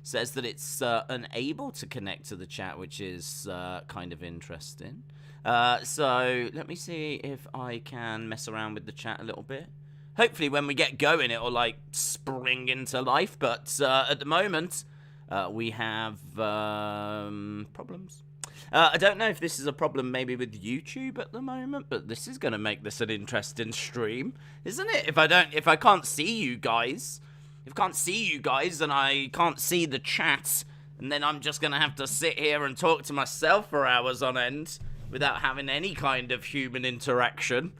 says that it's unable to connect to the chat, which is kind of interesting. So let me see if I can mess around with the chat a little bit. Hopefully when we get going, it'll, like, spring into life. But at the moment, we have problems. I don't know if this is a problem maybe with YouTube at the moment, but this is going to make this an interesting stream, isn't it? If I can't see you guys, and I can't see the chat, and then I'm just going to have to sit here and talk to myself for hours on end without having any kind of human interaction.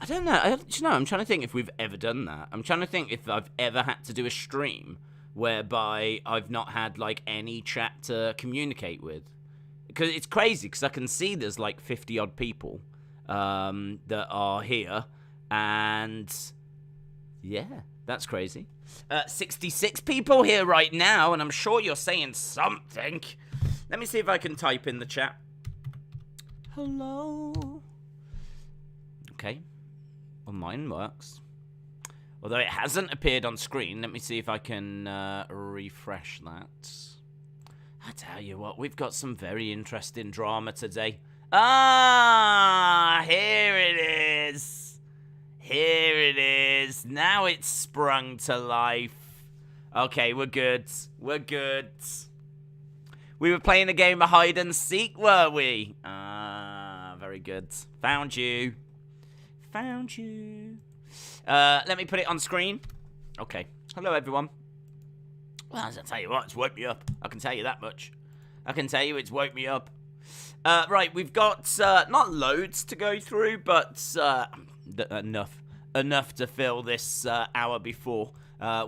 I don't know. I'm trying to think if we've ever done that. I'm trying to think if I've ever had to do a stream whereby I've not had, like, any chat to communicate with. Because it's crazy, because I can see there's, like, 50-odd people that are here. And, yeah, that's crazy. 66 people here right now, and I'm sure you're saying something. Let me see if I can type in the chat. Hello. Okay. Well, mine works. Although it hasn't appeared on screen. Let me see if I can refresh that. I tell you what, we've got some very interesting drama today. Ah, here it is. Here it is. Now it's sprung to life. Okay, we're good. We're good. We were playing a game of hide and seek, were we? Ah, very good. Found you. Found you. Let me put it on screen. Okay. Hello, everyone. Well, as I tell you what, it's woke me up. I can tell you that much. I can tell you it's woke me up. Right, we've got not loads to go through, but enough to fill this hour before.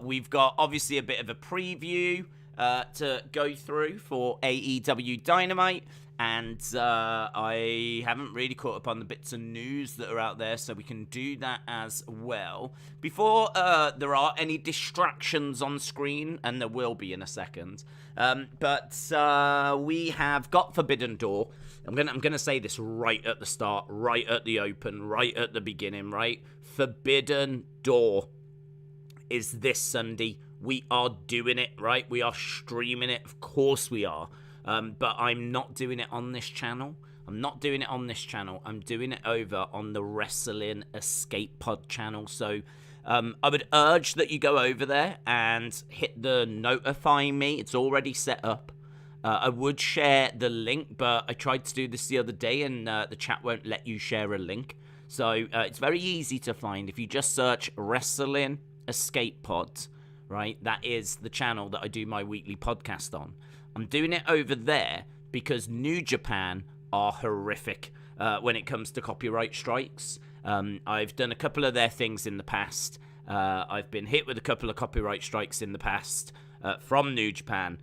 We've got obviously a bit of a preview to go through for AEW Dynamite. And I haven't really caught up on the bits of news that are out there, so we can do that as well. Before there are any distractions on screen, and there will be in a second, but we have got Forbidden Door. I'm gonna say this right at the start, right at the open, right at the beginning, right? Forbidden Door is this Sunday. We are doing it, right? We are streaming it. Of course we are. But I'm not doing it on this channel. I'm doing it over on the Wrestling Escape Pod channel. So I would urge that you go over there and hit the notify me. It's already set up. I would share the link, but I tried to do this the other day and the chat won't let you share a link. So it's very easy to find. If you just search Wrestling Escape Pod, right? That is the channel that I do my weekly podcast on. I'm doing it over there because New Japan are horrific when it comes to copyright strikes. I've done a couple of their things in the past. I've been hit with a couple of copyright strikes in the past from New Japan.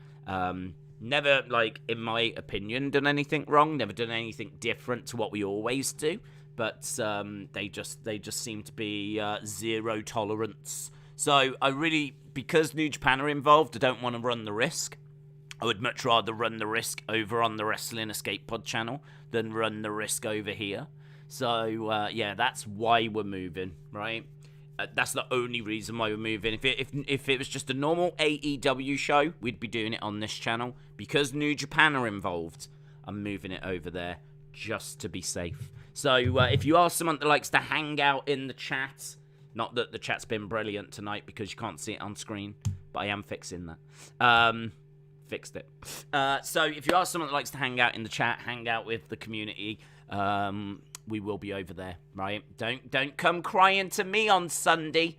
Never, like, in my opinion, done anything wrong. Never done anything different to what we always do. But they just seem to be zero tolerance. So I really, because New Japan are involved, I don't want to run the risk. I would much rather run the risk over on the Wrestling Escape Pod channel than run the risk over here. So, yeah, that's why we're moving, right? That's the only reason why we're moving. If it was just a normal AEW show, we'd be doing it on this channel. Because New Japan are involved, I'm moving it over there just to be safe. So, if you are someone that likes to hang out in the chat, not that the chat's been brilliant tonight because you can't see it on screen, but I am fixing that. Fixed it. So if you are someone that likes to hang out in the chat, hang out with the community, we will be over there, right? Don't come crying to me on Sunday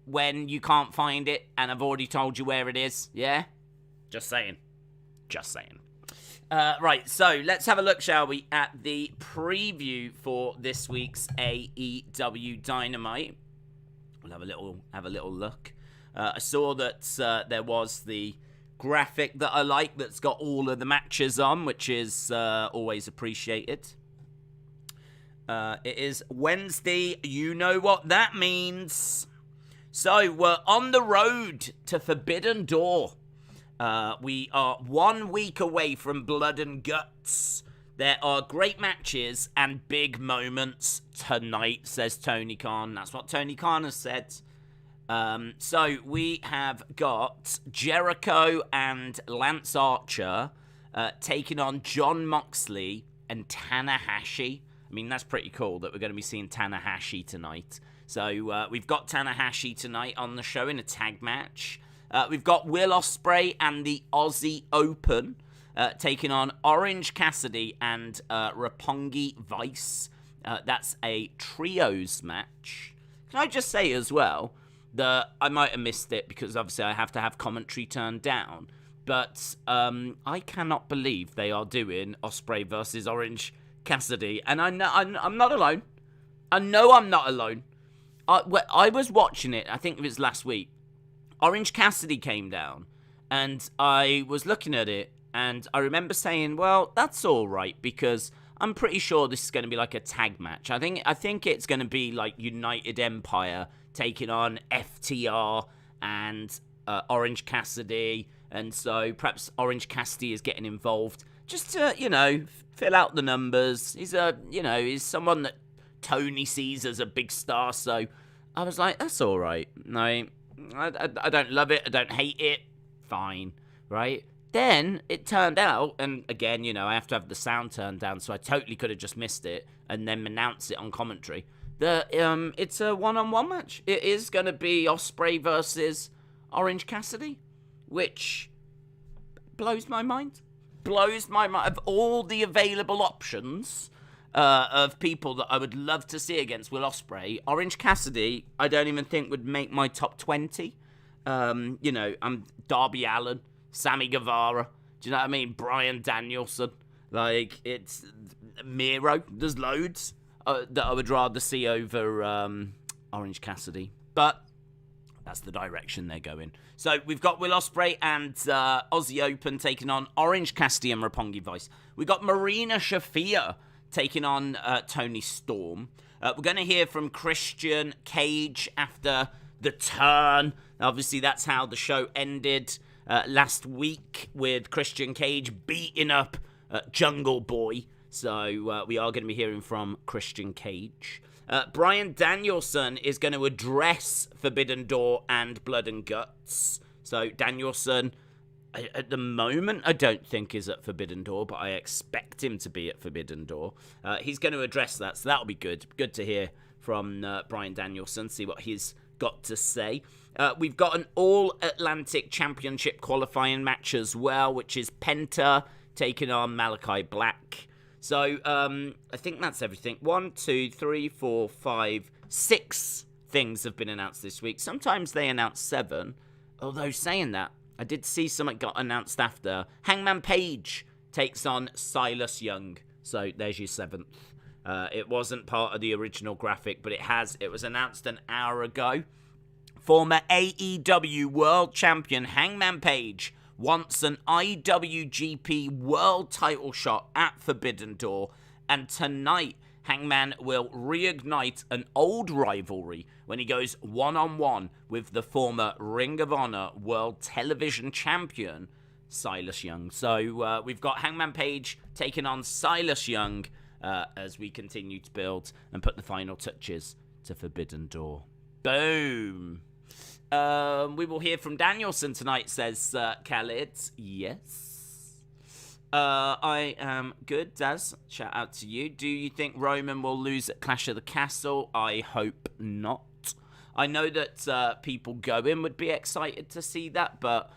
when you can't find it and I've already told you where it is, yeah? Just saying. Right, so let's have a look, shall we, at the preview for this week's AEW Dynamite. We'll have a little look. I saw that there was the graphic that I like that's got all of the matches on, which is always appreciated. It is Wednesday. You know what that means. So we're on the road to Forbidden Door. We are 1 week away from Blood and Guts. There are great matches and big moments tonight, says Tony Khan. That's what Tony Khan has said. So we have got Jericho and Lance Archer taking on Jon Moxley and Tanahashi. I mean, that's pretty cool that we're going to be seeing Tanahashi tonight. So we've got Tanahashi tonight on the show in a tag match. We've got Will Osprey and the Aussie Open taking on Orange Cassidy and Roppongi Vice. That's a trios match. Can I just say as well that I might have missed it because obviously I have to have commentary turned down, but I cannot believe they are doing Osprey versus Orange Cassidy, and I know I'm not alone. I know I'm not alone. I was watching it, I think it was last week. Orange Cassidy came down, and I was looking at it, and I remember saying, well, that's all right, because I'm pretty sure this is going to be like a tag match. I think it's going to be like United Empire taking on FTR and Orange Cassidy, and so perhaps Orange Cassidy is getting involved just to, fill out the numbers. He's someone that Toni sees as a big star, so I was like, that's all right. No, I don't love it, I don't hate it, fine, right? Then it turned out, and again, I have to have the sound turned down, so I totally could have just missed it and then announced it on commentary. It's a one-on-one match. It is going to be Osprey versus Orange Cassidy, which blows my mind. Blows my mind. Of all the available options of people that I would love to see against Will Osprey, Orange Cassidy, I don't even think would make my top 20. I'm Darby Allin, Sammy Guevara, do you know what I mean? Bryan Danielson, it's Miro. There's loads that I would rather see over Orange Cassidy, but that's the direction they're going. So we've got Will Osprey and Aussie Open taking on Orange Cassidy and Roppongi Vice. We've got Marina Shafir taking on Toni Storm. We're going to hear from Christian Cage after the turn. Obviously, that's how the show ended last week, with Christian Cage beating up Jungle Boy. So we are going to be hearing from Christian Cage. Bryan Danielson is going to address Forbidden Door and Blood and Guts. So Danielson, at the moment, I don't think is at Forbidden Door, but I expect him to be at Forbidden Door. He's going to address that, so that'll be good. Good to hear from Bryan Danielson, see what he's got to say. We've got an All-Atlantic Championship qualifying match as well, which is Penta taking on Malakai Black. So, I think that's everything. 1, 2, 3, 4, 5, 6 things have been announced this week. Sometimes they announce 7. Although, saying that, I did see something got announced after. Hangman Page takes on Silas Young. So, there's your 7th. It wasn't part of the original graphic, but it was announced an hour ago. Former AEW World Champion Hangman Page wants an IWGP World title shot at Forbidden Door, and tonight Hangman will reignite an old rivalry when he goes one-on-one with the former Ring of Honor World Television Champion, Silas Young. So we've got Hangman Page taking on Silas Young as we continue to build and put the final touches to Forbidden Door. Boom! We will hear from Danielson tonight, says Khaled. Yes. I am good, Daz. Shout out to you. Do you think Roman will lose at Clash of the Castle? I hope not. I know that people going would be excited to see that, but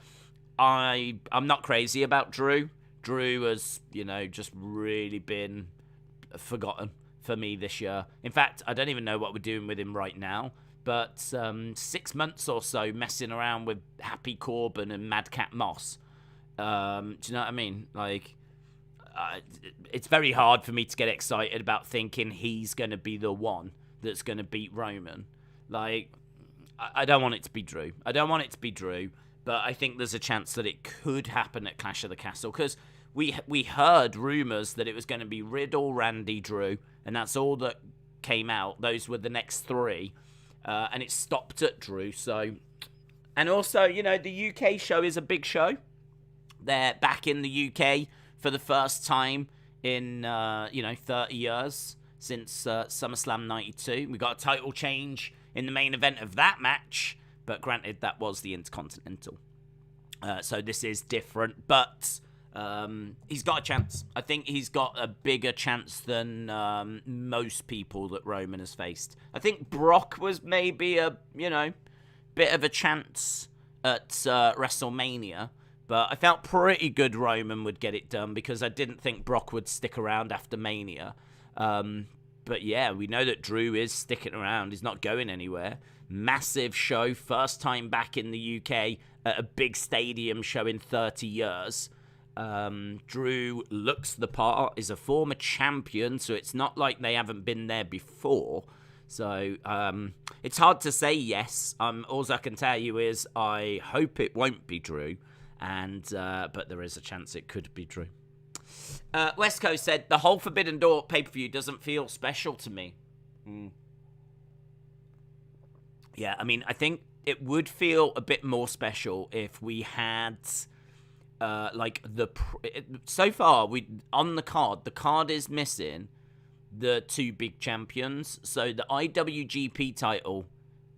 I'm not crazy about Drew. Drew has, just really been forgotten for me this year. In fact, I don't even know what we're doing with him right now. But 6 months or so messing around with Happy Corbin and Madcap Moss. Do you know what I mean? It's very hard for me to get excited about thinking he's going to be the one that's going to beat Roman. I don't want it to be Drew. But I think there's a chance that it could happen at Clash of the Castle. Because we heard rumours that it was going to be Riddle, Randy, Drew. And that's all that came out. Those were the next 3. And it stopped at Drew, so... And also, the UK show is a big show. They're back in the UK for the first time in, 30 years since SummerSlam 92. We got a title change in the main event of that match But granted, that was the Intercontinental. So this is different, but he's got a chance. I think he's got a bigger chance than most people that Roman has faced. I think Brock was maybe a, bit of a chance at WrestleMania, but I felt pretty good Roman would get it done because I didn't think Brock would stick around after Mania. But yeah, we know that Drew is sticking around. He's not going anywhere. Massive show, first time back in the UK at a big stadium show in 30 years. Drew looks the part, is a former champion, so it's not like they haven't been there before. So it's hard to say yes. All I can tell you is I hope it won't be Drew, but there is a chance it could be Drew. West Coast said, the whole Forbidden Door pay-per-view doesn't feel special to me. Yeah, I mean, I think it would feel a bit more special if we had... so far, on the card is missing the two big champions. So the IWGP title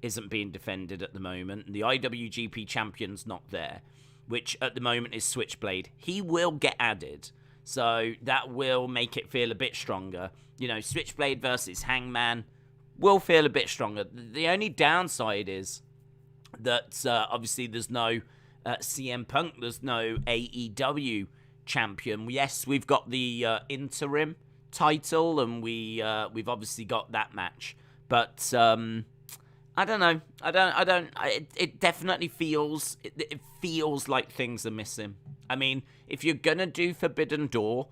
isn't being defended at the moment. The IWGP champion's not there, which at the moment is Switchblade. He will get added, so that will make it feel a bit stronger. Switchblade versus Hangman will feel a bit stronger. The only downside is that obviously there's no CM Punk, there's no AEW champion. Yes, we've got the interim title, and we've obviously got that match. But I don't know. It definitely feels it feels like things are missing. I mean, if you're gonna do Forbidden Door,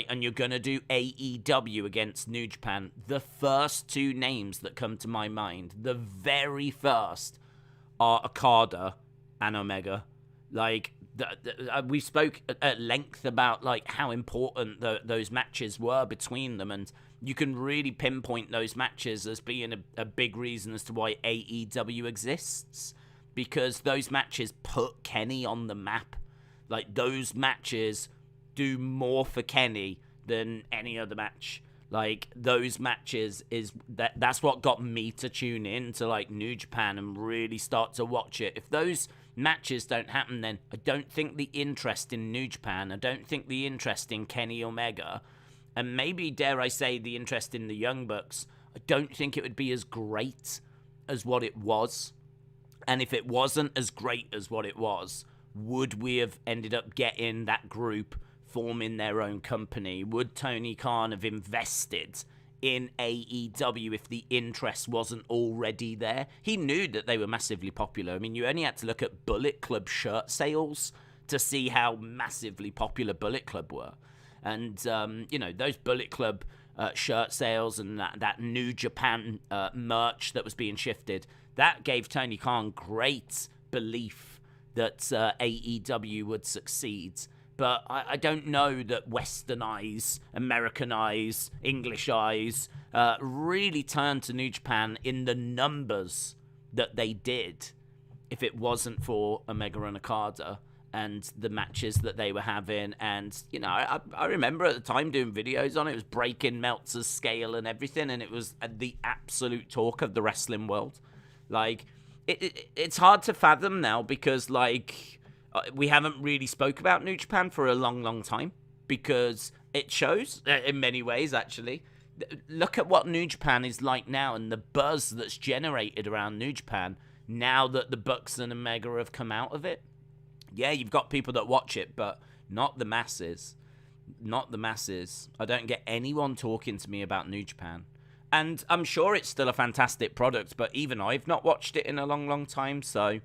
and you're gonna do AEW against New Japan, the first two names that come to my mind, the very first, are Okada and Omega. We spoke at length about how important those matches were between them, and you can really pinpoint those matches as being a big reason as to why AEW exists, because those matches put Kenny on the map. Those matches do more for Kenny than any other match. Those matches that's what got me to tune in to New Japan and really start to watch it. If those matches don't happen, then I don't think the interest in New Japan, I don't think the interest in Kenny Omega, and maybe, dare I say, the interest in the Young Bucks, I don't think it would be as great as what it was. And if it wasn't as great as what it was, would we have ended up getting that group forming their own company? Would Tony Khan have invested in AEW if the interest wasn't already there? He knew that they were massively popular. I mean, you only had to look at Bullet Club shirt sales to see how massively popular Bullet Club were. And, those Bullet Club shirt sales and that New Japan merch that was being shifted, that gave Tony Khan great belief that AEW would succeed. But I don't know that Western eyes, American eyes, English eyes really turned to New Japan in the numbers that they did if it wasn't for Omega and Okada and the matches that they were having. And, I remember at the time doing videos on it. It was breaking Meltzer's scale and everything, and it was the absolute talk of the wrestling world. It's hard to fathom now because, we haven't really spoke about New Japan for a long, long time, because it shows in many ways, actually. Look at what New Japan is like now and the buzz that's generated around New Japan now that the Bucks and Omega have come out of it. Yeah, you've got people that watch it, but not the masses. Not the masses. I don't get anyone talking to me about New Japan. And I'm sure it's still a fantastic product, but even I've not watched it in a long, long time, so...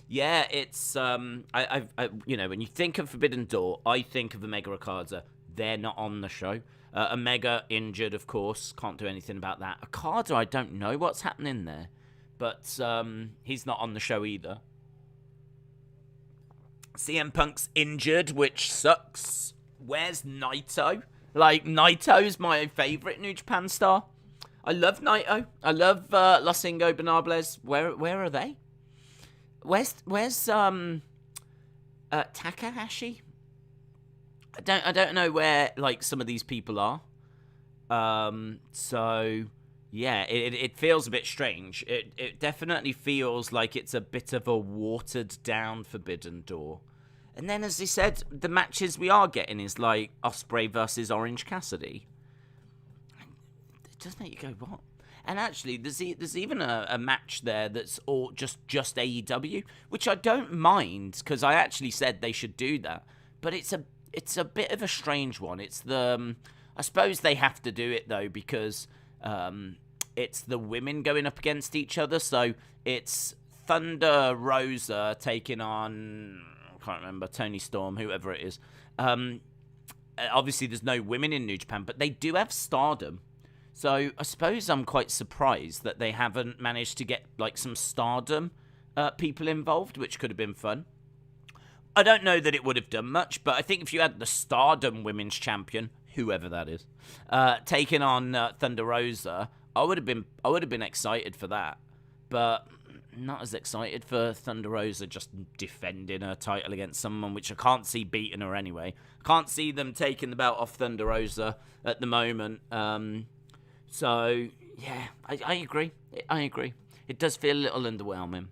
Yeah, it's, when you think of Forbidden Door, I think of Omega Okada. They're not on the show. Omega injured, of course. Can't do anything about that. Okada, I don't know what's happening there. But he's not on the show either. CM Punk's injured, which sucks. Where's Naito? Naito's my favourite New Japan star. I love Naito. I love Los Ingobernables. Where are they? Where's Takahashi? I don't know where some of these people are. So Yeah, it feels a bit strange. It definitely feels like it's a bit of a watered down Forbidden Door. And then, as he said, the matches we are getting is like Osprey versus Orange Cassidy. It does make you go, what? And actually, there's even a match there that's all just AEW, which I don't mind, because I actually said they should do that. But it's a bit of a strange one. It's I suppose they have to do it though, because it's the women going up against each other. So it's Thunder Rosa taking on, I can't remember, Toni Storm, whoever it is. Obviously, there's no women in New Japan, but they do have Stardom. So I suppose I'm quite surprised that they haven't managed to get like some Stardom people involved, which could have been fun. I don't know that it would have done much, but I think if you had the Stardom Women's Champion, whoever that is, taking on Thunder Rosa, I would have been excited for that. But not as excited for Thunder Rosa just defending her title against someone, which I can't see beating her anyway. Can't see them taking the belt off Thunder Rosa at the moment. So, yeah, I agree. I agree. It does feel a little underwhelming.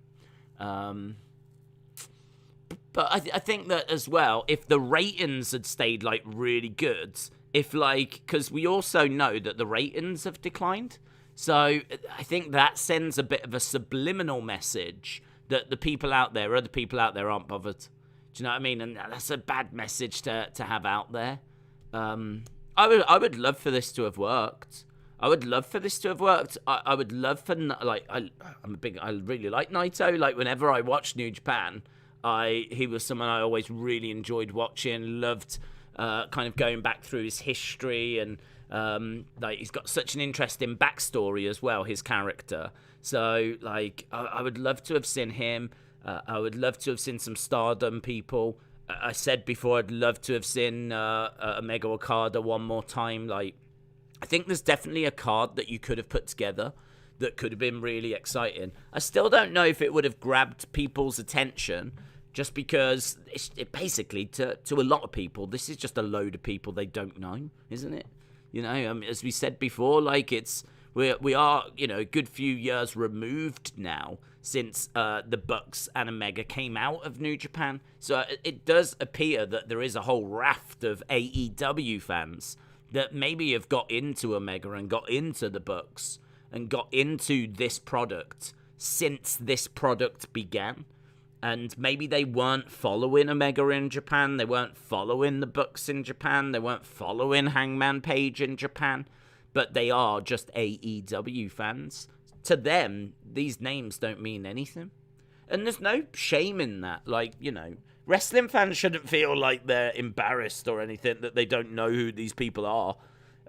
But I think that as well, if the ratings had stayed, like, really good, because we also know that the ratings have declined. So I think that sends a bit of a subliminal message that the people out there, other people out there, aren't bothered. Do you know what I mean? And that's a bad message to have out there. I would love for this to have worked. I would love for this to have worked. I would love for, like, I really like Naito. Like, whenever I watch New Japan, he was someone I always really enjoyed watching, loved kind of going back through his history, and like, he's got such an interesting backstory as well, his character. So, like, I would love to have seen him. I would love to have seen some Stardom people. I said before, I'd love to have seen Omega Okada one more time. Like, I think there's definitely a card that you could have put together that could have been really exciting. I still don't know if it would have grabbed people's attention, just because it basically, to a lot of people, this is just a load of people they don't know, isn't it? You know, as we said before, like, we are, you know, a good few years removed now since the Bucks and Omega came out of New Japan. So it does appear that there is a whole raft of AEW fans that maybe have got into Omega and got into the Bucks and got into this product since this product began. And maybe they weren't following Omega in Japan, they weren't following the Bucks in Japan, they weren't following Hangman Page in Japan, but they are just AEW fans. To them, these names don't mean anything. And there's no shame in that. Like, you know, wrestling fans shouldn't feel like they're embarrassed or anything that they don't know who these people are.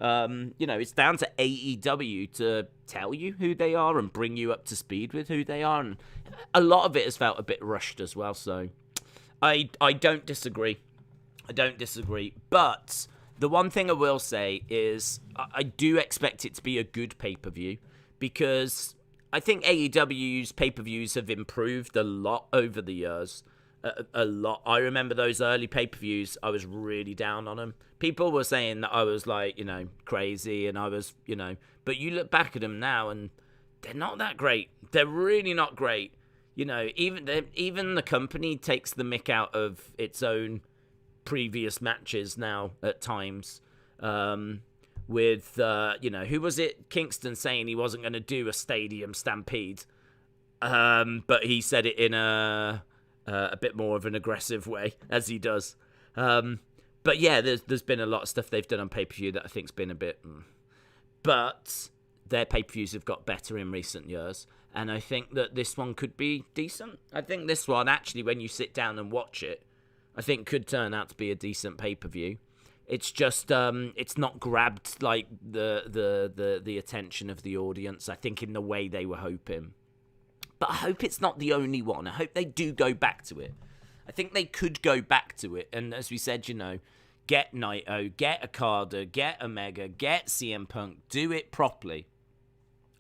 You know, it's down to AEW to tell you who they are and bring you up to speed with who they are. And a lot of it has felt a bit rushed as well. So I don't disagree. I don't disagree. But the one thing I will say is I do expect it to be a good pay-per-view, because I think AEW's pay-per-views have improved a lot over the years. A lot. I remember those early pay-per-views, I was really down on them. People were saying that I was, like, you know, crazy, and I was, you know, but you look back at them now and they're not that great. They're really not great. You know, even the company takes the mick out of its own previous matches now at times. With, you know, who was it? Kingston saying he wasn't going to do a stadium stampede. But he said it in a bit more of an aggressive way, as he does. But yeah, there's been a lot of stuff they've done on pay-per-view that I think's been a bit... But their pay-per-views have got better in recent years, and I think that this one could be decent. I think this one, actually, when you sit down and watch it, I think could turn out to be a decent pay-per-view. It's just, it's not grabbed, like, the attention of the audience, I think, in the way they were hoping. But I hope it's not the only one. I hope they do go back to it. I think they could go back to it. And as we said, you know, get Naito, get Okada, get Omega, get CM Punk. Do it properly.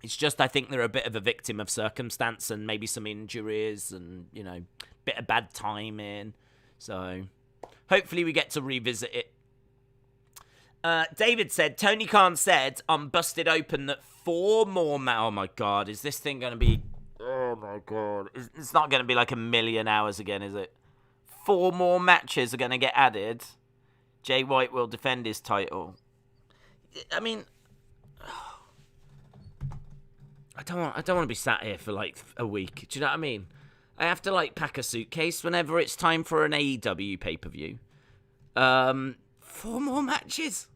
It's just, I think they're a bit of a victim of circumstance and maybe some injuries and, you know, bit of bad timing. So hopefully we get to revisit it. David said, Tony Khan said on Busted Open that 4 more oh my god, is this thing going to be... Oh my god. It's not going to be like 1,000,000 hours again, is it? 4 more matches are going to get added. Jay White will defend his title. I mean... I don't want to be sat here for like a week. Do you know what I mean? I have to like pack a suitcase whenever it's time for an AEW pay-per-view. 4 more matches.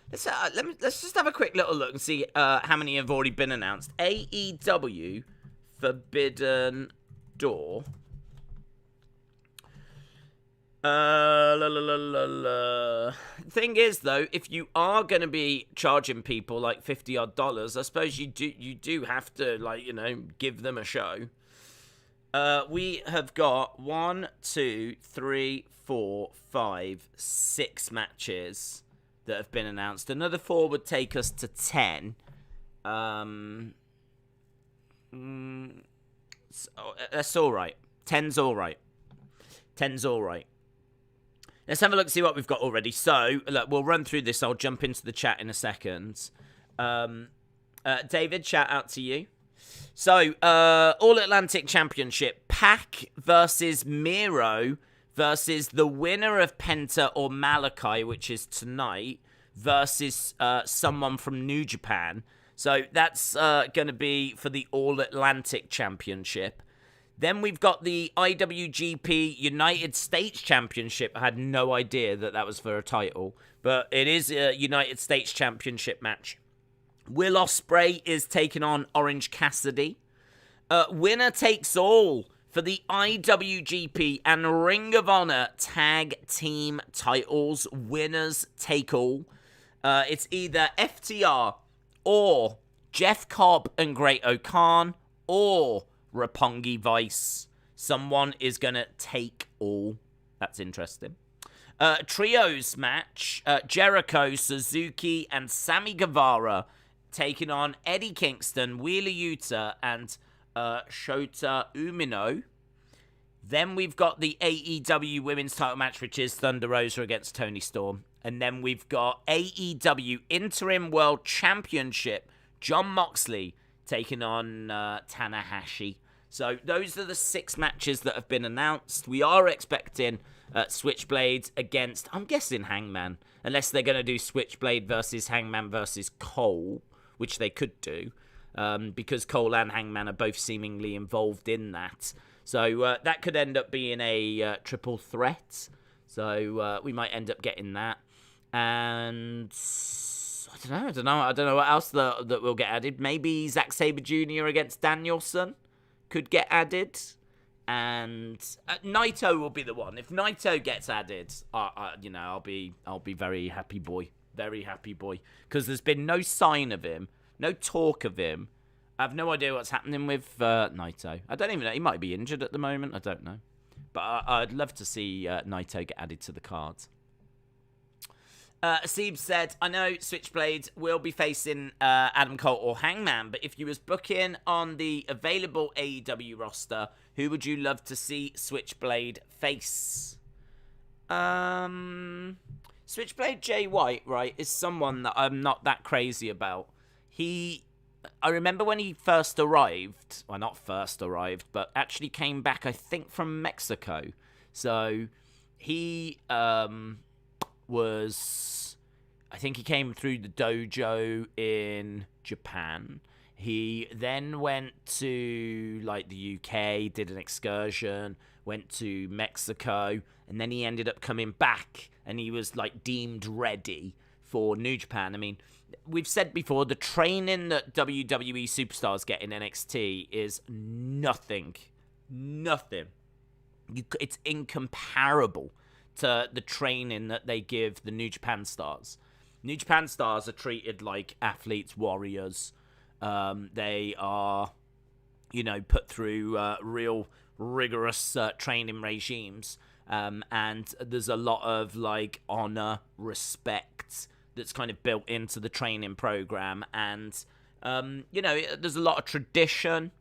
Let's just have a quick little look and see how many have already been announced. AEW Forbidden Door. Thing is, though, if you are going to be charging people like $50 odd, I suppose you do have to, like, you know, give them a show. We have got 1, 2, 3, 4, 5, 6 matches that have been announced. Another 4 would take us to 10. That's all right. 10's all right. 10's all right. Let's have a look, see what we've got already. So, look, we'll run through this. I'll jump into the chat in a second. David, shout out to you. So, All Atlantic Championship. Pac versus Miro versus the winner of Penta or Malakai, which is tonight, versus someone from New Japan. So, that's going to be for the All Atlantic Championship. Then we've got the IWGP United States Championship. I had no idea that was for a title, but it is a United States Championship match. Will Osprey is taking on Orange Cassidy. Winner takes all for the IWGP and Ring of Honor Tag Team titles. Winners take all. It's either FTR or Jeff Cobb and Great O'Khan or Roppongi Vice. Someone is going to take all. That's interesting. Trios match. Jericho, Suzuki, and Sammy Guevara taking on Eddie Kingston, Wheeler Yuta, and Shota Umino. Then we've got the AEW Women's title match, which is Thunder Rosa against Toni Storm. And then we've got AEW Interim World Championship. Jon Moxley taking on Tanahashi. So those are the 6 matches that have been announced. We are expecting Switchblade against, I'm guessing, Hangman. Unless they're going to do Switchblade versus Hangman versus Cole, which they could do. Because Cole and Hangman are both seemingly involved in that. So that could end up being a triple threat. So we might end up getting that. And I don't know what else that will get added. Maybe Zack Sabre Jr. against Danielson could get added, and Naito will be the one. If Naito gets added, I'll be very happy boy, because there's been no sign of him, no talk of him. I have no idea what's happening with Naito. I don't even know. He might be injured at the moment. I don't know, but I'd love to see Naito get added to the cards. Seb said, I know Switchblade will be facing Adam Cole or Hangman, but if you was booking on the available AEW roster, who would you love to see Switchblade face? Switchblade Jay White, right, is someone that I'm not that crazy about. I remember when he first arrived, well, not first arrived, but actually came back, I think, from Mexico. So he I think he came through the dojo in Japan. He then went to like the UK, did an excursion, went to Mexico, and then he ended up coming back, and he was like deemed ready for New Japan. I mean, we've said before, the training that WWE superstars get in NXT is nothing. It's incomparable to the training that they give the New Japan stars. New Japan stars are treated like athletes, warriors. They are, put through real rigorous training regimes. And there's a lot of like honor, respect that's kind of built into the training program. And, there's a lot of tradition.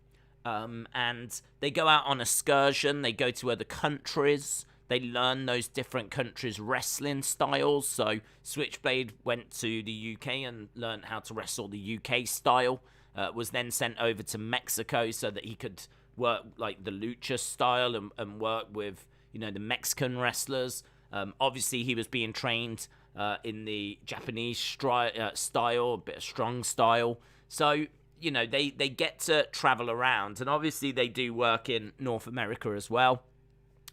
And they go out on excursion. They go to other countries. They learn those different countries' wrestling styles. So Switchblade went to the UK and learned how to wrestle the UK style. Was then sent over to Mexico so that he could work like the lucha style and work with, the Mexican wrestlers. Obviously, he was being trained in the Japanese style, a bit of strong style. So, they get to travel around. And obviously, they do work in North America as well.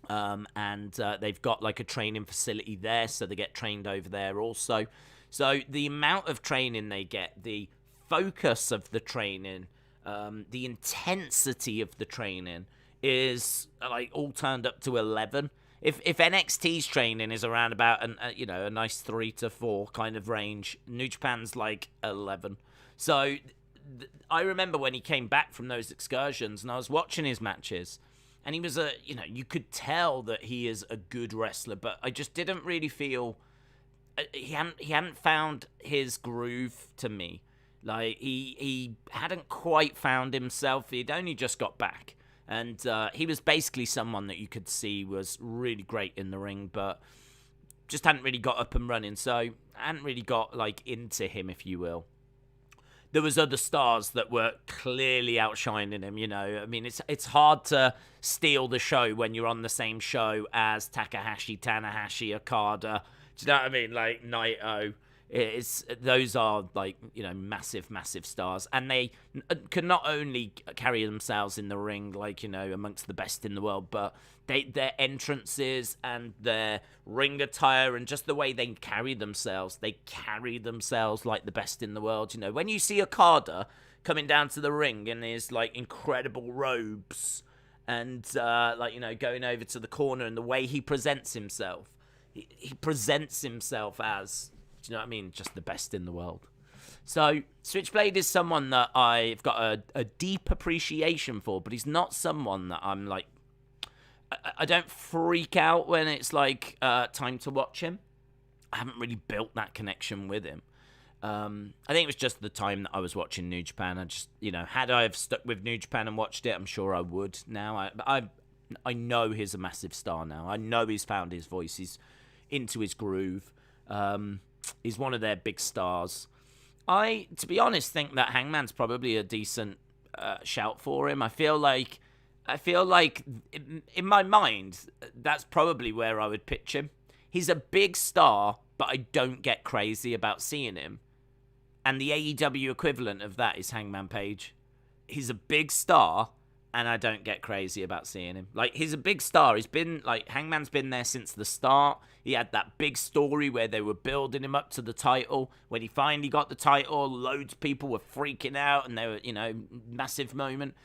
And they've got like a training facility there, so they get trained over there also. So the amount of training they get, the focus of the training, the intensity of the training is like all turned up to 11. If NXT's training is around about a nice 3 to 4 kind of range, New Japan's like 11. So I remember when he came back from those excursions and I was watching his matches, and he was you could tell that he is a good wrestler, but I just didn't really feel he hadn't found his groove to me. Like he hadn't quite found himself. He'd only just got back. And he was basically someone that you could see was really great in the ring, but just hadn't really got up and running. So I hadn't really got like into him, if you will. There was other stars that were clearly outshining him, I mean, it's hard to steal the show when you're on the same show as Takahashi, Tanahashi, Okada. Do you know what I mean? Like Naito. Those are like, massive, massive stars. And they can not only carry themselves in the ring, like, amongst the best in the world, but their entrances and their ring attire and just the way they carry themselves like the best in the world. When you see Okada coming down to the ring in his like incredible robes and going over to the corner and the way he presents himself, he presents himself as, do you know what I mean? Just the best in the world. So Switchblade is someone that I've got a deep appreciation for, but he's not someone that I'm like, I don't freak out when it's like time to watch him. I haven't really built that connection with him. I think it was just the time that I was watching New Japan. I just, had I have stuck with New Japan and watched it, I'm sure I would now. I know he's a massive star now. I know he's found his voice. He's into his groove. He's one of their big stars. I, to be honest, think that Hangman's probably a decent shout for him. I feel like in my mind, that's probably where I would pitch him. He's a big star, but I don't get crazy about seeing him. And the AEW equivalent of that is Hangman Page. He's a big star, and I don't get crazy about seeing him. Like, he's a big star. He's been, like, Hangman's been there since the start. He had that big story where they were building him up to the title. When he finally got the title, loads of people were freaking out, and they were, massive moment.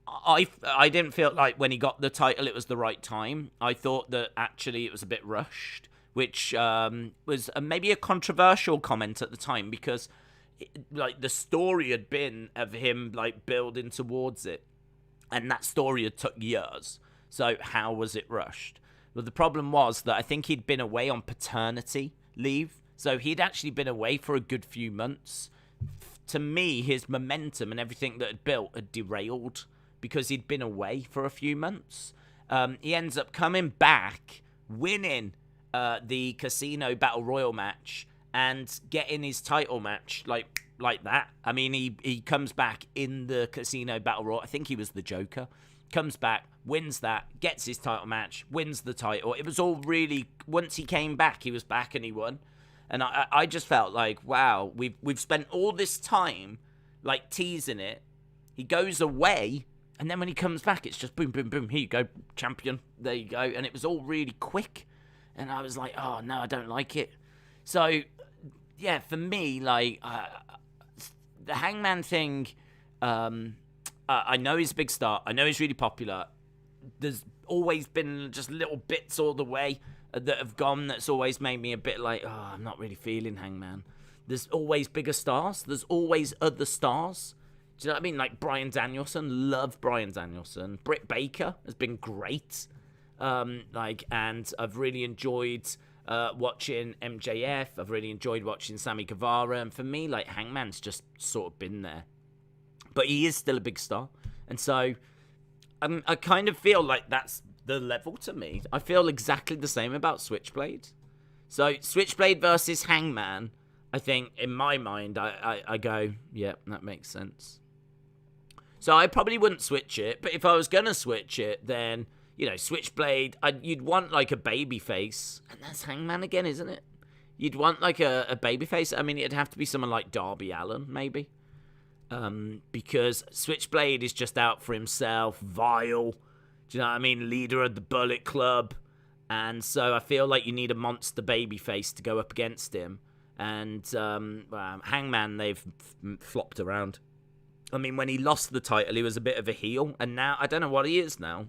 I didn't feel like when he got the title, it was the right time. I thought that actually it was a bit rushed, which was maybe a controversial comment at the time because, like, the story had been of him, like, building towards it. And that story had took years. So how was it rushed? Well, the problem was that I think he'd been away on paternity leave. So he'd actually been away for a good few months. To me, his momentum and everything that had built had derailed because he'd been away for a few months. He ends up coming back, winning the Casino Battle Royal match and getting his title match like that. I mean, he comes back in the Casino Battle Royal. I think he was the Joker. Comes back, wins that, gets his title match, wins the title. It was all really, once he came back, he was back and he won. And I just felt like, wow, we've spent all this time like teasing it. He goes away, and then when he comes back, it's just boom, boom, boom. Here you go, champion. There you go. And it was all really quick. And I was like, oh, no, I don't like it. So, yeah, for me, like, the Hangman thing, I know he's a big star. I know he's really popular. There's always been just little bits all the way that have gone that's always made me a bit like, oh, I'm not really feeling Hangman. There's always bigger stars. There's always other stars. Do you know what I mean? Like Bryan Danielson. Love Bryan Danielson. Britt Baker has been great. And I've really enjoyed watching MJF. I've really enjoyed watching Sammy Guevara. And for me, like, Hangman's just sort of been there. But he is still a big star. And so I kind of feel like that's the level to me. I feel exactly the same about Switchblade. So, Switchblade versus Hangman, I think, in my mind, I go, yeah, that makes sense. So, I probably wouldn't switch it, but if I was going to switch it, then, you know, Switchblade, you'd want, like, a babyface. And that's Hangman again, isn't it? You'd want, like, a babyface. I mean, it'd have to be someone like Darby Allin, maybe. Because Switchblade is just out for himself, vile. Do you know what I mean? Leader of the Bullet Club. And so I feel like you need a monster babyface to go up against him. And Hangman, they've flopped around. I mean, when he lost the title, he was a bit of a heel. And now, I don't know what he is now.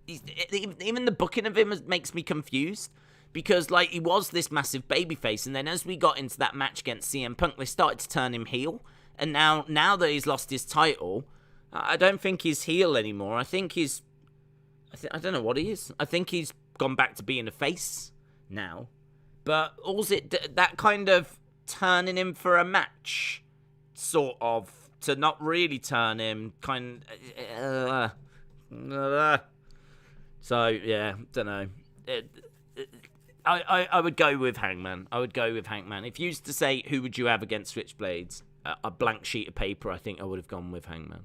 Even the booking of him makes me confused. Because, like, he was this massive babyface. And then as we got into that match against CM Punk, they started to turn him heel. And now that he's lost his title, I don't think he's heel anymore. I think he's... I don't know what he is. I think he's gone back to being a face now. But also that kind of turning him for a match, sort of, to not really turn him, So, yeah, don't know. I would go with Hangman. If you used to say, who would you have against Switchblades? A blank sheet of paper, I think I would have gone with Hangman.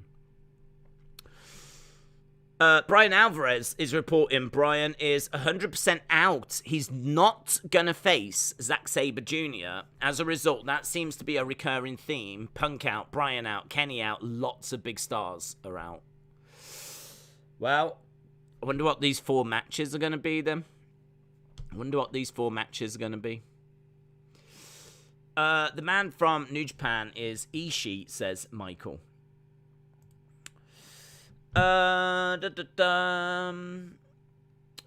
Brian Alvarez is reporting Brian is 100% out. He's not going to face Zack Sabre Jr. As a result, that seems to be a recurring theme. Punk out, Brian out, Kenny out. Lots of big stars are out. Well, I wonder what these 4 matches are going to be then. The man from New Japan is Ishii, says Michael.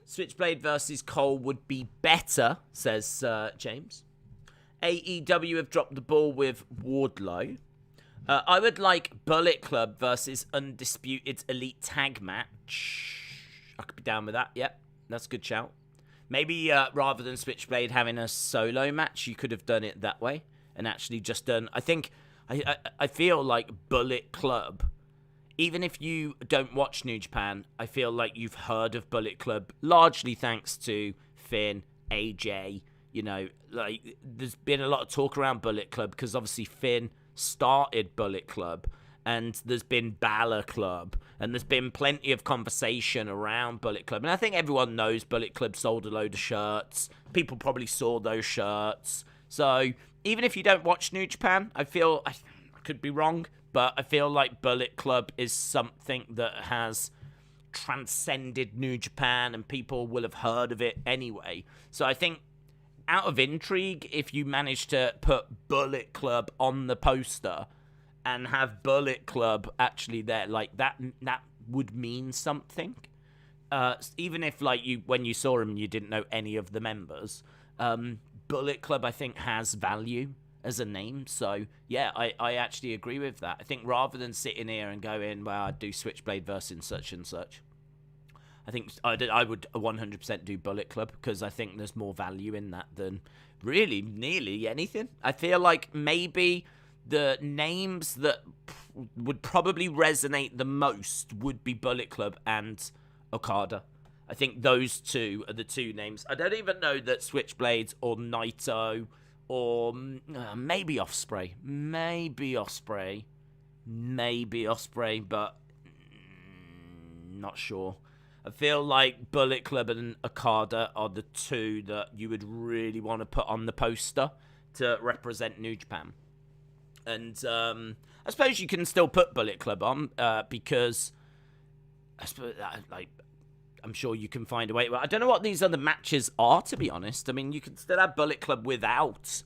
Switchblade versus Cole would be better, says James. AEW have dropped the ball with Wardlow. I would like Bullet Club versus Undisputed Elite Tag match. I could be down with that. Yep, that's a good shout. Maybe rather than Switchblade having a solo match, you could have done it that way and actually just done... I feel like Bullet Club, even if you don't watch New Japan, I feel like you've heard of Bullet Club, largely thanks to Finn, AJ. You know, like, there's been a lot of talk around Bullet Club because obviously Finn started Bullet Club. And there's been Balor Club, and there's been plenty of conversation around Bullet Club. And I think everyone knows Bullet Club sold a load of shirts. People probably saw those shirts. So even if you don't watch New Japan, I could be wrong, but I feel like Bullet Club is something that has transcended New Japan, and people will have heard of it anyway. So I think out of intrigue, if you manage to put Bullet Club on the poster and have Bullet Club actually there, like, that would mean something. Even if, like, when you saw him, you didn't know any of the members. Bullet Club, I think, has value as a name. So, yeah, I actually agree with that. I think rather than sitting here and going, well, I'd do Switchblade versus such and such, I think I would 100% do Bullet Club, because I think there's more value in that than really nearly anything. I feel like maybe the names that would probably resonate the most would be Bullet Club and Okada. I think those two are the two names. I don't even know that Switchblades or Naito or maybe Osprey. Maybe Osprey, but not sure. I feel like Bullet Club and Okada are the two that you would really want to put on the poster to represent New Japan. And I suppose you can still put Bullet Club on because I suppose, I'm sure you can find a way. Well, I don't know what these other matches are, to be honest. I mean, you can still have Bullet Club without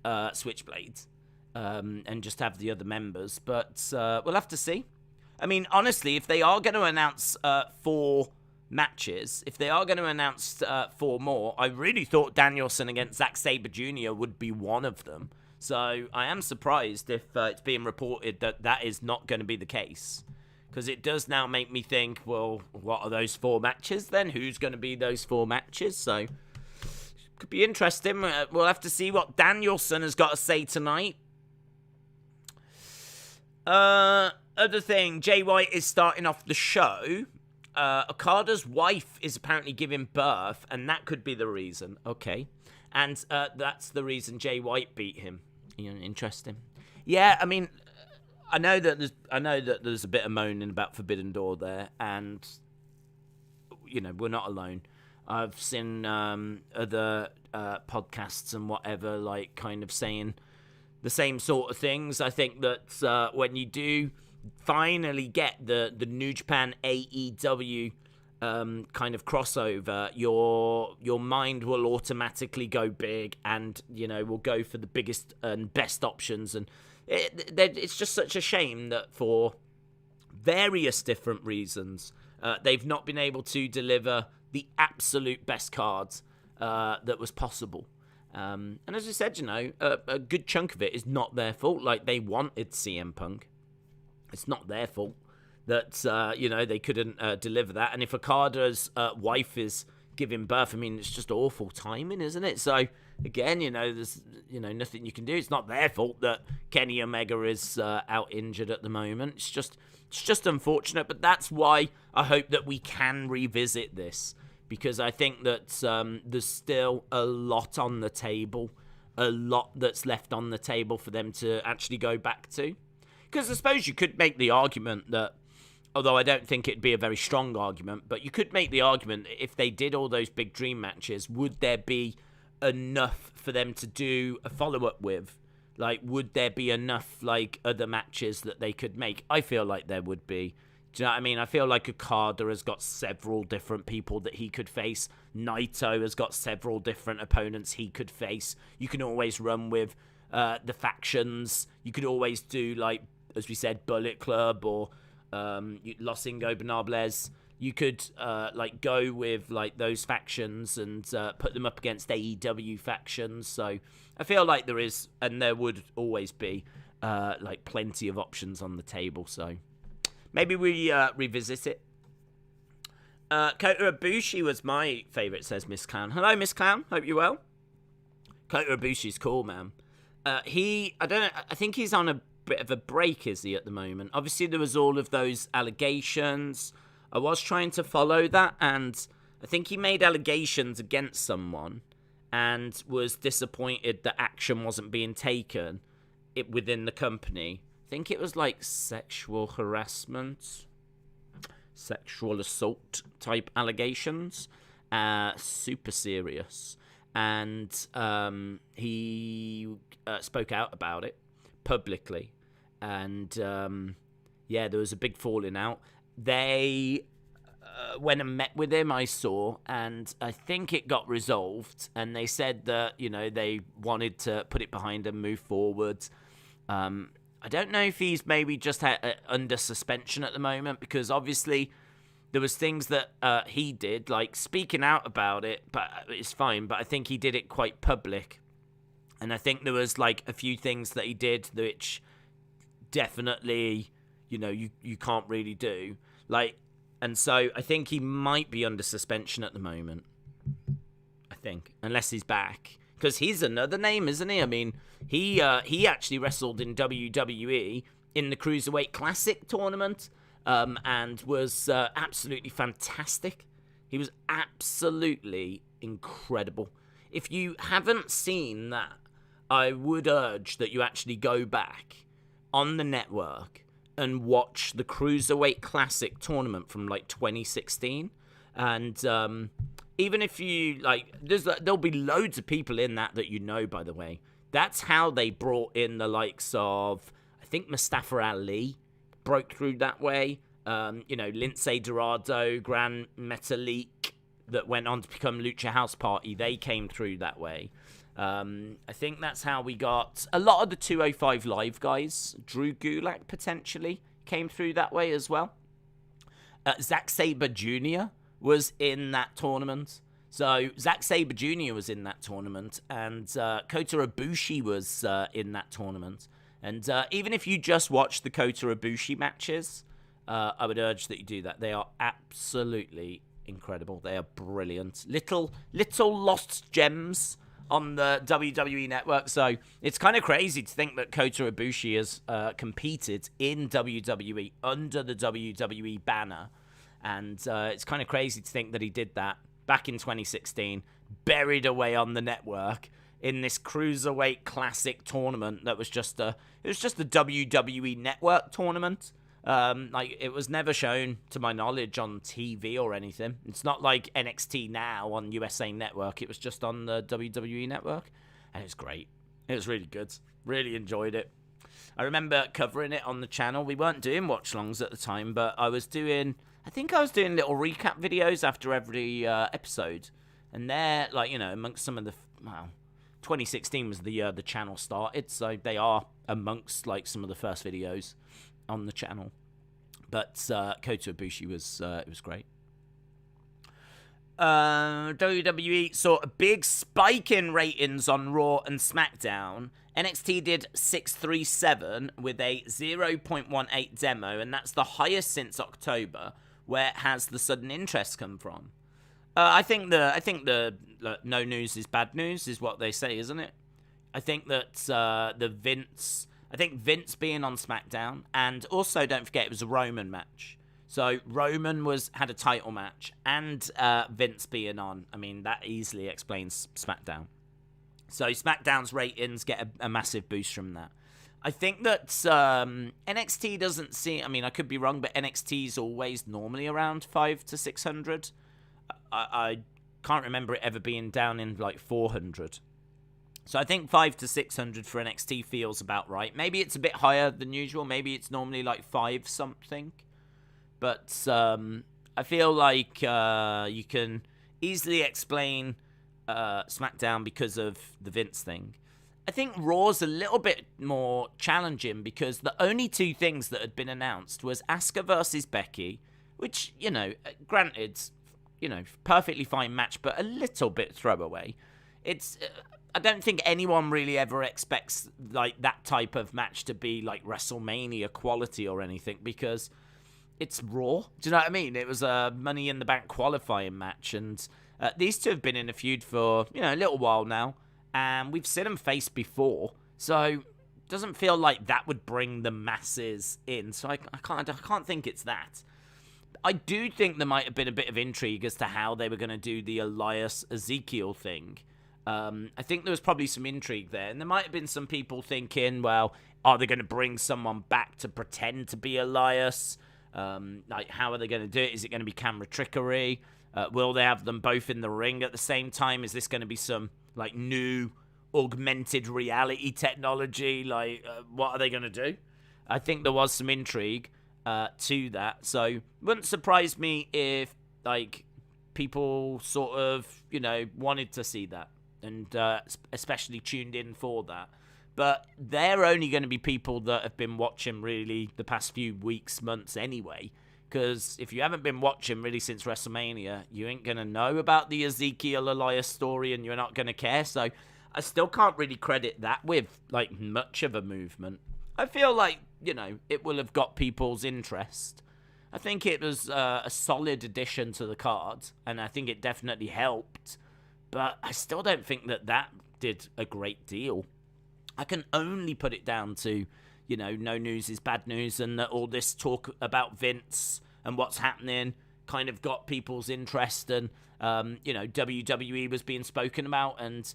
Switchblades and just have the other members. But we'll have to see. I mean, honestly, if they are going to announce 4 matches, if they are going to announce 4 more, I really thought Danielson against Zack Sabre Jr. would be one of them. So I am surprised if it's being reported that that is not going to be the case. Because it does now make me think, well, what are those 4 matches then? Who's going to be those 4 matches? So could be interesting. We'll have to see what Danielson has got to say tonight. Other thing, Jay White is starting off the show Okada's wife is apparently giving birth, and that could be the reason. Okay. And that's the reason Jay White beat him. Interesting. Yeah, I mean, I know that there's a bit of moaning about Forbidden Door there, and we're not alone. I've seen other podcasts and whatever, like, kind of saying the same sort of things. I think that when you do finally get the New Japan AEW kind of crossover, your mind will automatically go big, and will go for the biggest and best options. And it's just such a shame that for various different reasons they've not been able to deliver the absolute best cards that was possible. And as I said, a good chunk of it is not their fault. Like, they wanted CM Punk. It's not their fault that, they couldn't deliver that. And if Okada's wife is giving birth, I mean, it's just awful timing, isn't it? So, again, there's, nothing you can do. It's not their fault that Kenny Omega is out injured at the moment. It's just unfortunate. But that's why I hope that we can revisit this, because I think that there's still a lot on the table, a lot that's left on the table for them to actually go back to. Because I suppose you could make the argument that, although I don't think it'd be a very strong argument, but you could make the argument that if they did all those big dream matches, would there be enough for them to do a follow-up with? Like, would there be enough, like, other matches that they could make? I feel like there would be. Do you know what I mean? I feel like Okada has got several different people that he could face. Naito has got several different opponents he could face. You can always run with the factions. You could always do, like, as we said, Bullet Club or Los Ingobernables. You could go with like those factions and put them up against AEW factions. So I feel like there is, and there would always be, like plenty of options on the table. So maybe we revisit it. Kota Ibushi was my favourite, says Miss Clown. Hello, Miss Clown. Hope you're well. Kota Ibushi's cool, man. I don't know. I think he's on a bit of a break, is he, at the moment? Obviously, there was all of those allegations. I was trying to follow that, and I think he made allegations against someone and was disappointed that action wasn't being taken within the company. I think it was like sexual harassment, sexual assault type allegations. Super serious. And he spoke out about it publicly, and there was a big falling out. They went and met with him, I saw, and I think it got resolved, and they said that they wanted to put it behind them, move forward. I don't know if he's maybe just under suspension at the moment, because obviously there was things that he did, like speaking out about it, but it's fine, but I think he did it quite public. And I think there was like a few things that he did which definitely, you can't really do. Like, and so I think he might be under suspension at the moment. I think, unless he's back, because he's another name, isn't he? I mean, he actually wrestled in WWE in the Cruiserweight Classic tournament, and was absolutely fantastic. He was absolutely incredible. If you haven't seen that, I would urge that you actually go back on the network and watch the Cruiserweight Classic tournament from like 2016. And even if you like, there'll be loads of people in that by the way. That's how they brought in the likes of, I think, Mustafa Ali broke through that way. Lindsay Dorado, Gran Metalik, that went on to become Lucha House Party, they came through that way. I think that's how we got a lot of the 205 Live guys. Drew Gulak potentially came through that way as well. Zack Sabre Jr. was in that tournament. So Zack Sabre Jr. was in that tournament, and Kota Ibushi was in that tournament. And even if you just watch the Kota Ibushi matches, I would urge that you do that. They are absolutely incredible. They are brilliant. Little lost gems on the WWE network. So it's kind of crazy to think that Kota Ibushi has competed in WWE under the WWE banner, And it's kind of crazy to think that he did that back in 2016, buried away on the network in this Cruiserweight Classic tournament that was just a WWE Network tournament. Like, it was never shown, to my knowledge, on TV or anything. It's not like NXT now on USA Network. It was just on the WWE Network, and it's great. It was really good. Really enjoyed it. I remember covering it on the channel. We weren't doing watch-longs at the time, but I think I was doing little recap videos after every episode. And they're, like, you know, amongst some of the... Well, 2016 was the year the channel started, so they are amongst, like, some of the first videos on the channel. But Kota Ibushi was great. WWE saw a big spike in ratings on Raw and SmackDown. NXT did 637 with a 0.18 demo, and that's the highest since October. Where has the sudden interest come from? I think the no news is bad news is what they say, isn't it? I think that Vince being on SmackDown, and also don't forget it was a Roman match. So Roman had a title match, and Vince being on. I mean, that easily explains SmackDown. So SmackDown's ratings get a massive boost from that. I think that NXT doesn't see... I mean, I could be wrong, but NXT's always normally around 500 to 600. I can't remember it ever being down in, like, 400. So I think 500 to 600 for NXT feels about right. Maybe it's a bit higher than usual. Maybe it's normally, like, 5 something. But I feel like you can easily explain SmackDown because of the Vince thing. I think Raw's a little bit more challenging because the only 2 things that had been announced was Asuka versus Becky, which, you know, granted, you know, perfectly fine match, but a little bit throwaway. It's... I don't think anyone really ever expects, like, that type of match to be, like, WrestleMania quality or anything, because it's Raw. Do you know what I mean? It was a Money in the Bank qualifying match, and these two have been in a feud for, you know, a little while now, and we've seen them face before, so it doesn't feel like that would bring the masses in, so I can't think it's that. I do think there might have been a bit of intrigue as to how they were going to do the Elias Ezekiel thing. I think there was probably some intrigue there, and there might have been some people thinking, well, are they going to bring someone back to pretend to be Elias? Like, how are they going to do it? Is it going to be camera trickery? Will they have them both in the ring at the same time? Is this going to be some, like, new augmented reality technology? Like, what are they going to do? I think there was some intrigue to that, so wouldn't surprise me if, like, people sort of, you know, wanted to see that. And especially tuned in for that. But they're only going to be people that have been watching really the past few weeks, months anyway. Because if you haven't been watching really since WrestleMania, you ain't going to know about the Ezekiel Elias story and you're not going to care. So I still can't really credit that with, like, much of a movement. I feel like, you know, it will have got people's interest. I think it was a solid addition to the card. And I think it definitely helped. But I still don't think that did a great deal. I can only put it down to, you know, no news is bad news, and that all this talk about Vince and what's happening kind of got people's interest, and, you know, WWE was being spoken about, and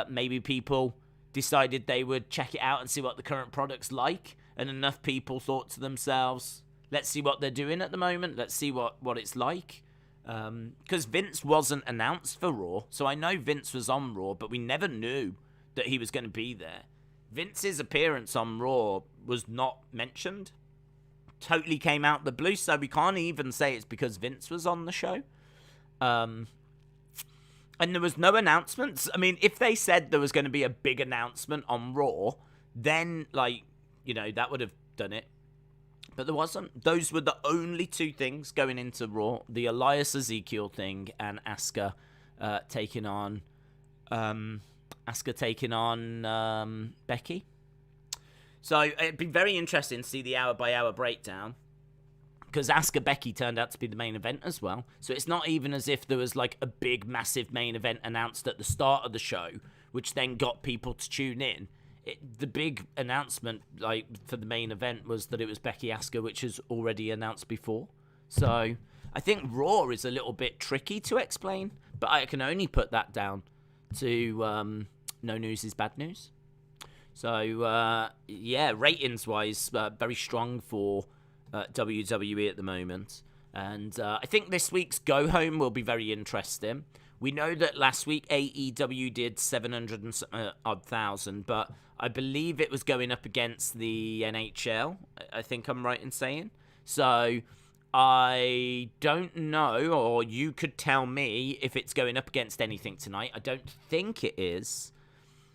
maybe people decided they would check it out and see what the current product's like, and enough people thought to themselves, let's see what they're doing at the moment, let's see what it's like. Because Vince wasn't announced for Raw, so I know Vince was on Raw, but we never knew that he was going to be there. Vince's appearance on Raw was not mentioned. Totally came out the blue, so we can't even say it's because Vince was on the show. And there was no announcements. I mean, if they said there was going to be a big announcement on Raw, then, like, you know, that would have done it. But there wasn't. Those were the only 2 things going into Raw. The Elias Ezekiel thing and Asuka taking on Becky. So it'd be very interesting to see the hour-by-hour breakdown. Because Asuka Becky turned out to be the main event as well. So it's not even as if there was, like, a big, massive main event announced at the start of the show, which then got people to tune in. The big announcement, like, for the main event was that it was Becky Asuka, which is already announced before. So I think Raw is a little bit tricky to explain, but I can only put that down to no news is bad news. So, ratings-wise, very strong for WWE at the moment. And I think this week's go-home will be very interesting. We know that last week AEW did 700,000, but I believe it was going up against the NHL. I think I'm right in saying. So I don't know, or you could tell me if it's going up against anything tonight. I don't think it is.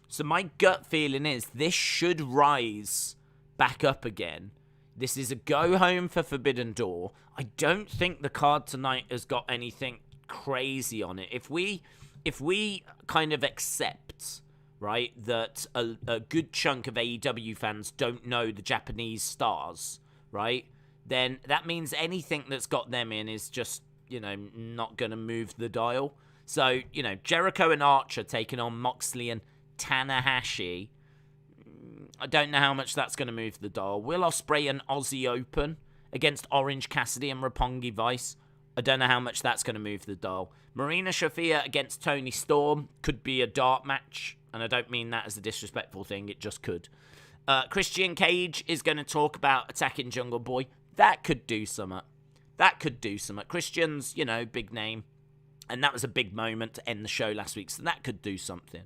So my gut feeling is this should rise back up again. This is a go-home for Forbidden Door. I don't think the card tonight has got anything crazy on it. If we kind of accept, right, that a good chunk of AEW fans don't know the Japanese stars, right, then that means anything that's got them in is just, not going to move the dial. So, Jericho and Archer taking on Moxley and Tanahashi. I don't know how much that's going to move the dial. Will Osprey and Aussie Open against Orange Cassidy and Roppongi Vice. I don't know how much that's going to move the dial. Marina Shafir against Toni Storm could be a dart match, and I don't mean that as a disrespectful thing. It just could. Christian Cage is going to talk about attacking Jungle Boy. That could do something. Christian's, big name, and that was a big moment to end the show last week, so that could do something.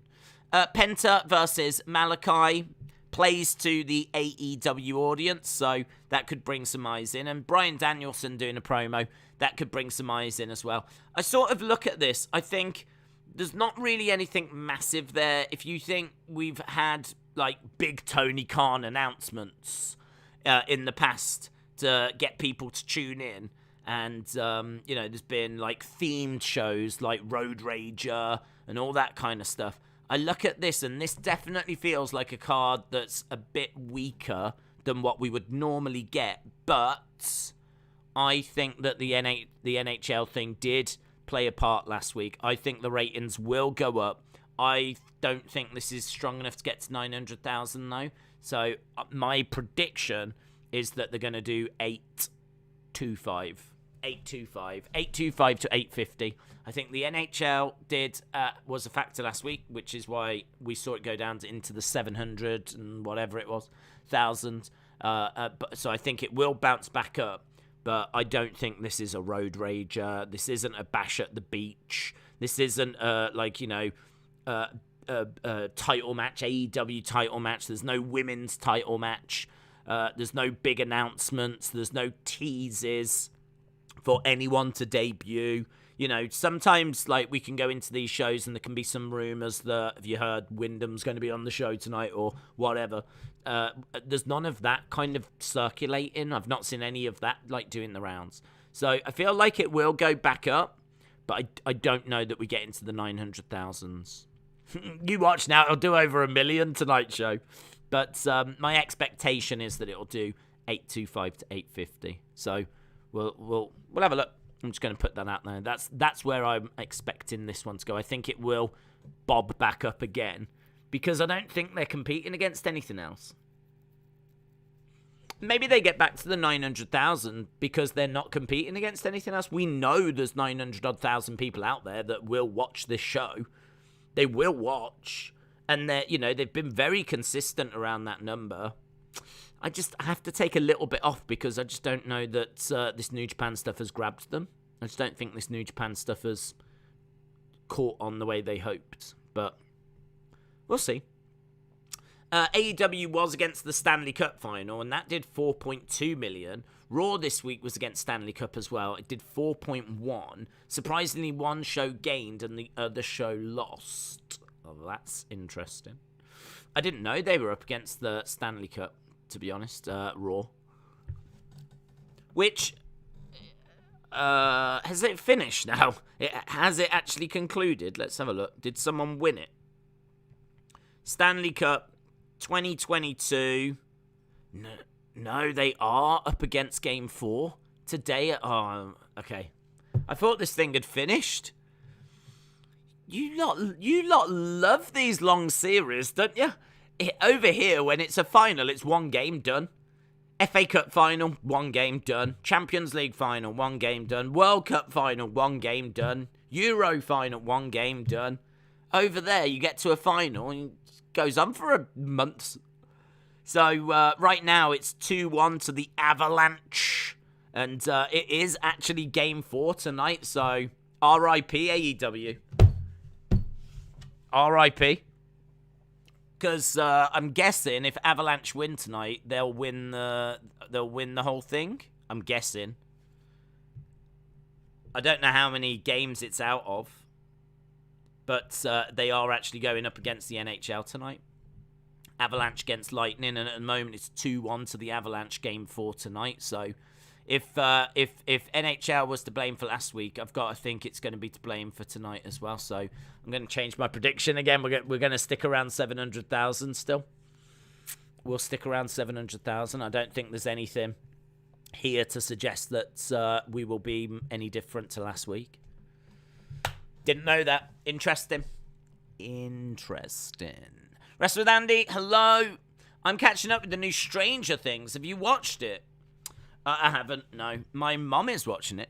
Penta versus Malakai plays to the AEW audience, so that could bring some eyes in. And Bryan Danielson doing a promo, that could bring some eyes in as well. I sort of look at this, I think there's not really anything massive there. If you think we've had, big Tony Khan announcements in the past to get people to tune in, and, there's been, themed shows like Road Rager and all that kind of stuff. I look at this, and this definitely feels like a card that's a bit weaker than what we would normally get. But I think that the NHL thing did play a part last week. I think the ratings will go up. I don't think this is strong enough to get to 900,000, though. So my prediction is that they're going to do 825. 825 to 850. I think the NHL was a factor last week, which is why we saw it go down into the 700 and whatever it was, thousands. So I think it will bounce back up, but I don't think this is a road rager. This isn't a bash at the beach. This isn't a title match, AEW title match. There's no women's title match. There's no big announcements. There's no teases for anyone to debut. Sometimes we can go into these shows and there can be some rumors that, have you heard, Wyndham's going to be on the show tonight or whatever. There's none of that kind of circulating. I've not seen any of that doing the rounds. So I feel like it will go back up, but I don't know that we get into the 900,000s. You watch now, it'll do over 1 million tonight show. But my expectation is that it'll do 825 to 850. So we'll have a look. I'm just going to put that out there. That's where I'm expecting this one to go. I think it will bob back up again because I don't think they're competing against anything else. Maybe they get back to the 900,000 because they're not competing against anything else. We know there's 900,000 people out there that will watch this show. They will watch, and they've been very consistent around that number. I just have to take a little bit off because I just don't know that this New Japan stuff has grabbed them. I just don't think this New Japan stuff has caught on the way they hoped. But we'll see. AEW was against the Stanley Cup final, and that did 4.2 million. Raw this week was against Stanley Cup as well. It did 4.1. Surprisingly, one show gained and the other show lost. Oh, that's interesting. I didn't know they were up against the Stanley Cup, to be honest, Raw. Which, has it finished now? Has it actually concluded? Let's have a look. Did someone win it? Stanley Cup 2022. No, they are up against Game 4 today. Oh, okay. I thought this thing had finished. You lot love these long series, don't you? Over here, when it's a final, it's one game done. FA Cup final, 1 game done. Champions League final, 1 game done. World Cup final, 1 game done. Euro final, 1 game done. Over there, you get to a final and it goes on for a month. So right now, it's 2-1 to the Avalanche. And it is actually game 4 tonight. So RIP AEW. RIP. Because I'm guessing if Avalanche win tonight, they'll win the whole thing. I'm guessing. I don't know how many games it's out of, but they are actually going up against the NHL tonight. Avalanche against Lightning, and at the moment it's 2-1 to the Avalanche game 4 tonight. So if NHL was to blame for last week, I've got to think it's going to be to blame for tonight as well. So I'm going to change my prediction again. We're going to stick around 700,000 still. We'll stick around 700,000. I don't think there's anything here to suggest that we will be any different to last week. Didn't know that. Interesting. Wrestle with Andy, hello. I'm catching up with the new Stranger Things. Have you watched it? I haven't, no. My mum is watching it.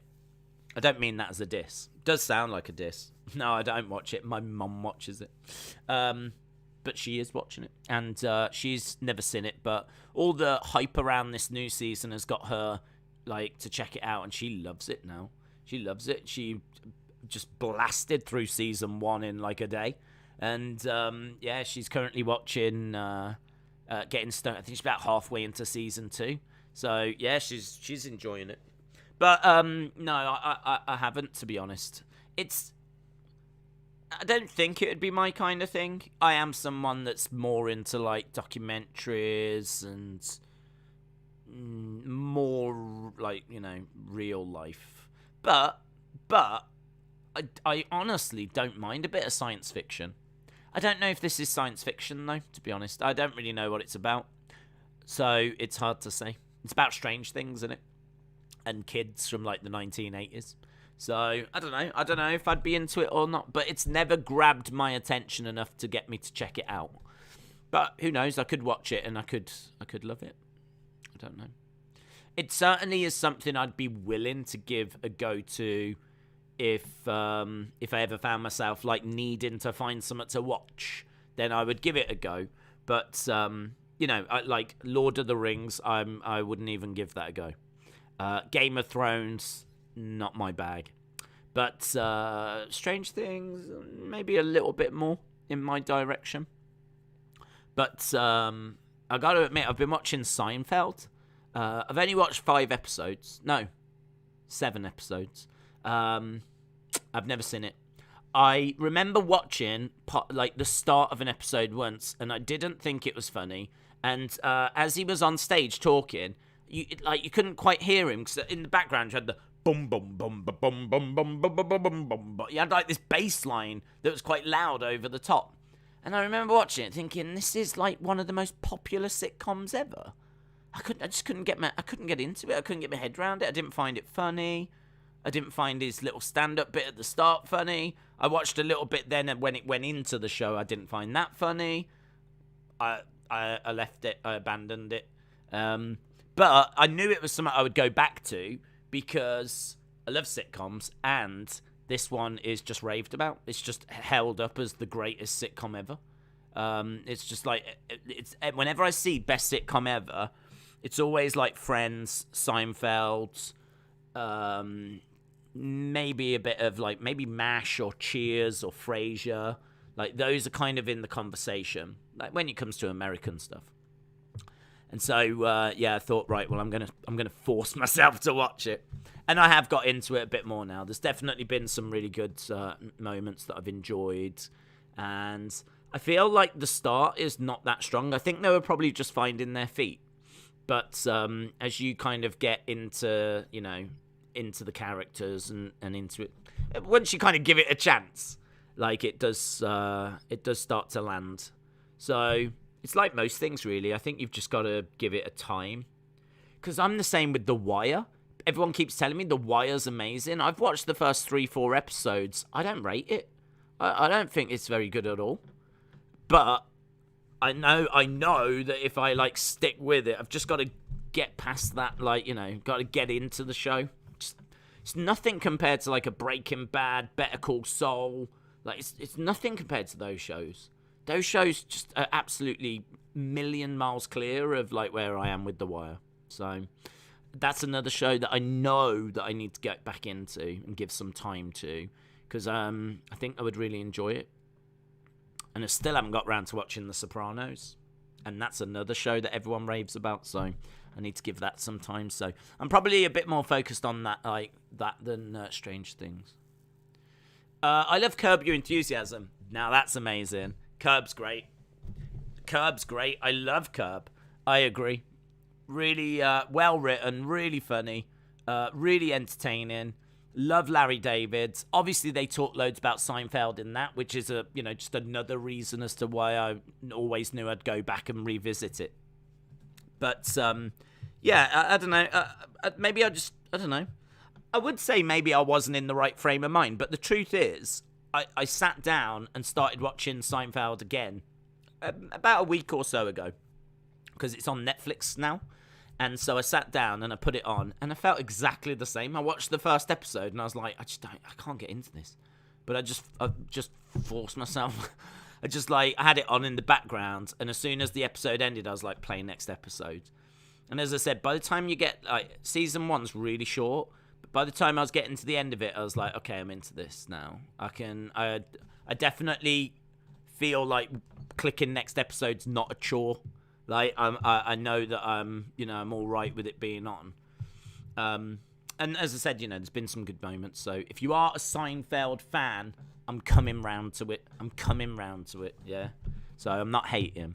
I don't mean that as a diss. It does sound like a diss. No, I don't watch it. My mum watches it. But she is watching it. And she's never seen it. But all the hype around this new season has got her, like, to check it out. And she loves it now. She loves it. She just blasted through season 1 in, like, a day. And, yeah, she's currently watching Getting Stoned. I think she's about halfway into season 2. So, yeah, she's enjoying it. But, no, I haven't, to be honest. I don't think it would be my kind of thing. I am someone that's more into, like, documentaries and more, like, you know, real life. But I honestly don't mind a bit of science fiction. I don't know if this is science fiction, though, to be honest. I don't really know what it's about. So, it's hard to say. It's about strange things, isn't it? And kids from, like, the 1980s. So, I don't know. I don't know if I'd be into it or not. But it's never grabbed my attention enough to get me to check it out. But who knows? I could watch it and I could love it. I don't know. It certainly is something I'd be willing to give a go to if I ever found myself, like, needing to find something to watch. Then I would give it a go. But, you know, like Lord of the Rings, I wouldn't even give that a go. Game of Thrones, not my bag. But Strange Things, maybe a little bit more in my direction. But I got to admit, I've been watching Seinfeld. I've only watched 5 episodes. No, 7 episodes. I've never seen it. I remember watching like the start of an episode once, and I didn't think it was funny. And as he was on stage talking, you couldn't quite hear him because in the background you had the boom boom boom boom boom boom boom boom boom boom boom. You had like this bass line that was quite loud over the top. And I remember watching it, thinking this is like one of the most popular sitcoms ever. I couldn't get into it. I couldn't get my head around it. I didn't find it funny. I didn't find his little stand-up bit at the start funny. I watched a little bit then, and when it went into the show, I didn't find that funny. I left it. I abandoned it. But I knew it was something I would go back to because I love sitcoms, and this one is just raved about. It's just held up as the greatest sitcom ever. It's just like it's whenever I see best sitcom ever, it's always like Friends, Seinfeld, maybe a bit of like maybe MASH or Cheers or Frasier. Like those are kind of in the conversation, like when it comes to American stuff. And so yeah, I thought, right, well, I'm gonna force myself to watch it, and I have got into it a bit more now. There's definitely been some really good moments that I've enjoyed, and I feel like the start is not that strong. I think they were probably just finding their feet, but as you kind of get into, you know, into the characters and into it, once you kind of give it a chance, like it does start to land. So it's like most things, really. I think you've just got to give it a time. Because I'm the same with The Wire. Everyone keeps telling me The Wire's amazing. I've watched the first 3-4 episodes. I don't rate it. I don't think it's very good at all. But I know that if I like stick with it, I've just got to get past that, like, got to get into the show. It's nothing compared to, like, a Breaking Bad, Better Call Saul. Like, it's nothing compared to those shows. Those shows just are absolutely million miles clear of, like, where I am with The Wire. So that's another show that I know that I need to get back into and give some time to, because I think I would really enjoy it. And I still haven't got around to watching The Sopranos, and that's another show that everyone raves about, so I need to give that some time. So I'm probably a bit more focused on that, like that, than Strange Things. I love Curb Your Enthusiasm. Now that's amazing. Curb's great. I love Curb. I agree. Really well written, really funny, really entertaining. Love Larry David. Obviously, they talk loads about Seinfeld in that, which is just another reason as to why I always knew I'd go back and revisit it. But I don't know. Maybe I don't know. I would say maybe I wasn't in the right frame of mind, but the truth is, I sat down and started watching Seinfeld again about a week or so ago, because it's on Netflix now. And so I sat down and I put it on, and I felt exactly the same. I watched the first episode and I was like, I can't get into this. But I just forced myself. I had it on in the background, and as soon as the episode ended, I was like, play next episode. And as I said, by the time you get, like, season 1's really short, but by the time I was getting to the end of it, I was like, okay, I'm into this now. I definitely feel like clicking next episode's not a chore. Like, I know that I'm all right with it being on. And as I said, there's been some good moments. So if you are a Seinfeld fan, I'm coming round to it. Yeah. So I'm not hating.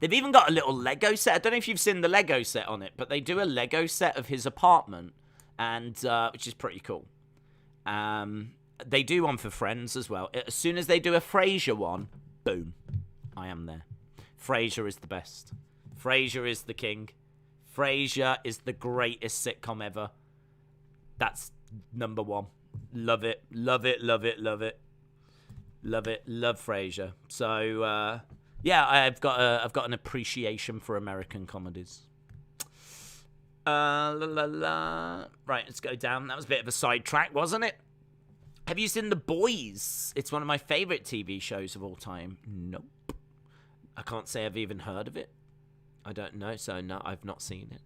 They've even got a little Lego set. I don't know if you've seen the Lego set on it, but they do a Lego set of his apartment, and which is pretty cool. They do one for Friends as well. As soon as they do a Frasier one, boom, I am there. Frasier is the best. Frasier is the king. Frasier is the greatest sitcom ever. That's number one. Love it. Love it. Love it. Love it. Love it. Love Frasier. So I've got an appreciation for American comedies. Right, let's go down. That was a bit of a sidetrack, wasn't it? Have you seen The Boys? It's one of my favorite TV shows of all time. Nope. I can't say I've even heard of it. I don't know, so no, I've not seen it.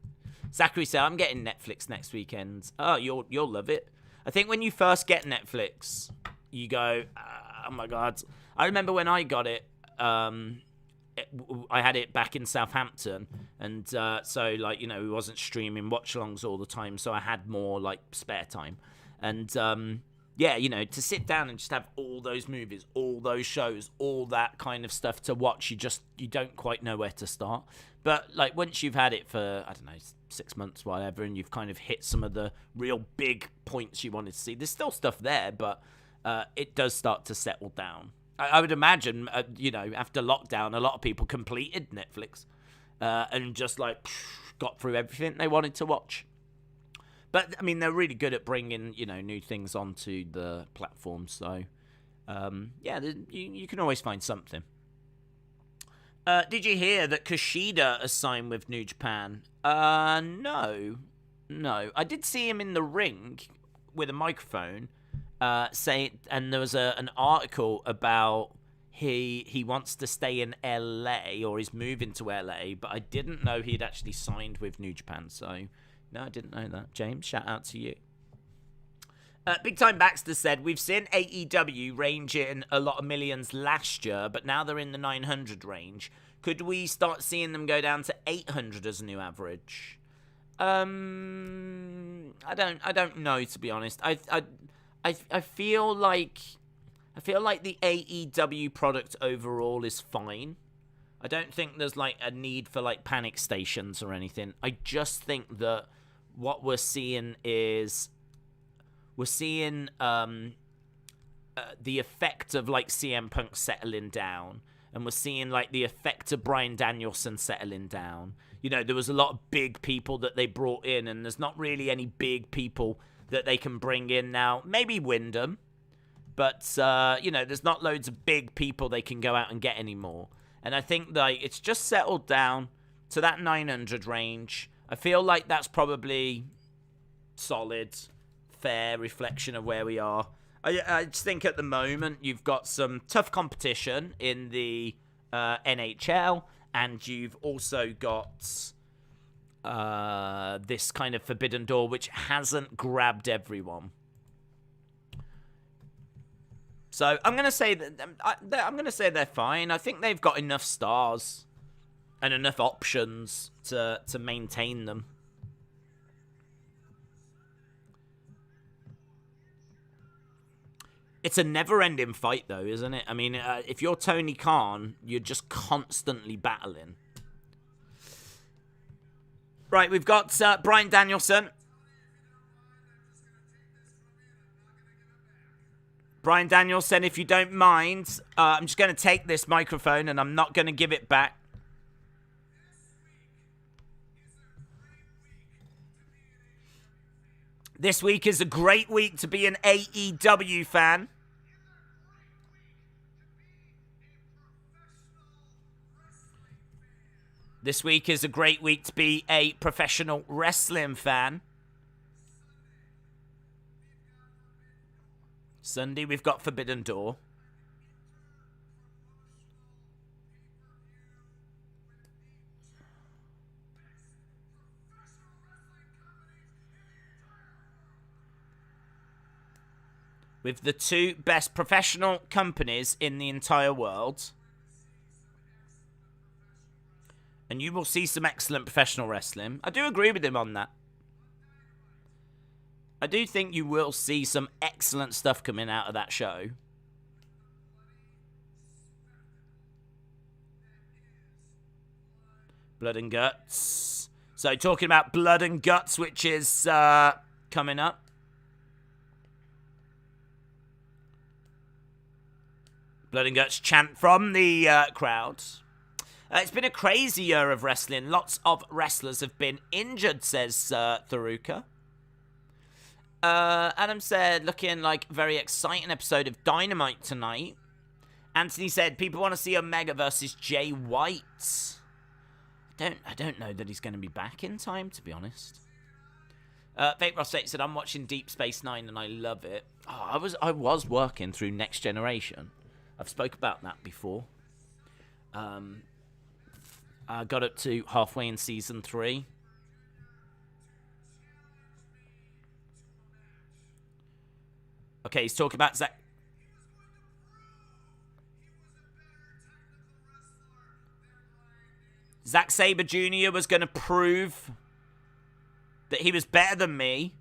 Zachary said, I'm getting Netflix next weekend. Oh, you'll love it. I think when you first get Netflix, you go, oh my God. I remember when I got it, I had it back in Southampton, and so, like, we wasn't streaming watch-alongs all the time, so I had more, like, spare time. And to sit down and just have all those movies, all those shows, all that kind of stuff to watch, you don't quite know where to start. But, like, once you've had it for, I don't know, 6 months, whatever, and you've kind of hit some of the real big points you wanted to see, there's still stuff there, but it does start to settle down. I would imagine, after lockdown, a lot of people completed Netflix and just, like, got through everything they wanted to watch. But, I mean, they're really good at bringing, new things onto the platform. So, you can always find something. Did you hear that Kushida has signed with New Japan? No. I did see him in the ring with a microphone, and there was an article about he wants to stay in LA, or he's moving to LA, but I didn't know he'd actually signed with New Japan, so... No, I didn't know that. James, shout out to you. Big Time Baxter said, we've seen AEW range in a lot of millions last year, but now they're in the 900 range. Could we start seeing them go down to 800 as a new average? I don't know, to be honest. I feel like the AEW product overall is fine. I don't think there's, like, a need for, like, panic stations or anything. I just think that what we're seeing is the effect of, like, CM Punk settling down, and we're seeing, like, the effect of Bryan Danielson settling down. There was a lot of big people that they brought in, and there's not really any big people that they can bring in now. Maybe Wyndham, but there's not loads of big people they can go out and get anymore. And I think, like, it's just settled down. to that 900 range. I feel like that's probably solid, fair reflection of where we are. I just think at the moment you've got some tough competition in the NHL, and you've also got this kind of Forbidden Door, which hasn't grabbed everyone. So I'm gonna say that they're fine. I think they've got enough stars and enough options to maintain them. It's a never-ending fight, though, isn't it? I mean, if you're Tony Khan, you're just constantly battling. Right, we've got Bryan Danielson. Bryan Danielson, if you don't mind, I'm just going to take this microphone and I'm not going to give it back. This week is a great week to be an AEW fan. This week is a great week to be a professional wrestling fan. Sunday, we've got Forbidden Door. With the two best professional companies in the entire world. And you will see some excellent professional wrestling. I do agree with him on that. I do think you will see some excellent stuff coming out of that show. Blood and Guts. So talking about Blood and Guts, which is coming up. Blood and Guts chant from the crowd. It's been a crazy year of wrestling. Lots of wrestlers have been injured, says Tharuka. Adam said, looking like a very exciting episode of Dynamite tonight. Anthony said, people want to see Omega versus Jay White. I don't know that he's going to be back in time, to be honest. Fake Ross said, I'm watching Deep Space Nine and I love it. Oh, I was working through Next Generation. I've spoke about that before. I got up to halfway in season 3. Okay, he's talking about Zack Sabre Jr. was going to prove that he was better than me.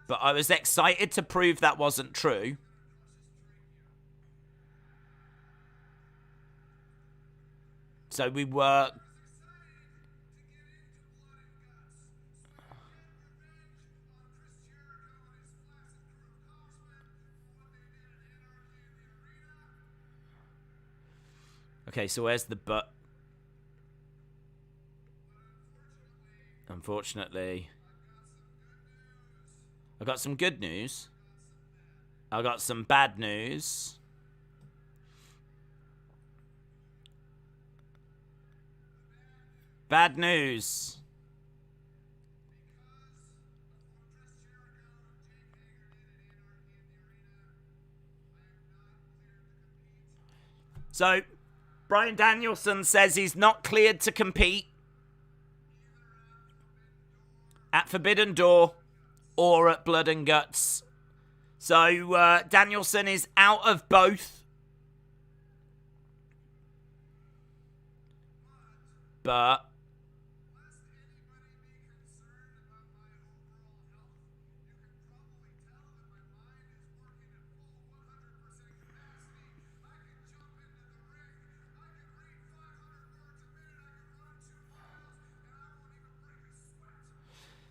But I was excited to prove that wasn't true. So we were... Okay, so where's the but? Unfortunately... I got some good news. I got some bad news. Bad news. So, Bryan Danielson says he's not cleared to compete at Forbidden Door or at Blood and Guts. So, Danielson is out of both. But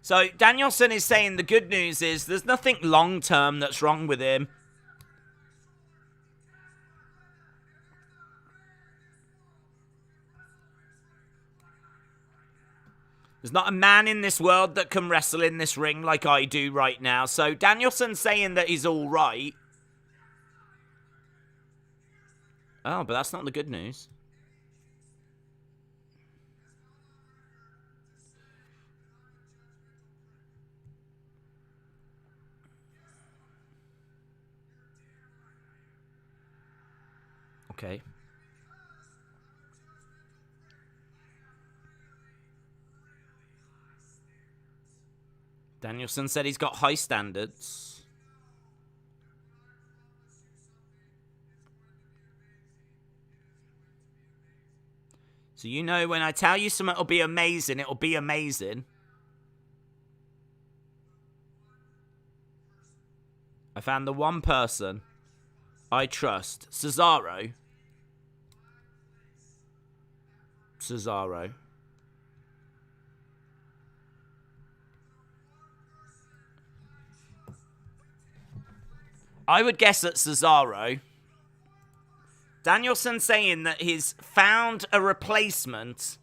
so Danielson is saying the good news is there's nothing long-term that's wrong with him. There's not a man in this world that can wrestle in this ring like I do right now. So Danielson's saying that he's all right. Oh, but that's not the good news. Okay. Danielson said he's got high standards. So you know when I tell you something will be amazing, it'll be amazing. I found the one person I trust. Cesaro. Cesaro. I would guess at Cesaro. Danielson saying that he's found a replacement.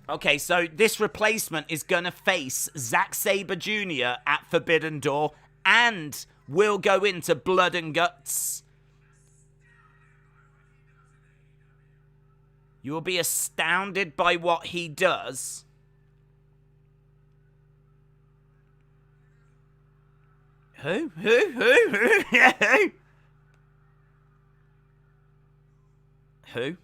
Okay, so this replacement is going to face Zack Sabre Jr. at Forbidden Door and will go into Blood and Guts. You will be astounded by what he does. Who? Who?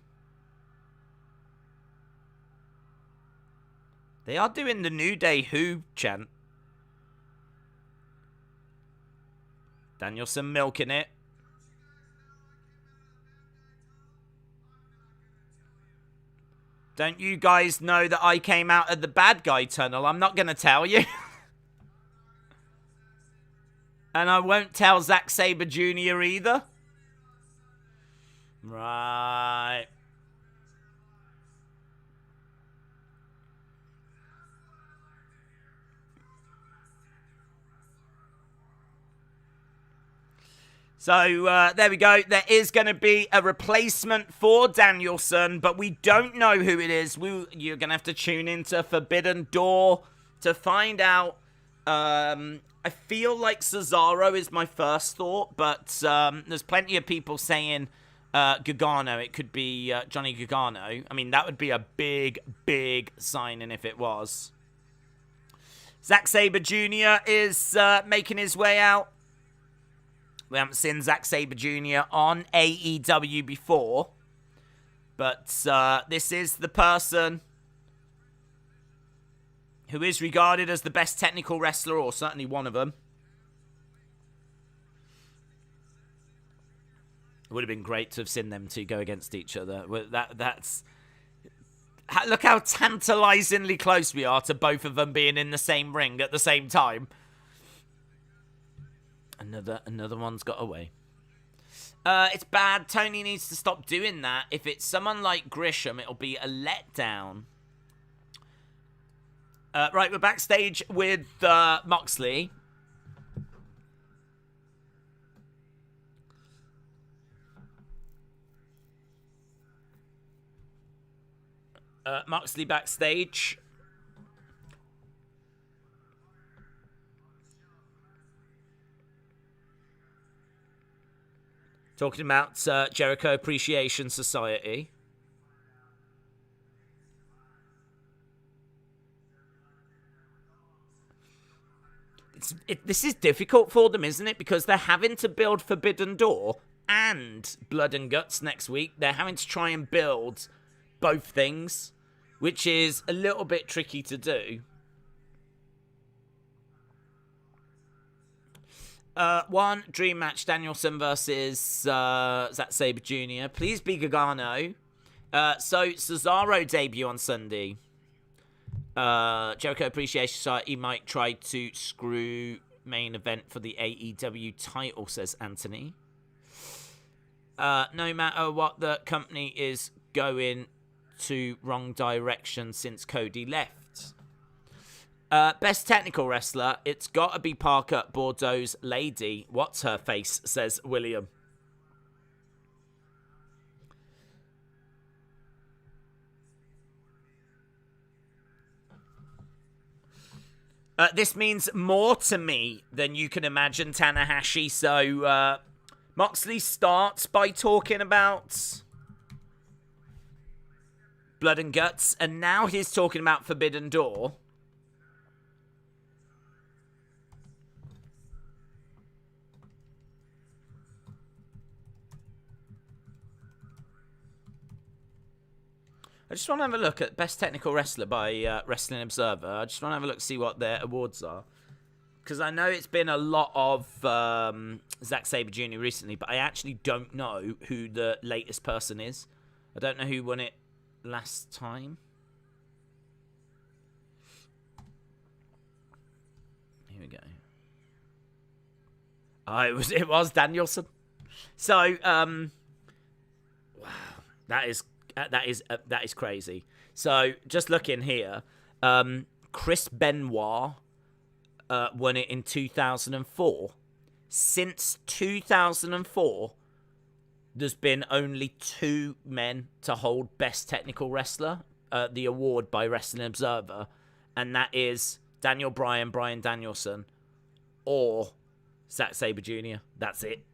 They are doing the New Day Who chant. Danielson milking it. Don't you guys know that I came out of the bad guy tunnel? I'm not going to tell you. And I won't tell Zack Sabre Jr. either. Right. So, there we go. There is going to be a replacement for Danielson, but we don't know who it is. You're going to have to tune into Forbidden Door to find out. I feel like Cesaro is my first thought, but there's plenty of people saying Gargano. It could be Johnny Gargano. I mean, that would be a big, big signing if it was. Zack Sabre Jr. is making his way out. We haven't seen Zack Sabre Jr. on AEW before. But this is the person who is regarded as the best technical wrestler, or certainly one of them. It would have been great to have seen them two go against each other. That's... Look how tantalizingly close we are to both of them being in the same ring at the same time. Another one's got away. It's bad. Toni needs to stop doing that. If it's someone like Grisham, it'll be a letdown. Right, we're backstage with Moxley. Moxley backstage. Talking about Jericho Appreciation Society. This is difficult for them, isn't it? Because they're having to build Forbidden Door and Blood and Guts next week. They're having to try and build both things, which is a little bit tricky to do. One dream match: Danielson versus Zack Sabre Jr. Please be Gargano. So Cesaro debut on Sunday. Jericho Appreciation Society might try to screw main event for the AEW title, says Anthony. No matter what, the company is going to wrong direction since Cody left. Best technical wrestler, it's got to be Parker Bordeaux's lady. What's her face, says William. This means more to me than you can imagine, Tanahashi. So, Moxley starts by talking about blood and guts, and now he's talking about Forbidden Door. I just want to have a look at Best Technical Wrestler by Wrestling Observer. I just want to have a look, see what their awards are. Because I know it's been a lot of Zack Sabre Jr. recently, but I actually don't know who the latest person is. I don't know who won it last time. Here we go. Oh, it was Danielson. So, wow, that is crazy. So, just looking here, Chris Benoit won it in 2004. Since 2004, there's been only 2 men to hold Best Technical Wrestler, the award by Wrestling Observer, and that is Daniel Bryan, Bryan Danielson, or Zack Sabre Jr. That's it.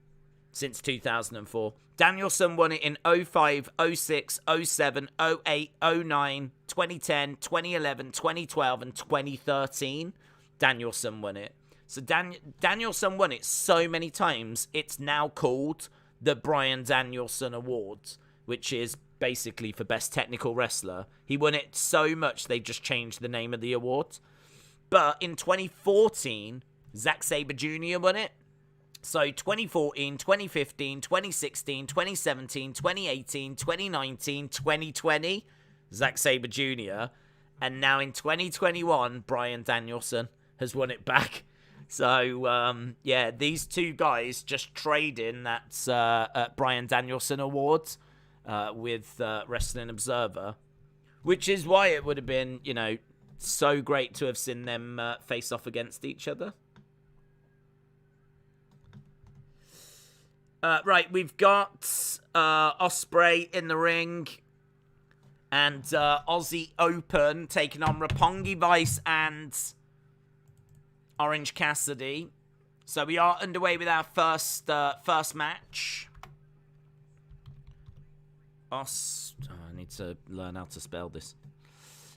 Since 2004. Danielson won it in 05, 06, 07, 08, 09, 2010, 2011, 2012, and 2013. Danielson won it. So Danielson won it so many times, it's now called the Bryan Danielson Awards, which is basically for Best Technical Wrestler. He won it so much, they just changed the name of the award. But in 2014, Zack Sabre Jr. won it. So 2014, 2015, 2016, 2017, 2018, 2019, 2020, Zack Sabre Jr. And now in 2021, Bryan Danielson has won it back. So, yeah, these 2 guys just trading that Bryan Danielson award with Wrestling Observer, which is why it would have been, you know, so great to have seen them face off against each other. Right, we've got Osprey in the ring and Aussie Open taking on Roppongi Vice and Orange Cassidy. So we are underway with our first match. I need to learn how to spell this.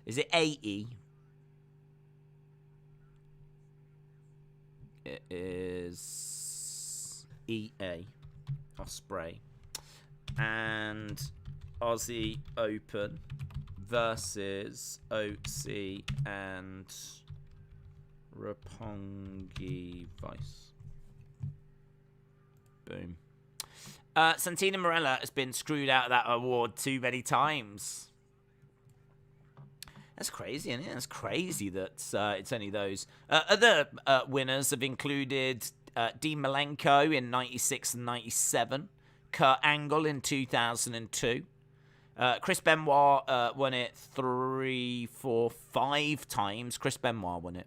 Is it A-E? It is E-A. Osprey. And Aussie Open versus OC and Roppongi Vice. Boom. Santina Marella has been screwed out of that award too many times. That's crazy, isn't it? That's crazy that it's only those. Other winners have included Dean Malenko in 96 and 97, Kurt Angle in 2002. Chris Benoit won it 3, 4, 5 times. Chris Benoit won it.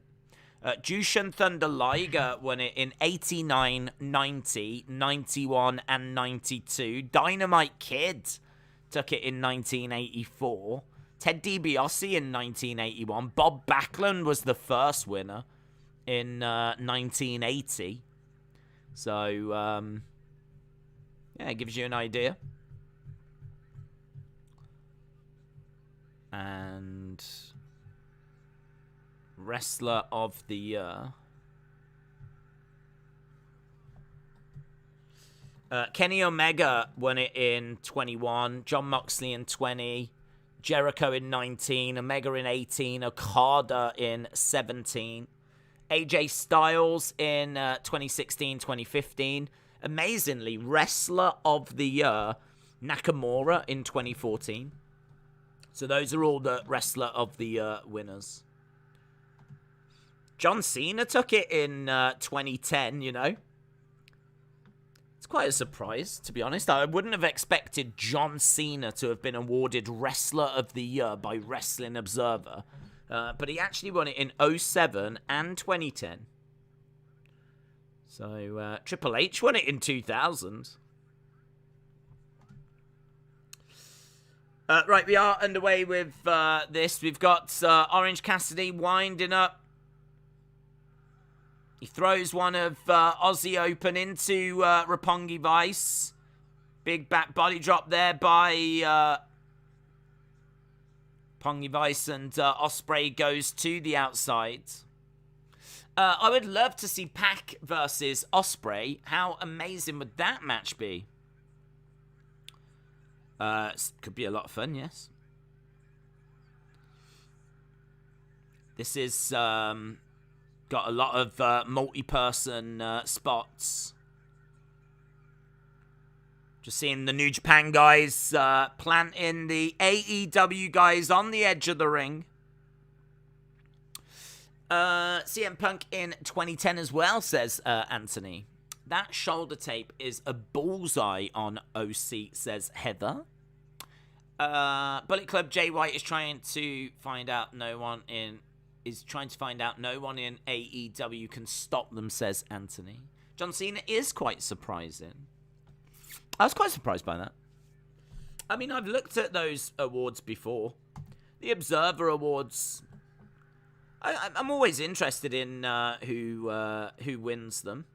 Jushin Thunder Liger won it in 89, 90, 91, and 92. Dynamite Kid took it in 1984. Ted DiBiase in 1981. Bob Backlund was the first winner in 1980. So, yeah, it gives you an idea. And Wrestler of the Year. Kenny Omega won it in 21. John Moxley in 20. Jericho in 19. Omega in 18. Okada in 17. AJ Styles in 2016, 2015. Amazingly, Wrestler of the Year, Nakamura in 2014. So those are all the Wrestler of the Year winners. John Cena took it in 2010, you know. It's quite a surprise, to be honest. I wouldn't have expected John Cena to have been awarded Wrestler of the Year by Wrestling Observer. But he actually won it in 07 and 2010. So, Triple H won it in 2000. Right, we are underway with this. We've got Orange Cassidy winding up He throws one of Aussie Open into Roppongi Vice. Big back body drop there by Roppongi Vice, and Osprey goes to the outside. I would love to see Pac versus Osprey. How amazing would that match be? Could be a lot of fun, yes. This is got a lot of multi-person spots. Just seeing the New Japan guys planting the AEW guys on the edge of the ring. CM Punk in 2010 as well, says Anthony. That shoulder tape is a bullseye on OC, says Heather. Bullet Club Jay White is trying to find out no one in AEW can stop them, says Anthony. John Cena is quite surprising. I was quite surprised by that. I mean, I've looked at those awards before. The Observer Awards. I'm always interested in who wins them.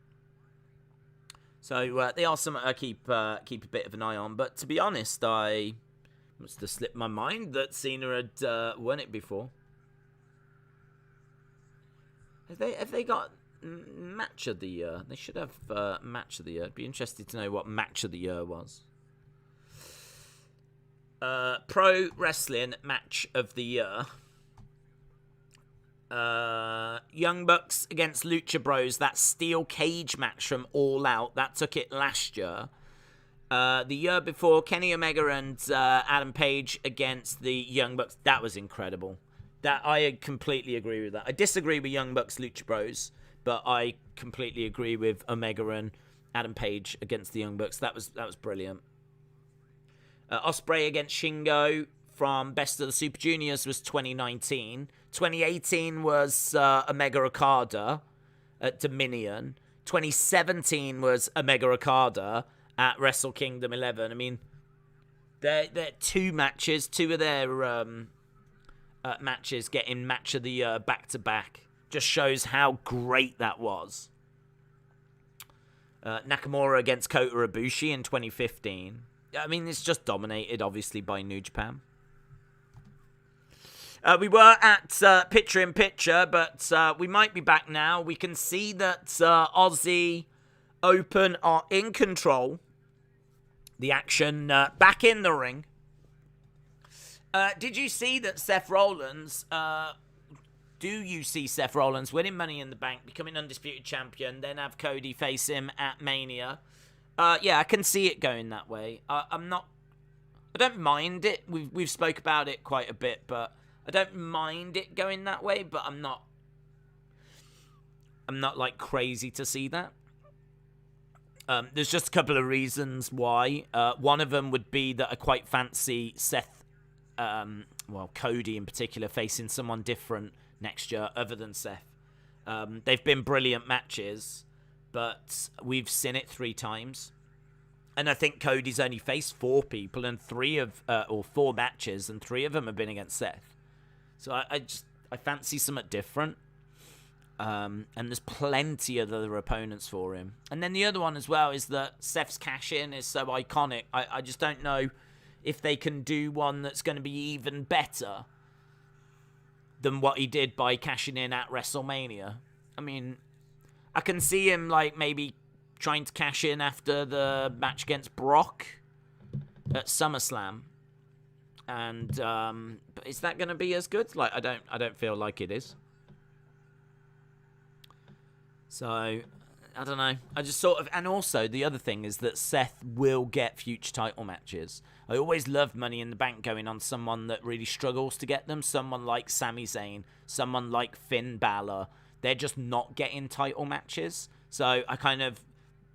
So they are something I keep a bit of an eye on. But to be honest, I must have slipped my mind that Cena had won it before. Have they got match of the year? They should have match of the year. I'd be interested to know what match of the year was. Pro Wrestling match of the year. Young Bucks against Lucha Bros. That steel cage match from All Out. That took it last year. The year before, Kenny Omega and Adam Page against the Young Bucks. That was incredible. That I completely agree with that. I disagree with Young Bucks Lucha Bros, but I completely agree with Omega and Adam Page against the Young Bucks. That was brilliant. Osprey against Shingo from Best of the Super Juniors was 2019. 2018 was Omega Okada at Dominion. 2017 was Omega Okada at Wrestle Kingdom 11. I mean, they're two matches, two of their matches getting match of the year back to back. Just shows how great that was. Nakamura against Kota Ibushi in 2015. I mean, it's just dominated, obviously, by New Japan. We were at Picture in Picture, but we might be back now. We can see that Aussie Open are in control. The action back in the ring. Did you see that Seth Rollins... do you see Seth Rollins winning Money in the Bank, becoming Undisputed Champion, then have Cody face him at Mania? Yeah, I can see it going that way. I don't mind it. We've spoke about it quite a bit, but I don't mind it going that way, but I'm not like crazy to see that. There's just a couple of reasons why. One of them would be that I quite fancy Seth, Cody in particular, facing someone different next year other than Seth. They've been brilliant matches, but we've seen it 3 times. And I think Cody's only faced 4 people and 4 matches, and 3 of them have been against Seth. So I fancy something different. And there's plenty of other opponents for him. And then the other one as well is that Seth's cash-in is so iconic. I just don't know if they can do one that's going to be even better than what he did by cashing in at WrestleMania. I mean, I can see him like maybe trying to cash in after the match against Brock at SummerSlam. And but is that going to be as good? Like, I don't feel like it is. So, I don't know. I just sort of... And also, the other thing is that Seth will get future title matches. I always love Money in the Bank going on someone that really struggles to get them. Someone like Sami Zayn. Someone like Finn Balor. They're just not getting title matches. So, I kind of...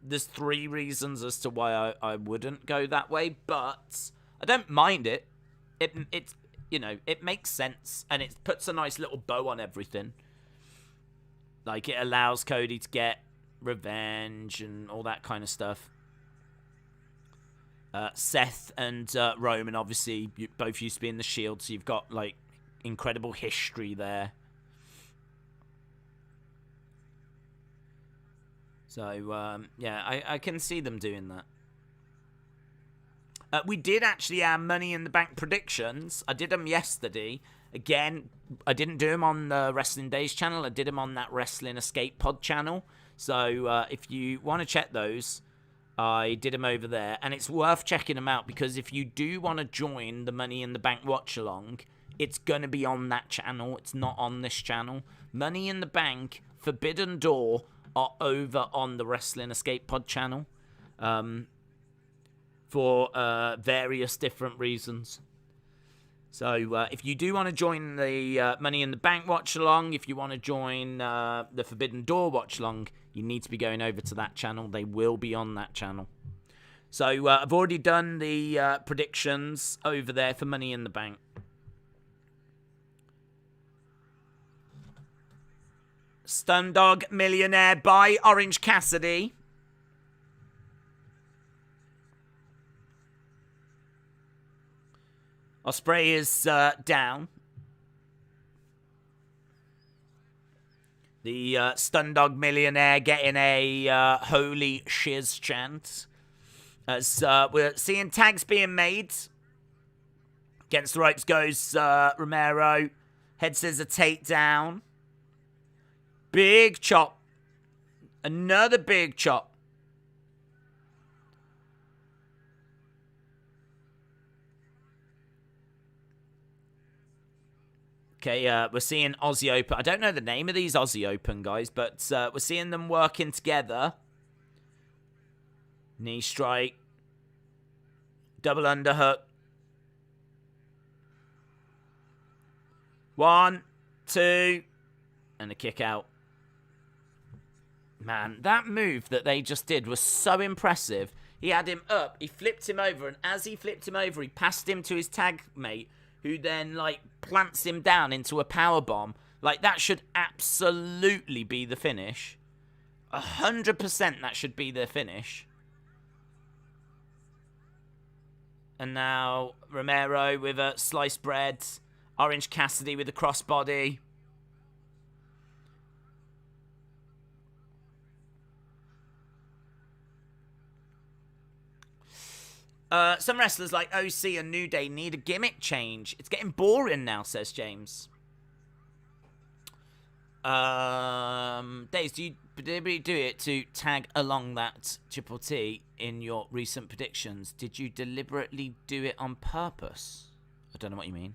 There's 3 reasons as to why I wouldn't go that way. But I don't mind it. It's, you know, it makes sense. And it puts a nice little bow on everything. Like, it allows Cody to get revenge and all that kind of stuff. Seth and Roman, obviously, both used to be in the Shield, so you've got, like, incredible history there. So, yeah, I can see them doing that. We did actually have Money in the Bank predictions. I did them yesterday. Again, I didn't do them on the Wrestling Daze channel. I did them on that Wrestling Escape Pod channel. So if you want to check those, I did them over there. And it's worth checking them out because if you do want to join the Money in the Bank watch-along, it's going to be on that channel. It's not on this channel. Money in the Bank, Forbidden Door are over on the Wrestling Escape Pod channel. For various different reasons. So if you do want to join the Money in the Bank watch-along, if you want to join the Forbidden Door watch-along, you need to be going over to that channel. They will be on that channel. So I've already done the predictions over there for Money in the Bank. Stundog Millionaire by Orange Cassidy. Osprey is down. The Stundog Millionaire getting a holy shiz chant. As we're seeing tags being made. Against the ropes goes Romero. Head scissor takedown. Big chop. Another big chop. Okay, we're seeing Aussie Open. I don't know the name of these Aussie Open guys, but we're seeing them working together. Knee strike. Double underhook. 1, 2, and a kick out. Man, that move that they just did was so impressive. He had him up, he flipped him over, and as he flipped him over, he passed him to his tag mate, who then, like, plants him down into a powerbomb. Like, that should absolutely be the finish. 100% that should be the finish. And now, Romero with a sliced bread. Orange Cassidy with a crossbody. Some wrestlers like OC and New Day need a gimmick change. It's getting boring now, says James. Daze, did you deliberately do it to tag along that Triple T in your recent predictions? Did you deliberately do it on purpose? I don't know what you mean.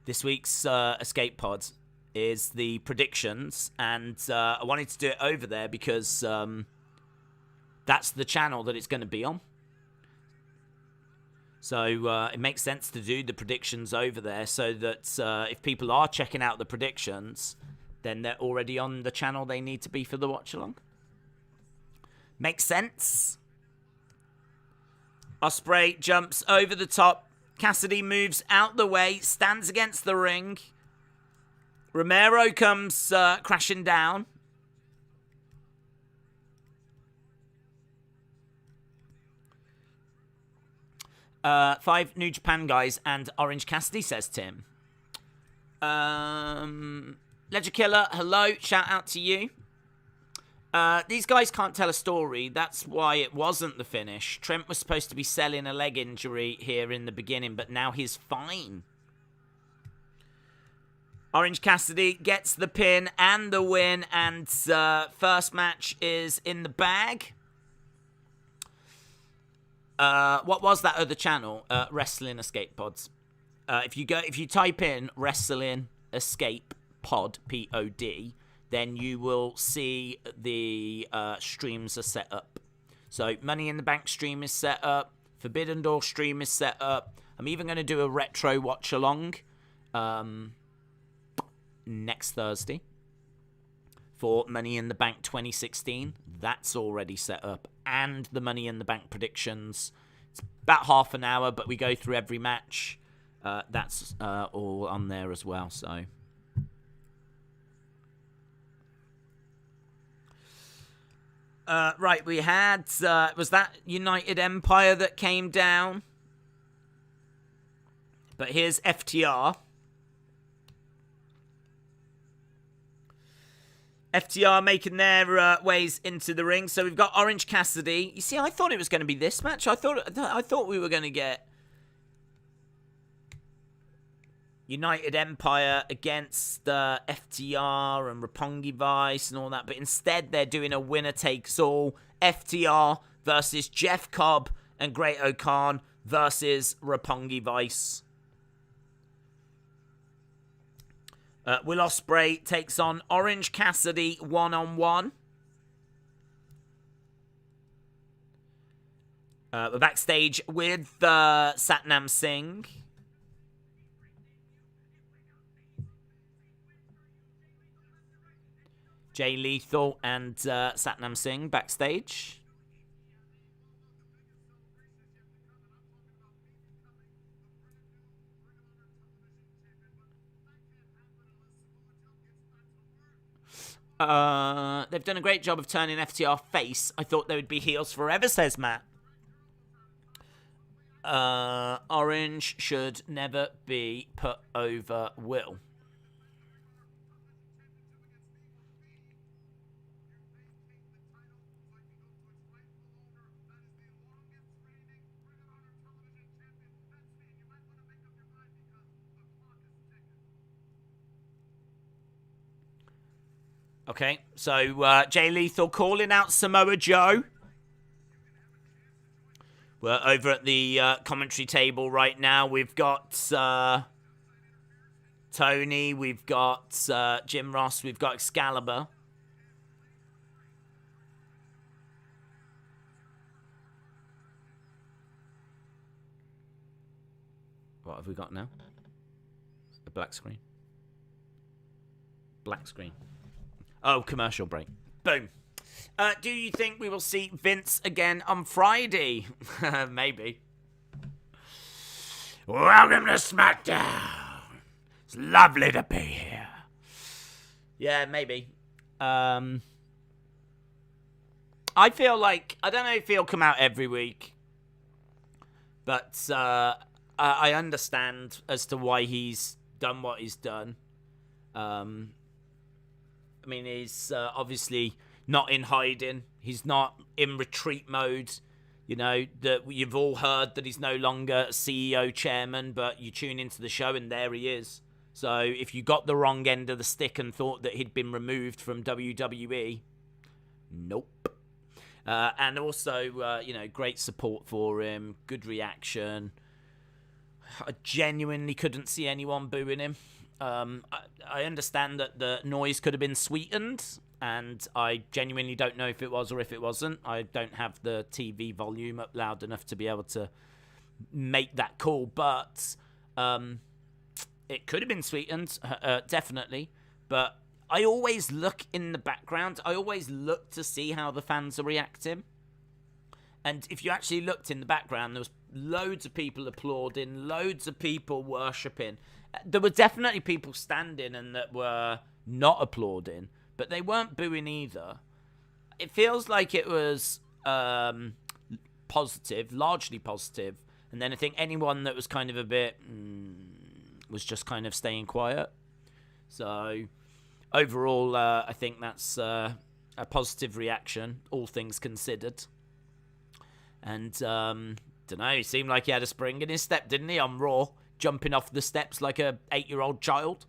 This week's Escape Pod is the predictions, and I wanted to do it over there because that's the channel that it's going to be on. So it makes sense to do the predictions over there so that if people are checking out the predictions, then they're already on the channel they need to be for the watch-along. Makes sense. Osprey jumps over the top. Cassidy moves out the way, stands against the ring. Romero comes crashing down. Five New Japan guys and Orange Cassidy, says Tim. Ledger Killer, hello, shout out to you. These guys can't tell a story. That's why it wasn't the finish. Trent was supposed to be selling a leg injury here in the beginning, but now he's fine. Orange Cassidy gets the pin and the win, and first match is in the bag. What was that other channel? Wrestling Escape Pods. If you type in Wrestling Escape Pod, P-O-D, then you will see the streams are set up. So Money in the Bank stream is set up. Forbidden Door stream is set up. I'm even going to do a retro watch along next Thursday for Money in the Bank 2016. That's already set up. And the Money in the Bank predictions. It's about half an hour, but we go through every match. That's all on there as well, so... right, we had... was that United Empire that came down? But here's FTR. FTR making their ways into the ring. So we've got Orange Cassidy. You see, I thought it was going to be this match. I thought we were going to get United Empire against FTR and Roppongi Vice and all that. But instead, they're doing a winner-takes-all. FTR versus Jeff Cobb and Great O'Khan versus Roppongi Vice. Will Osprey takes on Orange Cassidy one-on-one. We're backstage with Satnam Singh. Jay Lethal and Satnam Singh backstage. They've done a great job of turning FTR face. I thought they would be heels forever, says Matt. Orange should never be put over Will. Okay, so Jay Lethal calling out Samoa Joe. We're over at the commentary table right now. We've got Toni, we've got Jim Ross, we've got Excalibur. What have we got now? A black screen. Black screen. Oh, commercial break. Boom. Do you think we will see Vince again on Friday? Maybe. Welcome to SmackDown. It's lovely to be here. Yeah, maybe. I feel like, I don't know if he'll come out every week, but I understand as to why he's done what he's done. I mean, he's obviously not in hiding. He's not in retreat mode. You know, that you've all heard that he's no longer CEO chairman, but you tune into the show and there he is. So if you got the wrong end of the stick and thought that he'd been removed from WWE, nope. And also, you know, great support for him, good reaction. I genuinely couldn't see anyone booing him. I understand that the noise could have been sweetened, and I genuinely don't know if it was or if it wasn't. I don't have the TV volume up loud enough to be able to make that call, but it could have been sweetened, definitely. But I always look in the background. I always look to see how the fans are reacting. And if you actually looked in the background, there was loads of people applauding, loads of people worshipping. There were definitely people standing and that were not applauding, but they weren't booing either. It feels like it was positive, largely positive. And then I think anyone that was kind of a bit was just kind of staying quiet. So overall, I think that's a positive reaction, all things considered. And, don't know, he seemed like he had a spring in his step, didn't he, on Raw? Jumping off the steps like a 8-year-old child.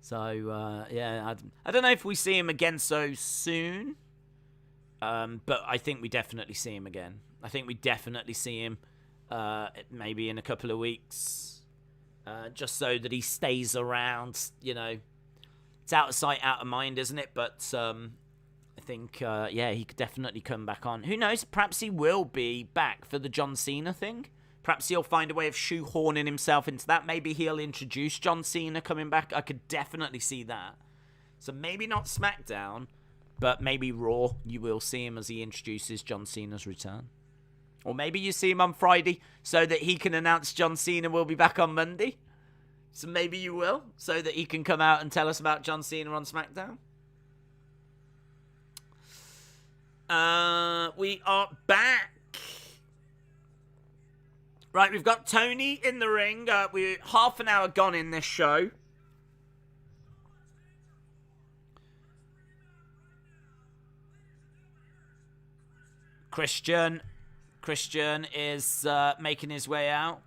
So, yeah, I don't know if we see him again so soon. But I think we definitely see him again. I think we definitely see him maybe in a couple of weeks. Just so that he stays around, you know. It's out of sight, out of mind, isn't it? But I think, yeah, he could definitely come back on. Who knows? Perhaps he will be back for the John Cena thing. Perhaps he'll find a way of shoehorning himself into that. Maybe he'll introduce John Cena coming back. I could definitely see that. So maybe not SmackDown, but maybe Raw. You will see him as he introduces John Cena's return. Or maybe you see him on Friday so that he can announce John Cena will be back on Monday. So maybe you will, so that he can come out and tell us about John Cena on SmackDown. We are back. Right, we've got Toni in the ring. We're half an hour gone in this show. Christian is making his way out.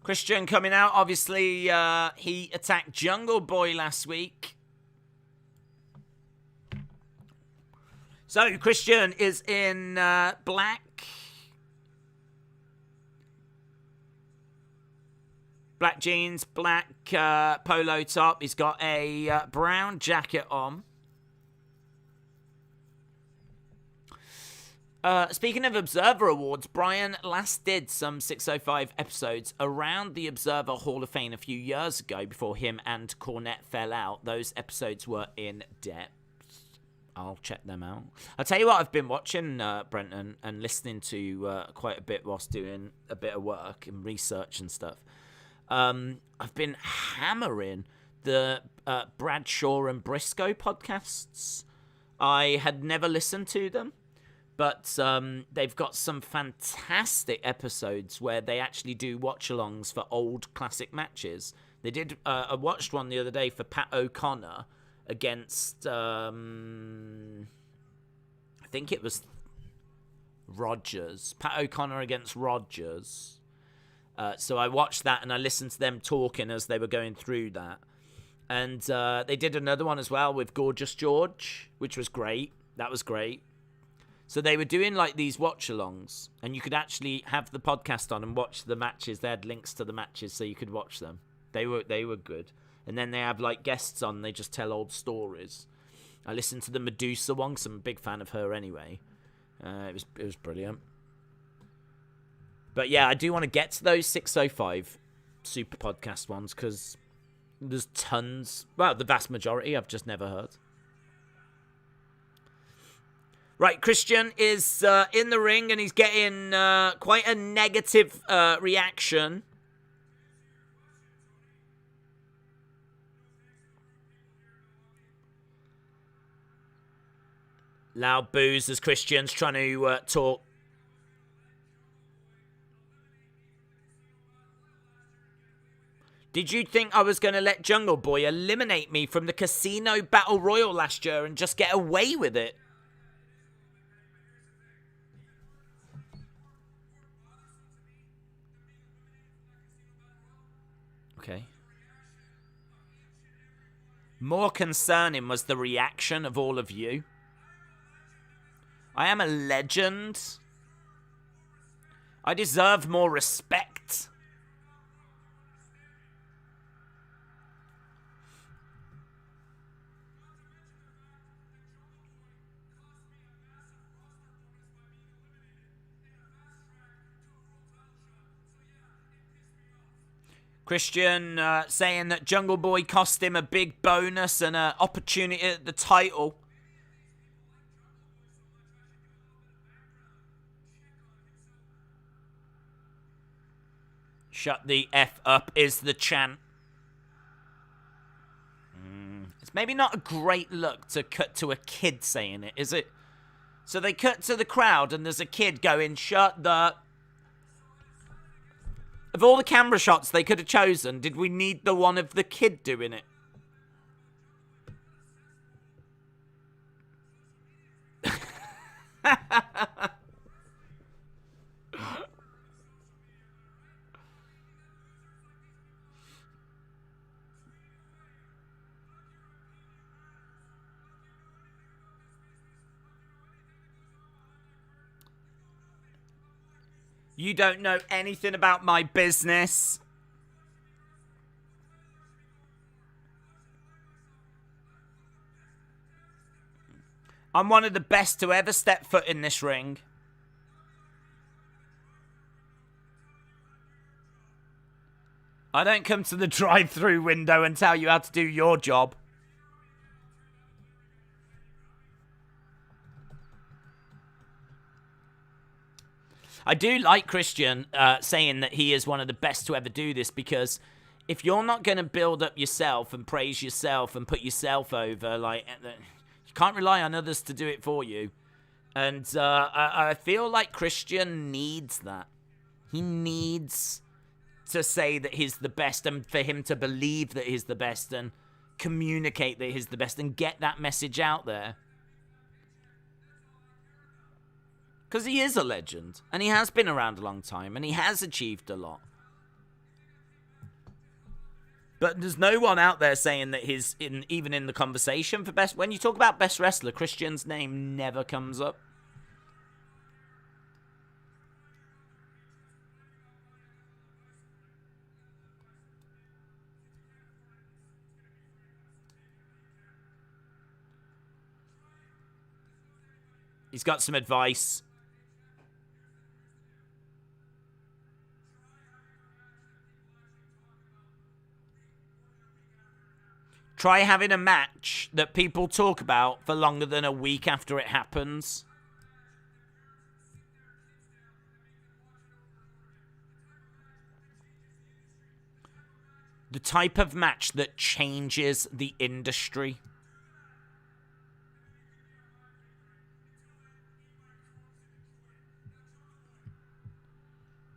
Christian coming out. Obviously, he attacked Jungle Boy last week. So, Christian is in black. Black jeans, black polo top. He's got a brown jacket on. Speaking of Observer Awards, Brian last did some 605 episodes around the Observer Hall of Fame a few years ago before him and Cornette fell out. Those episodes were in depth. I'll check them out. I'll tell you what I've been watching, Brenton, and listening to quite a bit whilst doing a bit of work and research and stuff. I've been hammering the Bradshaw and Briscoe podcasts. I had never listened to them, but they've got some fantastic episodes where they actually do watch-alongs for old classic matches. They did. I watched one the other day for Pat O'Connor against, I think it was Rogers. Pat O'Connor against Rogers. So I watched that and I listened to them talking as they were going through that. And they did another one as well with Gorgeous George, which was great. That was great. So they were doing like these watch-alongs, and you could actually have the podcast on and watch the matches. They had links to the matches so you could watch them. They were good. And then they have like guests on. They just tell old stories. I listened to the Medusa one because I'm a big fan of her anyway. It was brilliant. But yeah, I do want to get to those 605 super podcast ones because there's tons. Well, the vast majority I've just never heard. Right, Christian is in the ring and he's getting quite a negative reaction. Loud boos as Christian's trying to talk. Did you think I was going to let Jungle Boy eliminate me from the Casino Battle Royal last year and just get away with it? Okay. More concerning was the reaction of all of you. I am a legend. I deserve more respect. Christian saying that Jungle Boy cost him a big bonus and an opportunity at the title. Shut the F up is the chant. It's maybe not a great look to cut to a kid saying it, is it? So they cut to the crowd and there's a kid going, shut the... Of all the camera shots they could have chosen, did we need the one of the kid doing it? You don't know anything about my business. I'm one of the best to ever step foot in this ring. I don't come to the drive-through window and tell you how to do your job. I do like Christian saying that he is one of the best to ever do this, because if you're not going to build up yourself and praise yourself and put yourself over, like, you can't rely on others to do it for you. And I feel like Christian needs that. He needs to say that he's the best and for him to believe that he's the best. And communicate that he's the best and get that message out there. Because he is a legend, and he has been around a long time, and he has achieved a lot. But there's no one out there saying that he's even in the conversation for best. When you talk about best wrestler, Christian's name never comes up. He's got some advice. Try having a match that people talk about for longer than a week after it happens. The type of match that changes the industry.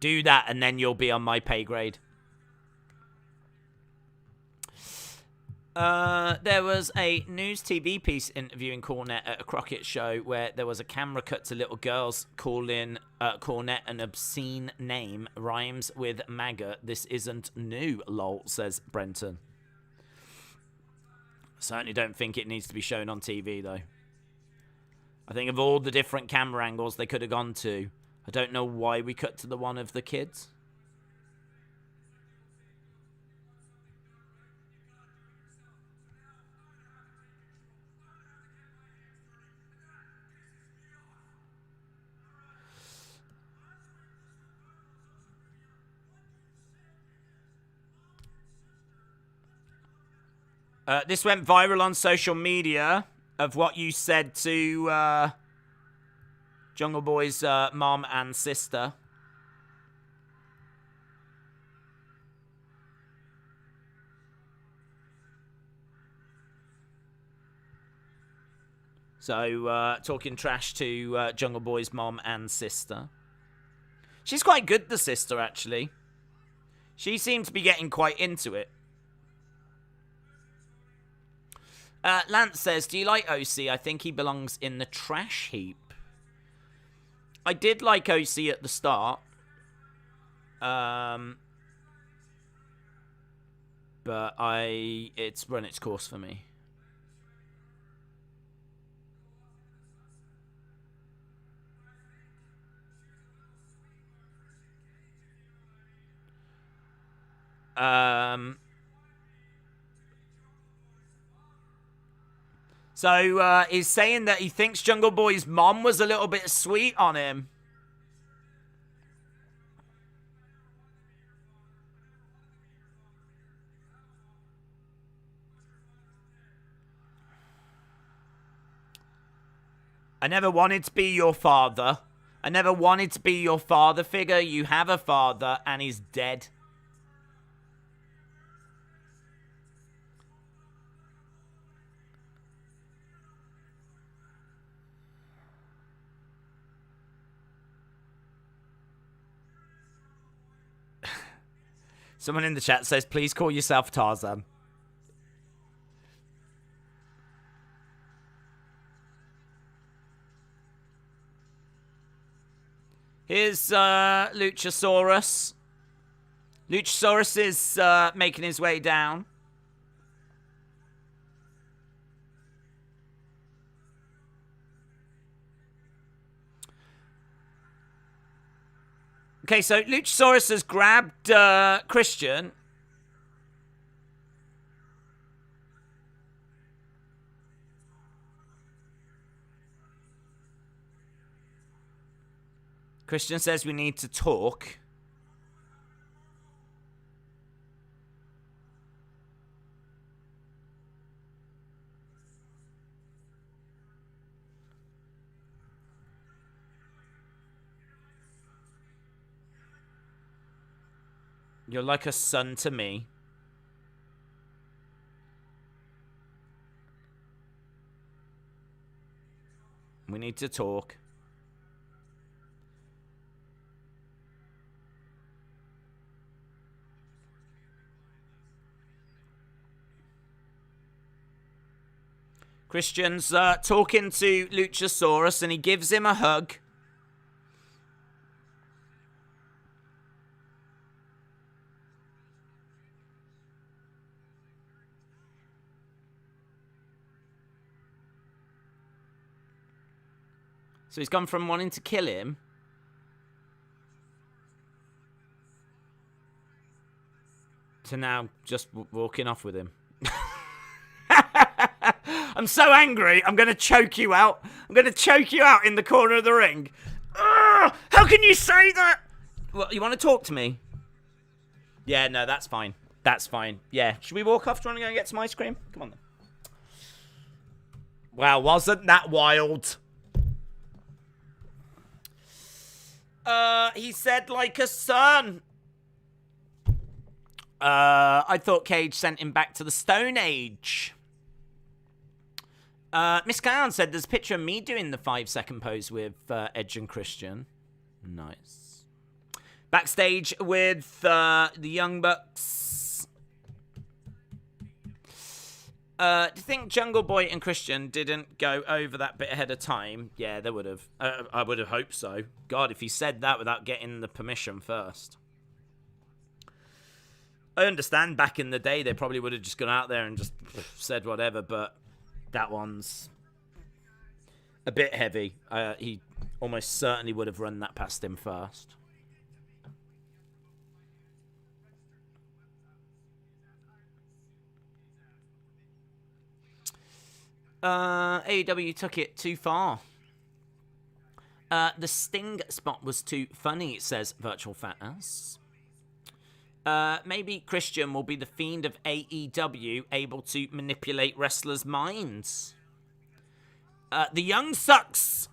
Do that and then you'll be on my pay grade. There was a news TV piece interviewing Cornette at a Crockett show where there was a camera cut to little girls calling Cornette an obscene name. Rhymes with MAGA. This isn't new, lol, says Brenton. Certainly don't think it needs to be shown on TV, though. I think of all the different camera angles they could have gone to, I don't know why we cut to the one of the kids. This went viral on social media of what you said to Jungle Boy's mom and sister. So, talking trash to Jungle Boy's mom and sister. She's quite good, the sister, actually. She seems to be getting quite into it. Lance says, do you like OC? I think he belongs in the trash heap. I did like OC at the start. But it's run its course for me. So, he's saying that he thinks Jungle Boy's mom was a little bit sweet on him. I never wanted to be your father. I never wanted to be your father figure. You have a father, and he's dead. Someone in the chat says, please call yourself Tarzan. Here's Luchasaurus. Luchasaurus is making his way down. Okay, so Luchasaurus has grabbed Christian. Christian says we need to talk. You're like a son to me. We need to talk. Christian's talking to Luchasaurus, and he gives him a hug. So he's gone from wanting to kill him to now just walking off with him. I'm so angry, I'm going to choke you out. I'm going to choke you out in the corner of the ring. Ugh, how can you say that? Well, you want to talk to me? Yeah, no, that's fine. That's fine. Yeah. Should we walk off? Do you want to go and get some ice cream? Come on then. Wow, wasn't that wild? He said like a son. I thought Cage sent him back to the Stone Age. Miss Clown said there's a picture of me doing the 5-second pose with Edge and Christian. Nice. Backstage with the Young Bucks. Do you think Jungle Boy and Christian didn't go over that bit ahead of time? Yeah, they would have. I would have hoped so. God, if he said that without getting the permission first. I understand back in the day they probably would have just gone out there and just said whatever, but that one's a bit heavy. He almost certainly would have run that past him first. AEW took it too far. The Sting spot was too funny, says Virtual Fat Ass. Maybe Christian will be the Fiend of AEW, able to manipulate wrestlers' minds. The Young Sucks.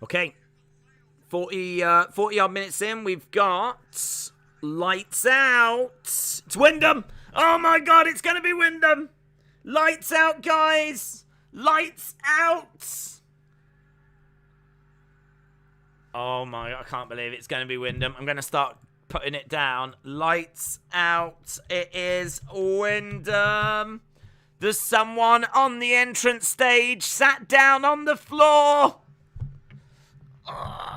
Okay. 40 odd minutes in, we've got Lights Out. It's Wyndham. Oh my God, it's going to be Wyndham. Lights out, guys. Lights out. Oh my, I can't believe it's going to be Wyndham. I'm going to start putting it down. Lights out. It is Wyndham. There's someone on the entrance stage sat down on the floor. Oh,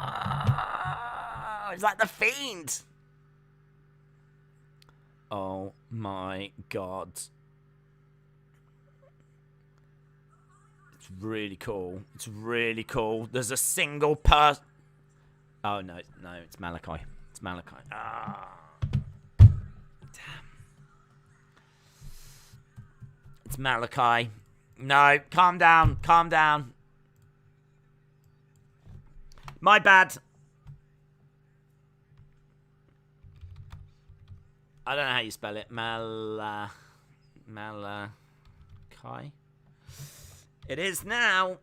is that the Fiend? Oh my God. It's really cool. It's really cool. There's a single person. Oh, no, it's Malakai. It's Malakai. Ah. Damn. It's Malakai. No, calm down. Calm down. My bad. I don't know how you spell it. Malakai. It is now.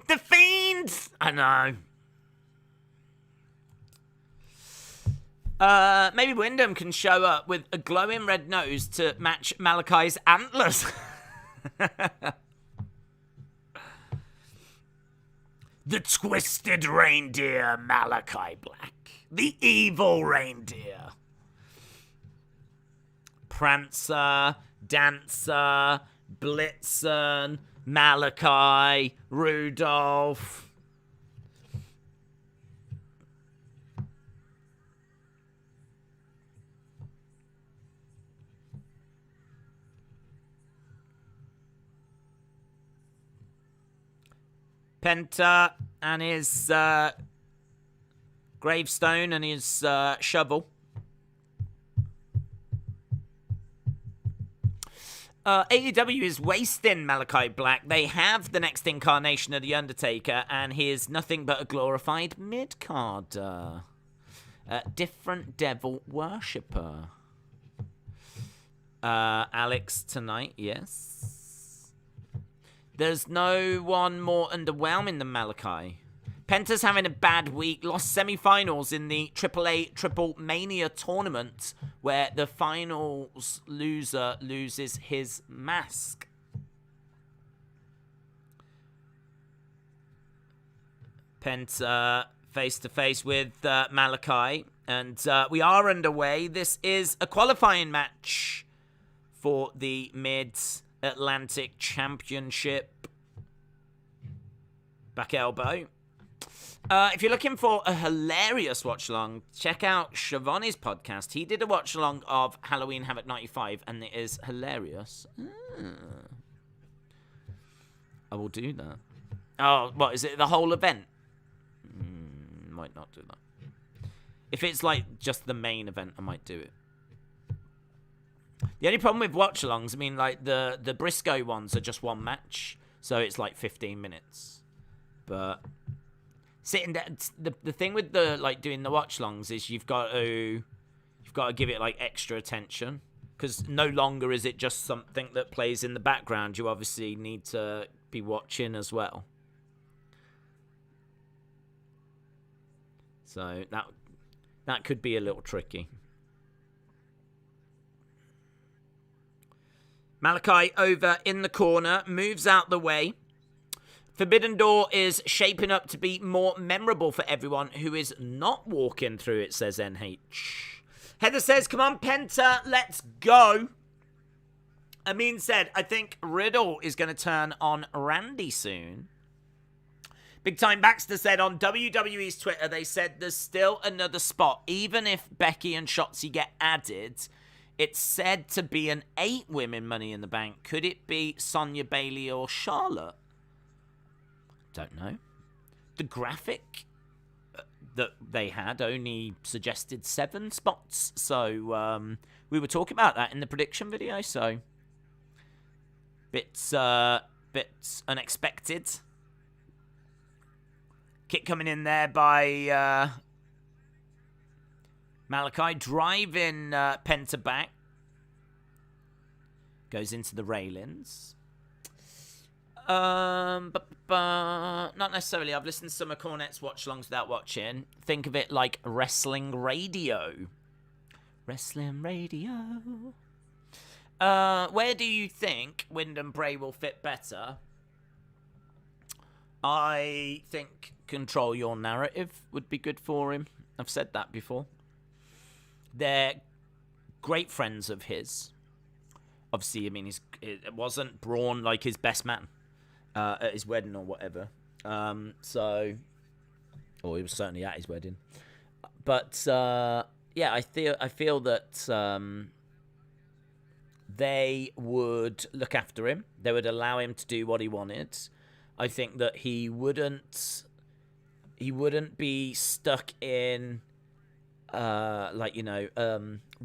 The Fiend. I know. Maybe Wyndham can show up with a glowing red nose to match Malakai's antlers. The twisted reindeer, Malakai Black. The evil reindeer. Prancer, Dancer, Blitzen, Malakai, Rudolph. Penta and his gravestone and his shovel. AEW is wasting Malakai Black. They have the next incarnation of The Undertaker, and he is nothing but a glorified mid-carder. Different devil worshipper. Alex tonight, yes. There's no one more underwhelming than Malakai. Penta's having a bad week. Lost semi-finals in the AAA Triple Mania tournament, where the finals loser loses his mask. Penta face-to-face with Malakai. And we are underway. This is a qualifying match for the Mid-Atlantic Championship. Back elbow. If you're looking for a hilarious watch-along, check out Shivani's podcast. He did a watch-along of Halloween Havoc 95, and it is hilarious. I will do that. Oh, what, is it the whole event? Might not do that. If it's like just the main event, I might do it. The only problem with watch-alongs, I mean, like the Briscoe ones are just one match, so it's like 15 minutes. But sitting there, the thing with the like doing the watch-alongs is you've got to give it like extra attention, because no longer is it just something that plays in the background. You obviously need to be watching as well. So that could be a little tricky. Malakai over in the corner, moves out the way. Forbidden Door is shaping up to be more memorable for everyone who is not walking through it, says NH. Heather says, come on, Penta, let's go. Amin said, I think Riddle is going to turn on Randy soon. Big Time Baxter said on WWE's Twitter, they said there's still another spot. Even if Becky and Shotzi get added, it's said to be an 8 women Money in the Bank. Could it be Sonya, Bayley, or Charlotte? Don't know. The graphic that they had only suggested 7 spots. So we were talking about that in the prediction video. So bits unexpected. Kick coming in there by Malakai, driving Penta back. Goes into the railings. But not necessarily. I've listened to some of Cornette's watch-alongs without watching. Think of it like wrestling radio. Wrestling radio. Where do you think Wyndham Bray will fit better? I think Control Your Narrative would be good for him. I've said that before. They're great friends of his. Obviously, I mean, it wasn't Braun like his best man at his wedding or whatever. Or he was certainly at his wedding. But yeah, I feel that they would look after him. They would allow him to do what he wanted. I think that he wouldn't be stuck in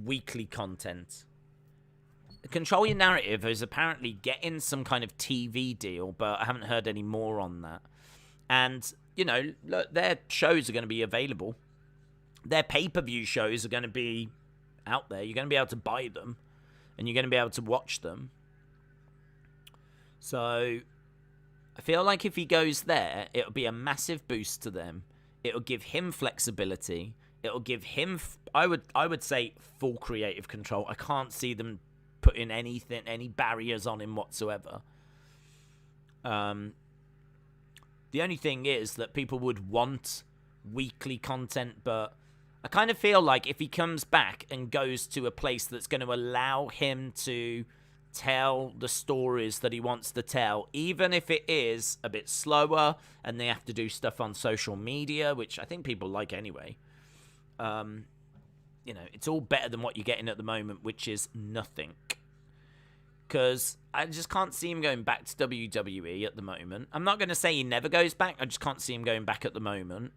weekly content. Control Your Narrative is apparently getting some kind of TV deal, but I haven't heard any more on that. And, you know, look, their shows are going to be available. Their pay-per-view shows are going to be out there. You're going to be able to buy them, and you're going to be able to watch them. So I feel like if he goes there, it'll be a massive boost to them. It'll give him flexibility. It'll give him, I would say, full creative control. I can't see them putting any barriers on him whatsoever. The only thing is that people would want weekly content, but I kind of feel like if he comes back and goes to a place that's going to allow him to tell the stories that he wants to tell, even if it is a bit slower and they have to do stuff on social media, which I think people like anyway. You know, it's all better than what you're getting at the moment, which is nothing. Because I just can't see him going back to WWE at the moment. I'm not going to say he never goes back. I just can't see him going back at the moment.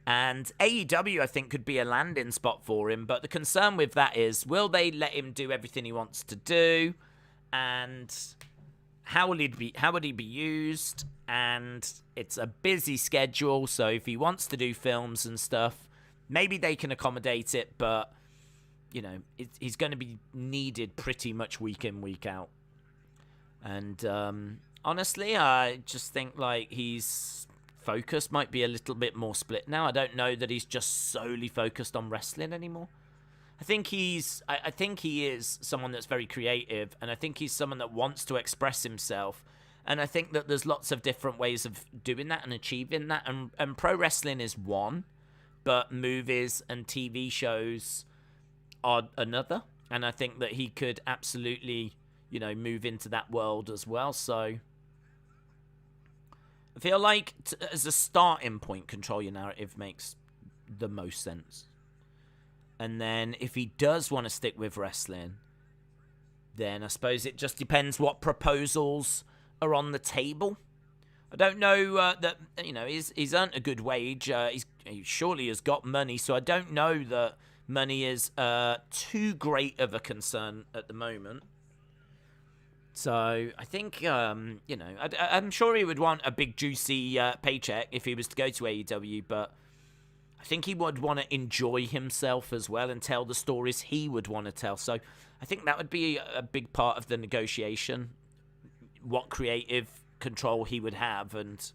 And AEW, I think, could be a landing spot for him. But the concern with that is, will they let him do everything he wants to do? And how would he be used? And it's a busy schedule. So if he wants to do films and stuff, maybe they can accommodate it. But, you know, he's going to be needed pretty much week in, week out. And honestly, I just think like his focus might be a little bit more split now. I don't know that he's just solely focused on wrestling anymore. I think he is someone that's very creative, and I think he's someone that wants to express himself. And I think that there's lots of different ways of doing that and achieving that. And pro wrestling is one, but movies and TV shows are another. And I think that he could absolutely, move into that world as well. So I feel like as a starting point, control your narrative makes the most sense. And then if he does want to stick with wrestling, then I suppose it just depends what proposals are on the table. I don't know that, he's earned a good wage. He surely has got money, so I don't know that money is too great of a concern at the moment. So I think, I'm sure he would want a big juicy paycheck if he was to go to AEW, but I think he would want to enjoy himself as well and tell the stories he would want to tell. So I think that would be a big part of the negotiation, what creative control he would have. And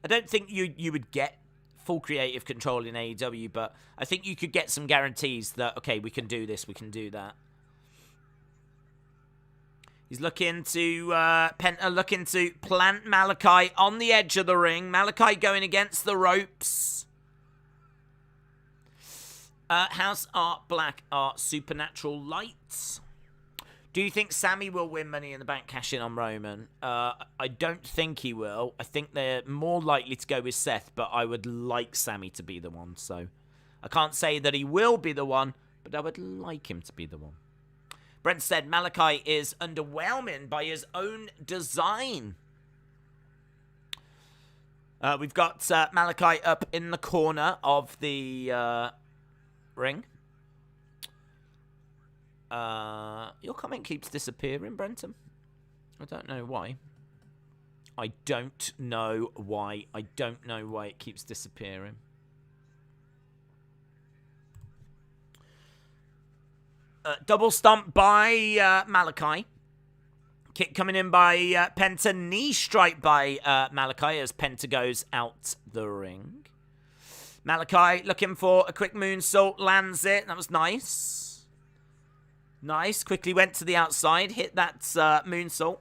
I don't think you would get full creative control in AEW, but I think you could get some guarantees that, okay, we can do this, we can do that. He's looking to, Penta looking to plant Malakai on the edge of the ring. Malakai going against the ropes. House Art Black Art Supernatural Lights. Do you think Sammy will win Money in the Bank cash in on Roman? I don't think he will. I think they're more likely to go with Seth, but I would like Sammy to be the one. So I can't say that he will be the one, but I would like him to be the one. Brent said Malakai is underwhelming by his own design. We've got Malakai up in the corner of the ring. Your comment keeps disappearing, Brenton. I don't know why. I don't know why it keeps disappearing. Double stomp by Malakai. Kick coming in by Penta. Knee strike by Malakai as Penta goes out the ring. Malakai looking for a quick moonsault. Lands it. That was nice. Nice. Quickly went to the outside. Hit that moonsault.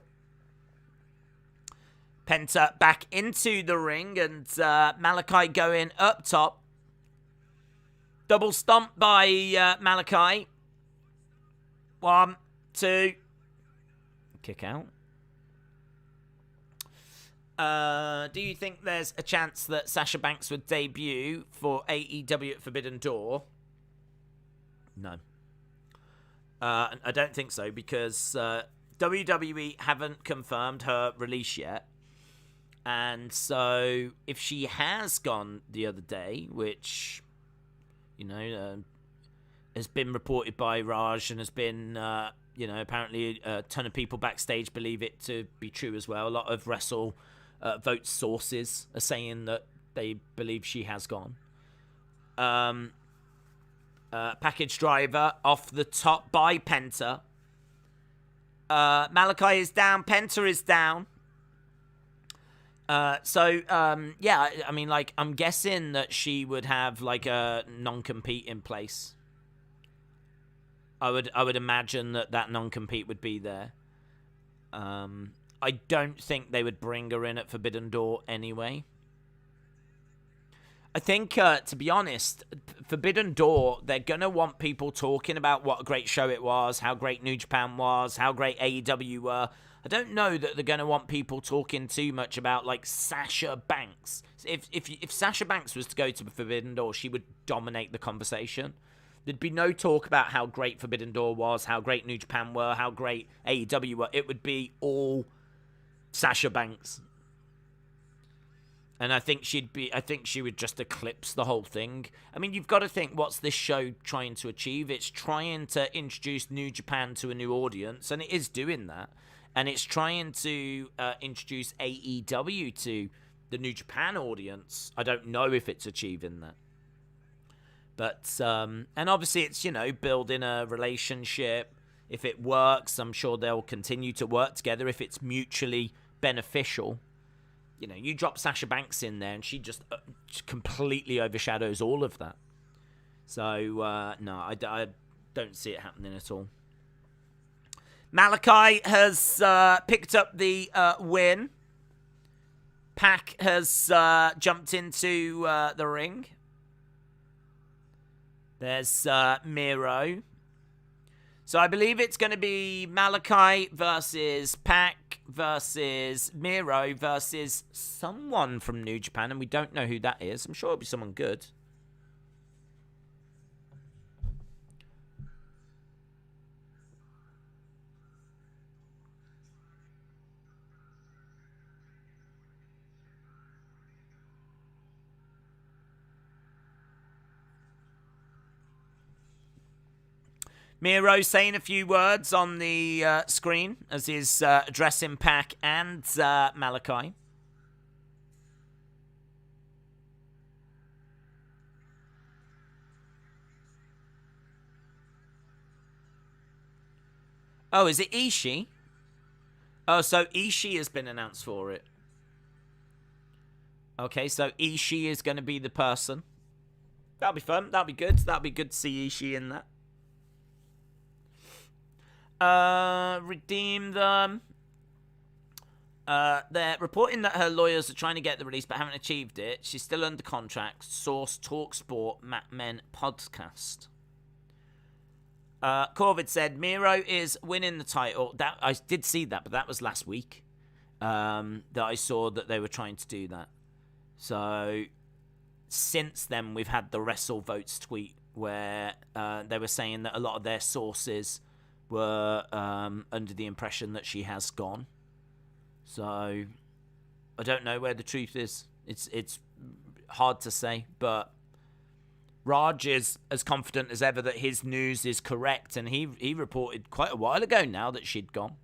Penta back into the ring. And Malakai going up top. Double stomp by Malakai. 1, 2. Kick out. Do you think there's a chance that Sasha Banks would debut for AEW at Forbidden Door? No. I don't think so because WWE haven't confirmed her release yet. And so if she has gone the other day, which, has been reported by Raj and has been, apparently a ton of people backstage believe it to be true as well. A lot of Vote sources are saying that they believe she has gone. Package driver off the top by Penta. Malakai is down. Penta is down. I'm guessing that she would have like a non-compete in place. I would imagine that non-compete would be there. I don't think they would bring her in at Forbidden Door anyway. I think, to be honest, Forbidden Door, they're going to want people talking about what a great show it was, how great New Japan was, how great AEW were. I don't know that they're going to want people talking too much about, like, Sasha Banks. If Sasha Banks was to go to Forbidden Door, she would dominate the conversation. There'd be no talk about how great Forbidden Door was, how great New Japan were, how great AEW were. It would be all Sasha Banks. And I think she would just eclipse the whole thing. I mean, you've got to think, what's this show trying to achieve? It's trying to introduce New Japan to a new audience, and it is doing that. And it's trying to introduce AEW to the New Japan audience. I don't know if it's achieving that. But, and obviously it's, building a relationship. If it works, I'm sure they'll continue to work together if it's mutually beneficial. You drop Sasha Banks in there and she just completely overshadows all of that. So, no, I don't see it happening at all. Malakai has picked up the win. Pac has jumped into the ring. There's Miro. So I believe it's going to be Malakai versus Pac versus Miro versus someone from New Japan, and we don't know who that is. I'm sure it'll be someone good. Miro saying a few words on the screen as he's addressing Pac and Malakai. Oh, is it Ishii? Oh, so Ishii has been announced for it. Okay, so Ishii is going to be the person. That'll be fun. That'll be good. That'll be good to see Ishii in that. Redeem them. They're reporting that her lawyers are trying to get the release but haven't achieved it. She's still under contract. Source TalkSport Men podcast. Corvid said Miro is winning the title. That I did see that, but that was last week. That I saw that they were trying to do that. So since then, we've had the WrestleVotes tweet where they were saying that a lot of their sources were under the impression that she has gone. So I don't know where the truth is. It's hard to say, but Raj is as confident as ever that his news is correct, and he reported quite a while ago now that she'd gone.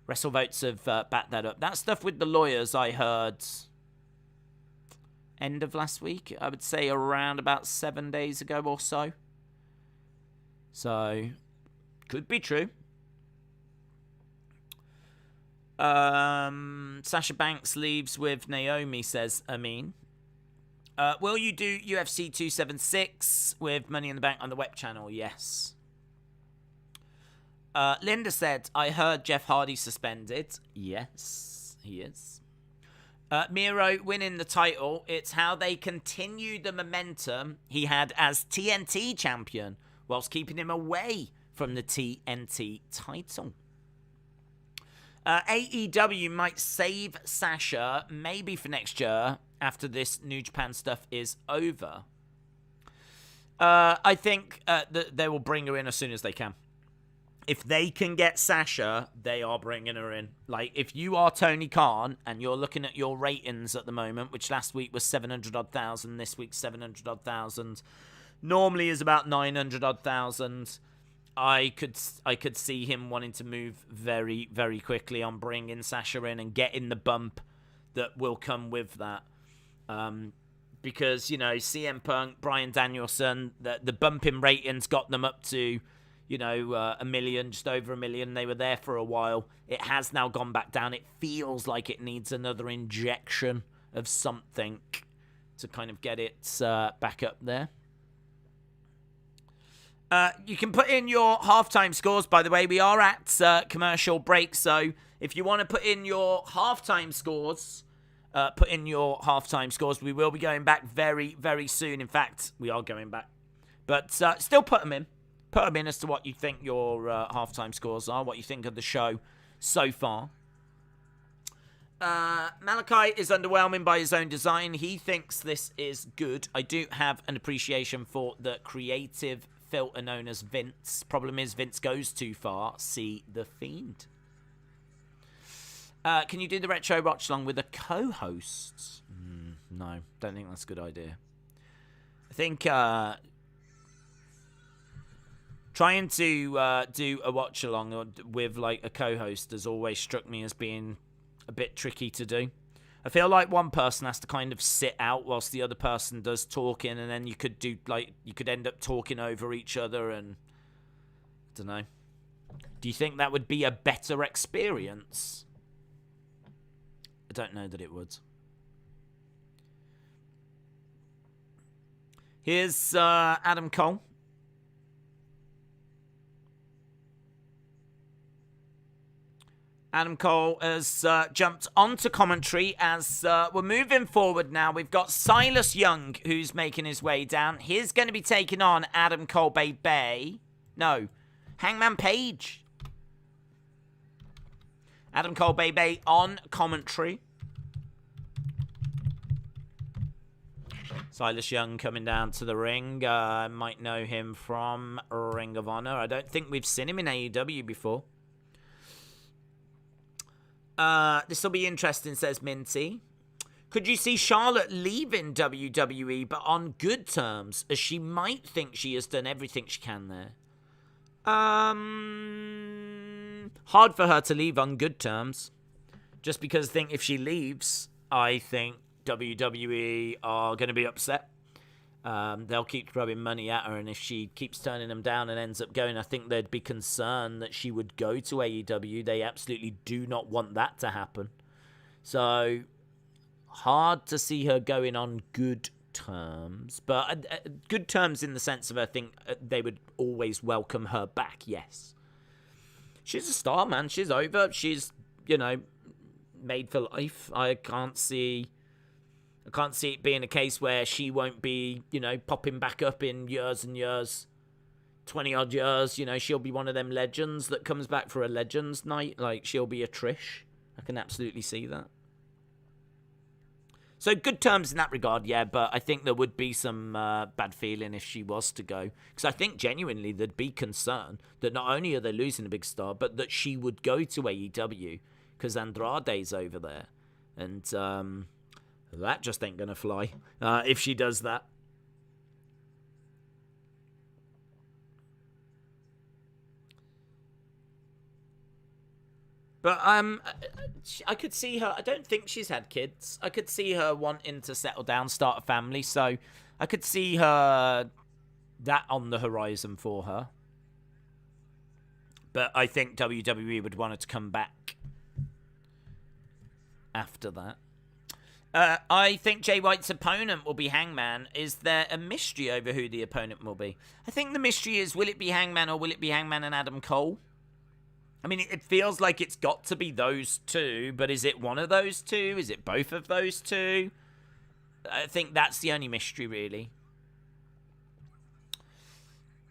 WrestleVotes have backed that up. That stuff with the lawyers I heard end of last week. I would say around about 7 days ago or so. So could be true. Sasha Banks leaves with Naomi, says Amin. Will you do UFC 276 with Money in the Bank on the web channel? Yes. Linda said, I heard Jeff Hardy suspended. Yes, he is. Miro winning the title. It's how they continue the momentum he had as TNT champion whilst keeping him away from the TNT title. AEW might save Sasha maybe for next year after this New Japan stuff is over. I think that they will bring her in as soon as they can. If they can get Sasha, they are bringing her in. Like, if you are Tony Khan and you're looking at your ratings at the moment, which last week was 700-odd thousand, this week 700-odd thousand, normally is about 900-odd thousand, I could see him wanting to move very, very quickly on bringing Sasha in and getting the bump that will come with that. Because, you know, CM Punk, Bryan Danielson, the bump in ratings got them up to, you know, 1 million, just over 1 million. They were there for a while. It has now gone back down. It feels like it needs another injection of something to kind of get it back up there. You can put in your halftime scores, by the way. We are at commercial break, so if you want to put in your halftime scores, put in your halftime scores. We will be going back very, very soon. In fact, we are going back. But still put them in. Put them in as to what you think your halftime scores are, what you think of the show so far. Malakai is underwhelming by his own design. He thinks this is good. I do have an appreciation for the creative filter known as Vince. Problem is, Vince goes too far. See The Fiend. Can you do the retro watch along with a co-host? No, don't think that's a good idea. I think trying to do a watch along with like a co-host has always struck me as being a bit tricky to do. I feel like one person has to kind of sit out whilst the other person does talking, and then you could end up talking over each other, and I don't know. Do you think that would be a better experience? I don't know that it would. Here's Adam Cole. Adam Cole has jumped onto commentary as we're moving forward now. We've got Silas Young, who's making his way down. He's going to be taking on Adam Cole Bay. No, Hangman Page. Adam Cole Bay on commentary. Silas Young coming down to the ring. Might know him from Ring of Honor. I don't think we've seen him in AEW before. This will be interesting, says Minty. Could you see Charlotte leaving WWE, but on good terms, as she might think she has done everything she can there? Hard for her to leave on good terms. Just because I think if she leaves, I think WWE are going to be upset. They'll keep throwing money at her, and if she keeps turning them down and ends up going, I think they'd be concerned that she would go to AEW. They absolutely do not want that to happen. So, hard to see her going on good terms. But good terms in the sense of I think they would always welcome her back, yes. She's a star, man. She's over. She's, made for life. I can't see it being a case where she won't be, popping back up in years and years, 20-odd years. She'll be one of them legends that comes back for a Legends night. Like, she'll be a Trish. I can absolutely see that. So, good terms in that regard, yeah, but I think there would be some bad feeling if she was to go. Because I think genuinely there'd be concern that not only are they losing a big star, but that she would go to AEW because Andrade's over there. And, that just ain't going to fly if she does that. But I could see her. I don't think she's had kids. I could see her wanting to settle down, start a family. So I could see her that on the horizon for her. But I think WWE would want her to come back after that. I think Jay White's opponent will be Hangman. Is there a mystery over who the opponent will be? I think the mystery is, will it be Hangman or will it be Hangman and Adam Cole? I mean, it feels like it's got to be those two, but is it one of those two? Is it both of those two? I think that's the only mystery, really.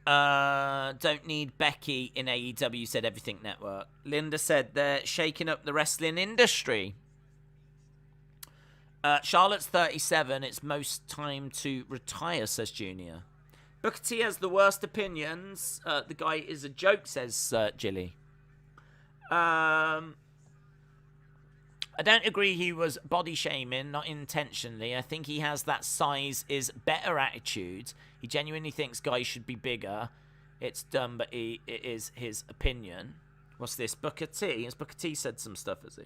Don't need Becky in AEW, said Everything Network. Linda said they're shaking up the wrestling industry. Charlotte's 37. It's most time to retire, says Junior. Booker T has the worst opinions. The guy is a joke, says Jilly. I don't agree he was body shaming, not intentionally. I think he has that size is better attitude. He genuinely thinks guys should be bigger. It's dumb, but it is his opinion. What's this? Booker T? Has Booker T said some stuff, has he?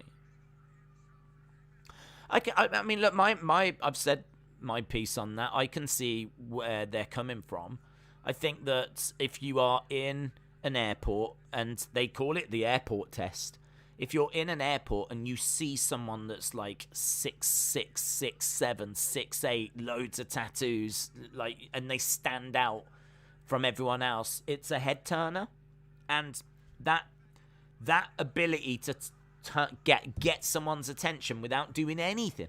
I mean, look, I've said my piece on that. I can see where they're coming from. I think that if you are in an airport, and they call it the airport test, if you're in an airport and you see someone that's like 6'6", 6'7", 6'8", loads of tattoos, like, and they stand out from everyone else, it's a head turner. And that ability to get someone's attention without doing anything,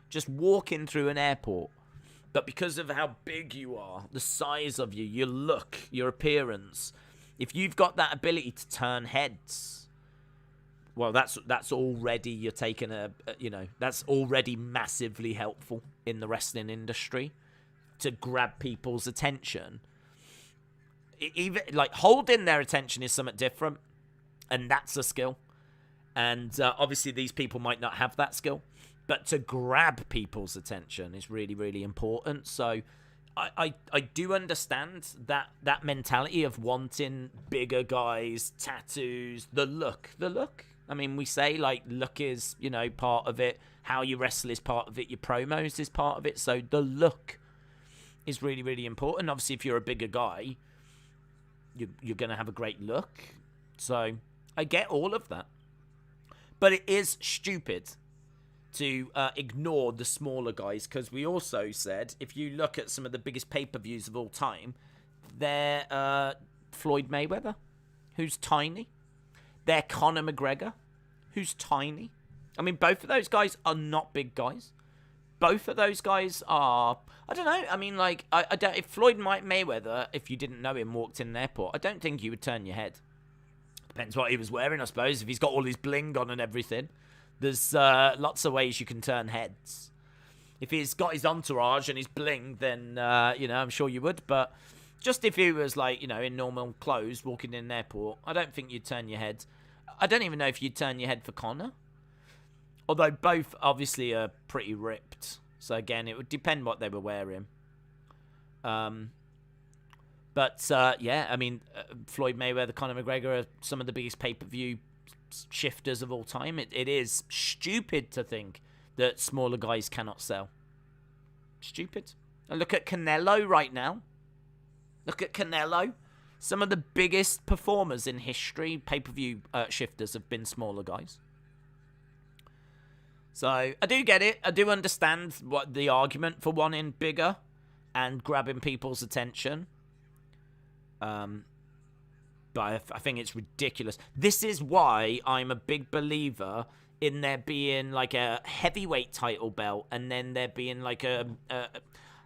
just walking through an airport, but because of how big you are, the size of you, your look, your appearance, if you've got that ability to turn heads, well, that's already, you're taking that's already massively helpful in the wrestling industry to grab people's attention. Even like holding their attention is something different, and that's a skill. And obviously these people might not have that skill, but to grab people's attention is really, really important. So I do understand that mentality of wanting bigger guys, tattoos, the look. I mean, we say like look is, part of it. How you wrestle is part of it. Your promos is part of it. So the look is really, really important. Obviously, if you're a bigger guy, you're going to have a great look. So I get all of that. But it is stupid to ignore the smaller guys, because we also said, if you look at some of the biggest pay-per-views of all time, they're Floyd Mayweather, who's tiny. They're Conor McGregor, who's tiny. I mean, both of those guys are not big guys. Both of those guys are, I don't know. I mean, like, I don't. If Floyd Mayweather, if you didn't know him, walked in an airport, I don't think you would turn your head. Depends what he was wearing, I suppose. If he's got all his bling on and everything, there's lots of ways you can turn heads. If he's got his entourage and his bling, then, I'm sure you would. But just if he was, like, in normal clothes, walking in an airport, I don't think you'd turn your head. I don't even know if you'd turn your head for Conor. Although both, obviously, are pretty ripped. So, again, it would depend what they were wearing. Floyd Mayweather, Conor McGregor are some of the biggest pay-per-view shifters of all time. It is stupid to think that smaller guys cannot sell. Stupid. And look at Canelo right now. Look at Canelo. Some of the biggest performers in history, pay-per-view shifters, have been smaller guys. So, I do get it. I do understand what the argument for wanting bigger and grabbing people's attention. But I think it's ridiculous. This is why I'm a big believer in there being like a heavyweight title belt and then there being like a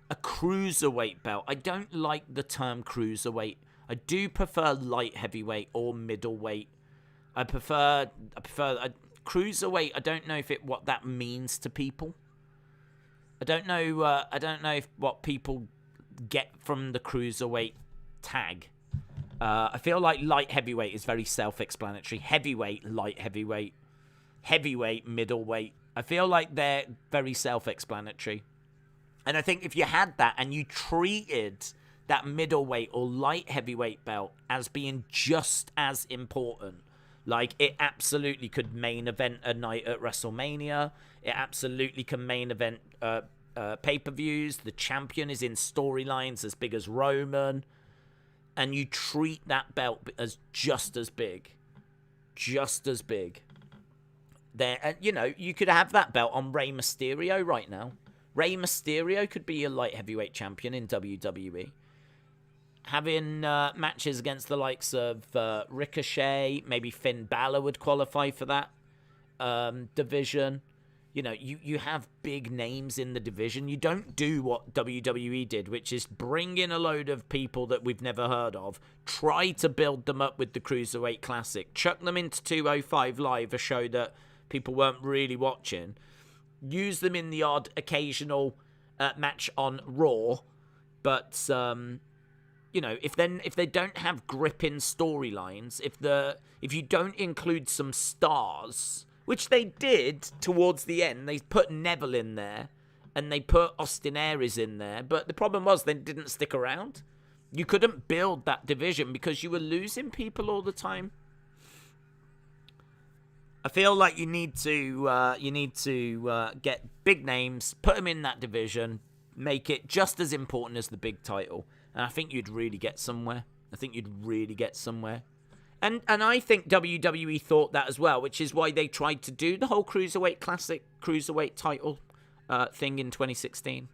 cruiserweight belt. I don't like the term cruiserweight. I do prefer light heavyweight or middleweight. I prefer cruiserweight. I don't know what that means to people. I don't know if what people get from the cruiserweight tag. I feel like light heavyweight is very self-explanatory. Heavyweight, light heavyweight, heavyweight, middleweight. I feel like they're very self-explanatory. And I think if you had that and you treated that middleweight or light heavyweight belt as being just as important, like it absolutely could main event a night at WrestleMania. It absolutely can main event pay-per-views. The champion is in storylines as big as Roman. And you treat that belt as just as big. Just as big. There, you could have that belt on Rey Mysterio right now. Rey Mysterio could be a light heavyweight champion in WWE. Having matches against the likes of Ricochet, maybe Finn Balor would qualify for that division. You have big names in the division. You don't do what WWE did, which is bring in a load of people that we've never heard of, try to build them up with the Cruiserweight Classic, chuck them into 205 Live, a show that people weren't really watching, use them in the odd occasional match on Raw, but if they don't have gripping storylines, if you don't include some stars, which they did towards the end. They put Neville in there, and they put Austin Aries in there. But the problem was they didn't stick around. You couldn't build that division because you were losing people all the time. I feel like you need to get big names, put them in that division, make it just as important as the big title, and I think you'd really get somewhere. And I think WWE thought that as well, which is why they tried to do the whole Cruiserweight Classic, Cruiserweight title thing in 2016.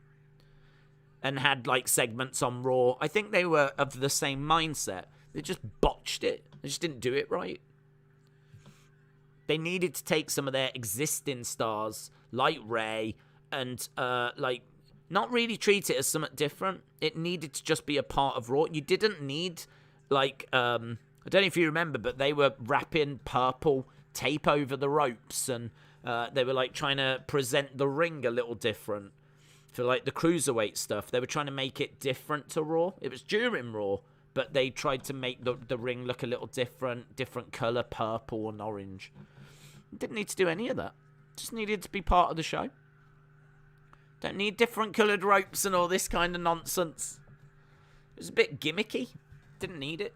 And had, like, segments on Raw. I think they were of the same mindset. They just botched it. They just didn't do it right. They needed to take some of their existing stars, like Rey, and, not really treat it as something different. It needed to just be a part of Raw. You didn't need, I don't know if you remember, but they were wrapping purple tape over the ropes, and they were trying to present the ring a little different for the cruiserweight stuff. They were trying to make it different to Raw. It was during Raw, but they tried to make the ring look a little different color, purple and orange. Didn't need to do any of that. Just needed to be part of the show. Don't need different colored ropes and all this kind of nonsense. It was a bit gimmicky. Didn't need it.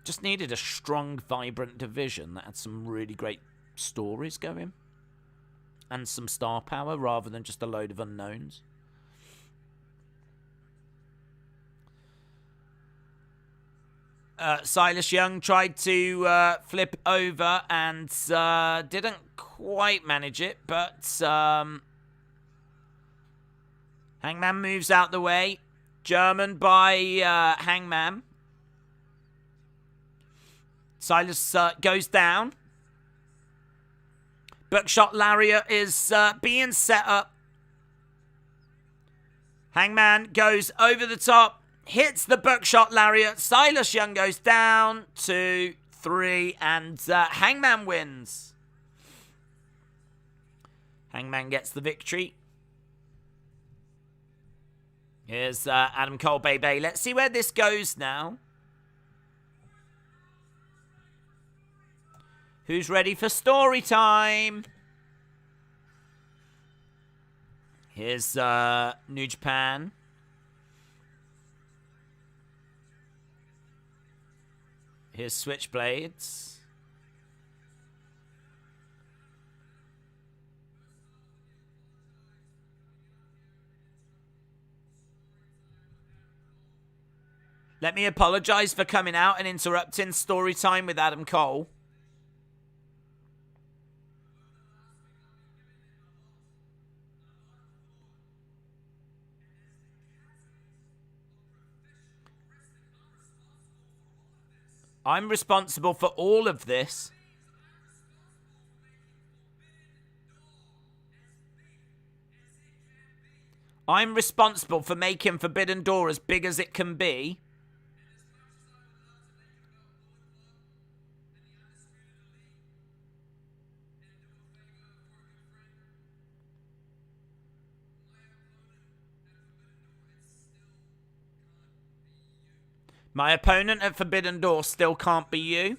Just needed a strong, vibrant division that had some really great stories going. And some star power rather than just a load of unknowns. Silas Young tried to flip over and didn't quite manage it, but Hangman moves out the way. German by Hangman. Silas goes down. Buckshot Lariat is being set up. Hangman goes over the top, hits the Buckshot Lariat. Silas Young goes down, 2, 3, and Hangman wins. Hangman gets the victory. Here's Adam Cole, baby. Let's see where this goes now. Who's ready for story time? Here's New Japan. Here's Switchblades. Let me apologize for coming out and interrupting story time with Adam Cole. I'm responsible for all of this. I'm responsible for making Forbidden Door as big as it can be. My opponent at Forbidden Door still can't be you.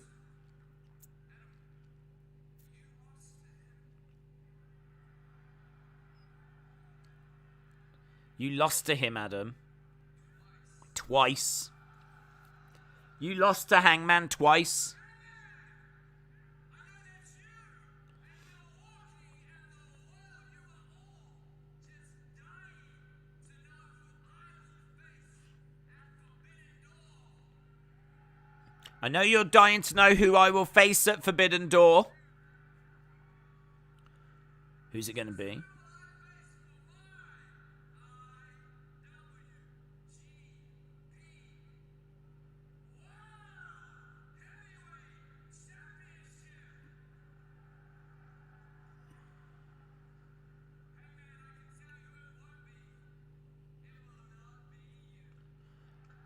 You lost to him, Adam. Twice. You lost to Hangman twice. I know you're dying to know who I will face at Forbidden Door. Who's it going to be?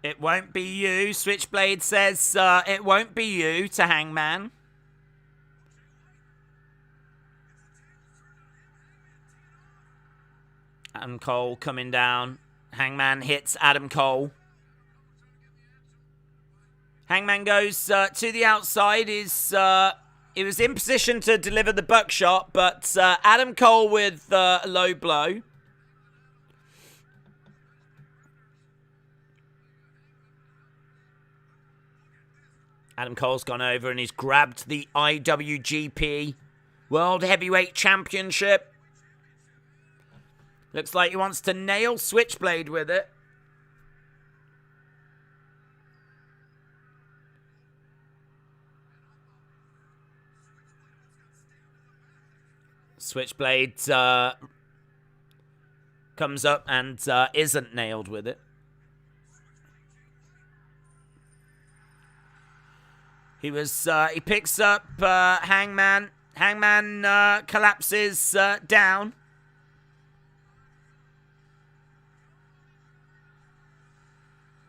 It won't be you. Switchblade says it won't be you to Hangman. Adam Cole coming down. Hangman hits Adam Cole. Hangman goes to the outside. He was in position to deliver the buckshot, but Adam Cole with a low blow. Adam Cole's gone over and he's grabbed the IWGP World Heavyweight Championship. Looks like he wants to nail Switchblade with it. Switchblade comes up and isn't nailed with it. He picks up Hangman. Hangman collapses down.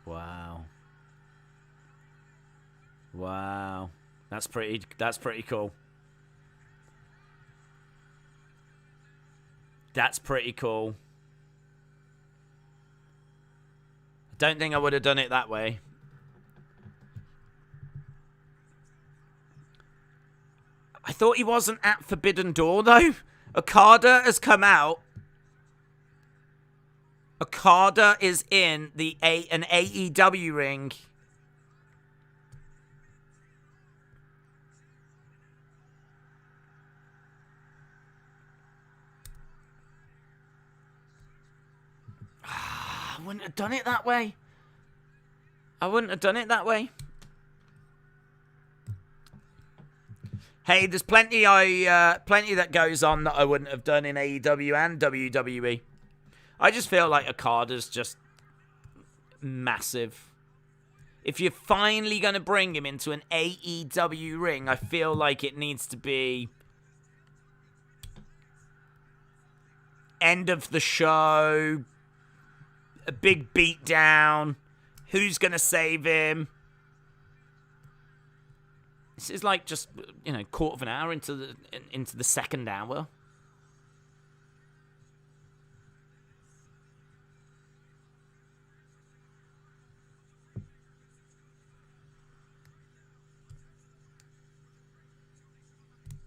Wow. Wow. That's pretty cool. That's pretty cool. I don't think I would have done it that way. I thought he wasn't at Forbidden Door, though. Okada has come out. Okada is in an AEW ring. I wouldn't have done it that way. I wouldn't have done it that way. Hey, there's plenty that goes on that I wouldn't have done in AEW and WWE. I just feel like Okada's just massive. If you're finally going to bring him into an AEW ring, I feel like it needs to be end of the show, a big beatdown. Who's going to save him? This is like just, quarter of an hour into the second hour.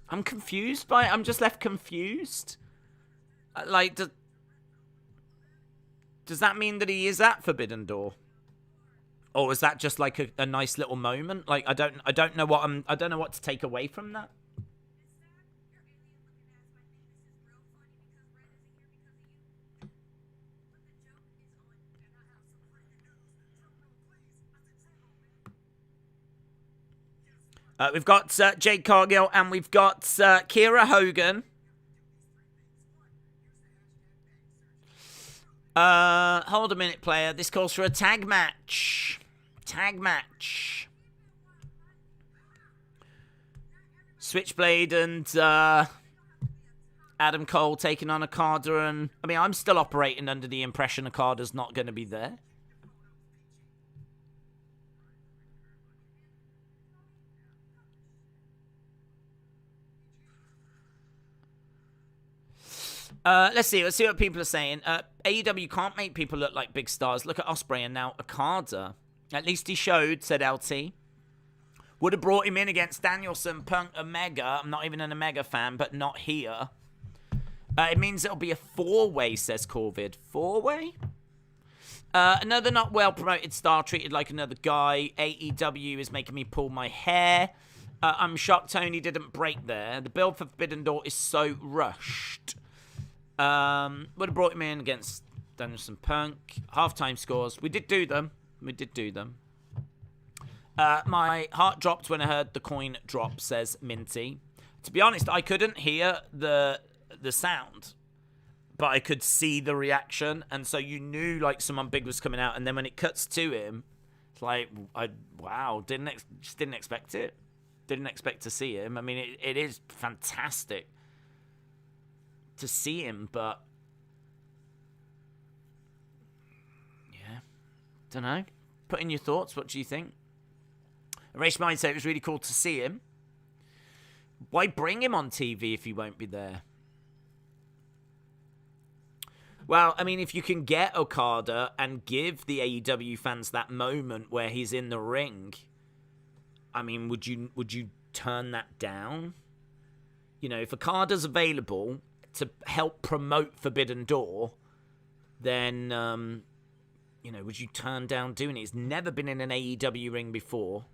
I'm confused I'm just left confused. Like, does that mean that he is at Forbidden Door? Or is that just like a nice little moment? Like, I don't know what to take away from that. We've got Jade Cargill and we've got Kiera Hogan. Hold a minute, player. This calls for a tag match. Switchblade and Adam Cole taking on Okada. And I mean, I'm still operating under the impression Okada's not going to be there. Let's see what people are saying. AEW can't make people look like big stars. Look at Osprey and now Okada. At least he showed, said LT. Would have brought him in against Danielson, Punk, Omega. I'm not even an Omega fan, but not here. It means it'll be a 4-way, says Corvid. 4-way? Another not well-promoted star treated like another guy. AEW is making me pull my hair. I'm shocked Toni didn't break there. The build for Forbidden Door is so rushed. Would have brought him in against Danielson, Punk. Halftime scores. We did do them. My heart dropped when I heard the coin drop, says Minty. To be honest, I couldn't hear the sound, but I could see the reaction, and so you knew like someone big was coming out. And then when it cuts to him, it's like, wow, just didn't expect it. Didn't expect to see him. I mean, it is fantastic to see him, but yeah, don't know. Put in your thoughts. What do you think? Erase Mindset, it was really cool to see him. Why bring him on TV if he won't be there? Well, I mean, if you can get Okada and give the AEW fans that moment where he's in the ring, I mean, would you turn that down? You know, if Okada's available to help promote Forbidden Door, then, would you turn down doing it? He's never been in an AEW ring before.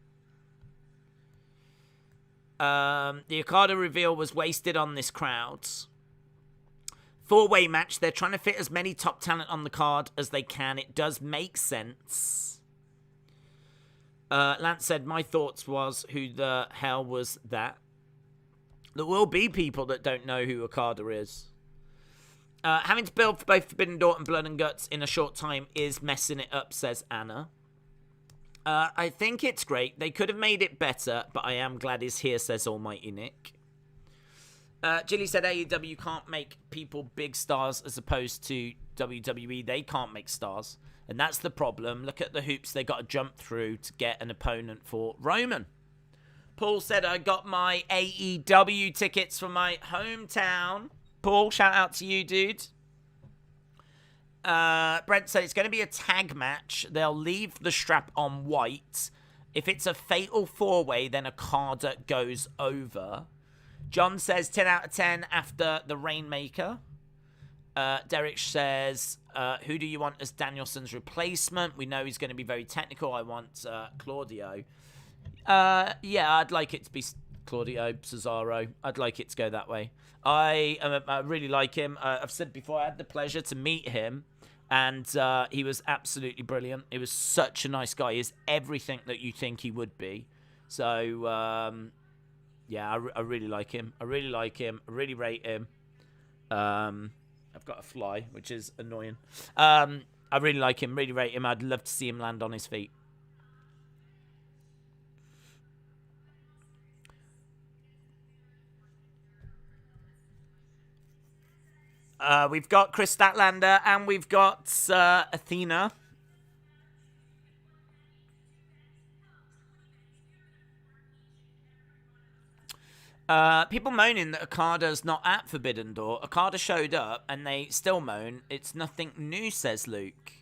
The Okada reveal was wasted on this crowd. 4-way match. They're trying to fit as many top talent on the card as they can. It does make sense. Lance said, my thoughts was, who the hell was that? There will be people that don't know who Okada is. Having to build for both Forbidden Door and Blood and Guts in a short time is messing it up, says Anna. I think it's great. They could have made it better, but I am glad he's here, says Almighty Nick. Jilly said AEW can't make people big stars as opposed to WWE. They can't make stars. And that's the problem. Look at the hoops they got to jump through to get an opponent for Roman. Paul said, I got my AEW tickets from my hometown. Paul, shout out to you, dude. Brent said it's going to be a tag match. They'll leave the strap on White. If it's a fatal 4-way, then Okada goes over. John says 10 out of 10 after the Rainmaker. Derek says, who do you want as Danielson's replacement? We know he's going to be very technical. I want Claudio. Yeah, I'd like it to be Claudio, Cesaro. I'd like it to go that way. I really like him. I've said before, I had the pleasure to meet him, and he was absolutely brilliant. He was such a nice guy. He's everything that you think he would be. So, yeah, I really like him. I really rate him. I've got a fly, which is annoying. I really like him, really rate him. I'd love to see him land on his feet. We've got Chris Statlander and we've got Athena. People moaning that Okada's not at Forbidden Door. Okada showed up and they still moan. It's nothing new, says Luke.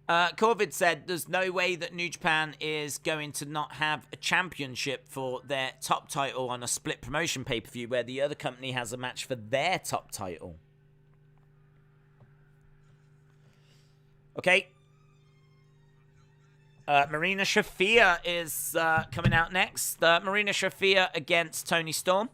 Corvid said there's no way that New Japan is going to not have a championship for their top title on a split promotion pay-per-view where the other company has a match for their top title. Okay. Marina Shafir is coming out next. Marina Shafir against Toni Storm.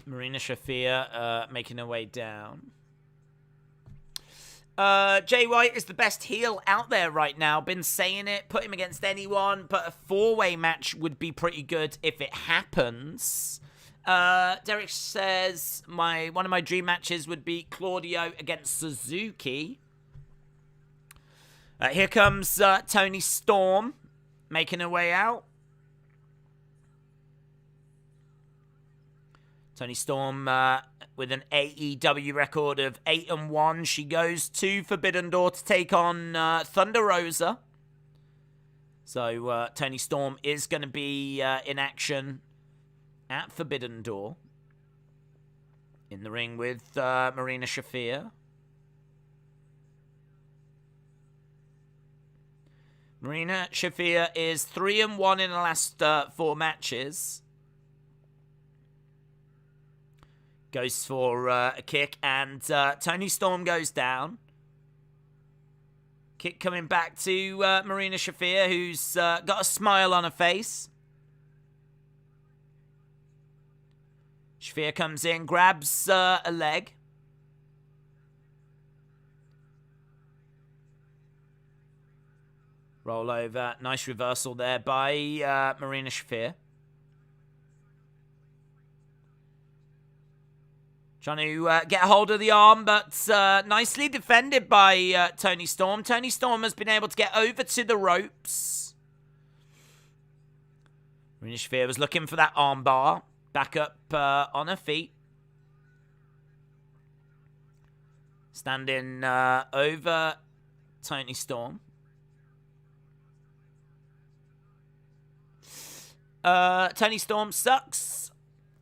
Marina Shafir making her way down. Jay White is the best heel out there right now. Been saying it. Put him against anyone. But a four-way match would be pretty good if it happens. Derek says, one of my dream matches would be Claudio against Suzuki. Here comes Toni Storm making her way out. Toni Storm with an AEW record of 8-1. She goes to Forbidden Door to take on Thunder Rosa. So Toni Storm is going to be in action at Forbidden Door. In the ring with Marina Shafir. Marina Shafir is 3-1 in the last 4 matches. Goes for a kick, and Toni Storm goes down. Kick coming back to Marina Shafir, who's got a smile on her face. Shafir comes in, grabs a leg. Roll over. Nice reversal there by Marina Shafir. Trying to get a hold of the arm, but nicely defended by Toni Storm. Toni Storm has been able to get over to the ropes. Marina Shafir was looking for that arm bar. Back up on her feet. Standing over Toni Storm. Toni Storm sucks.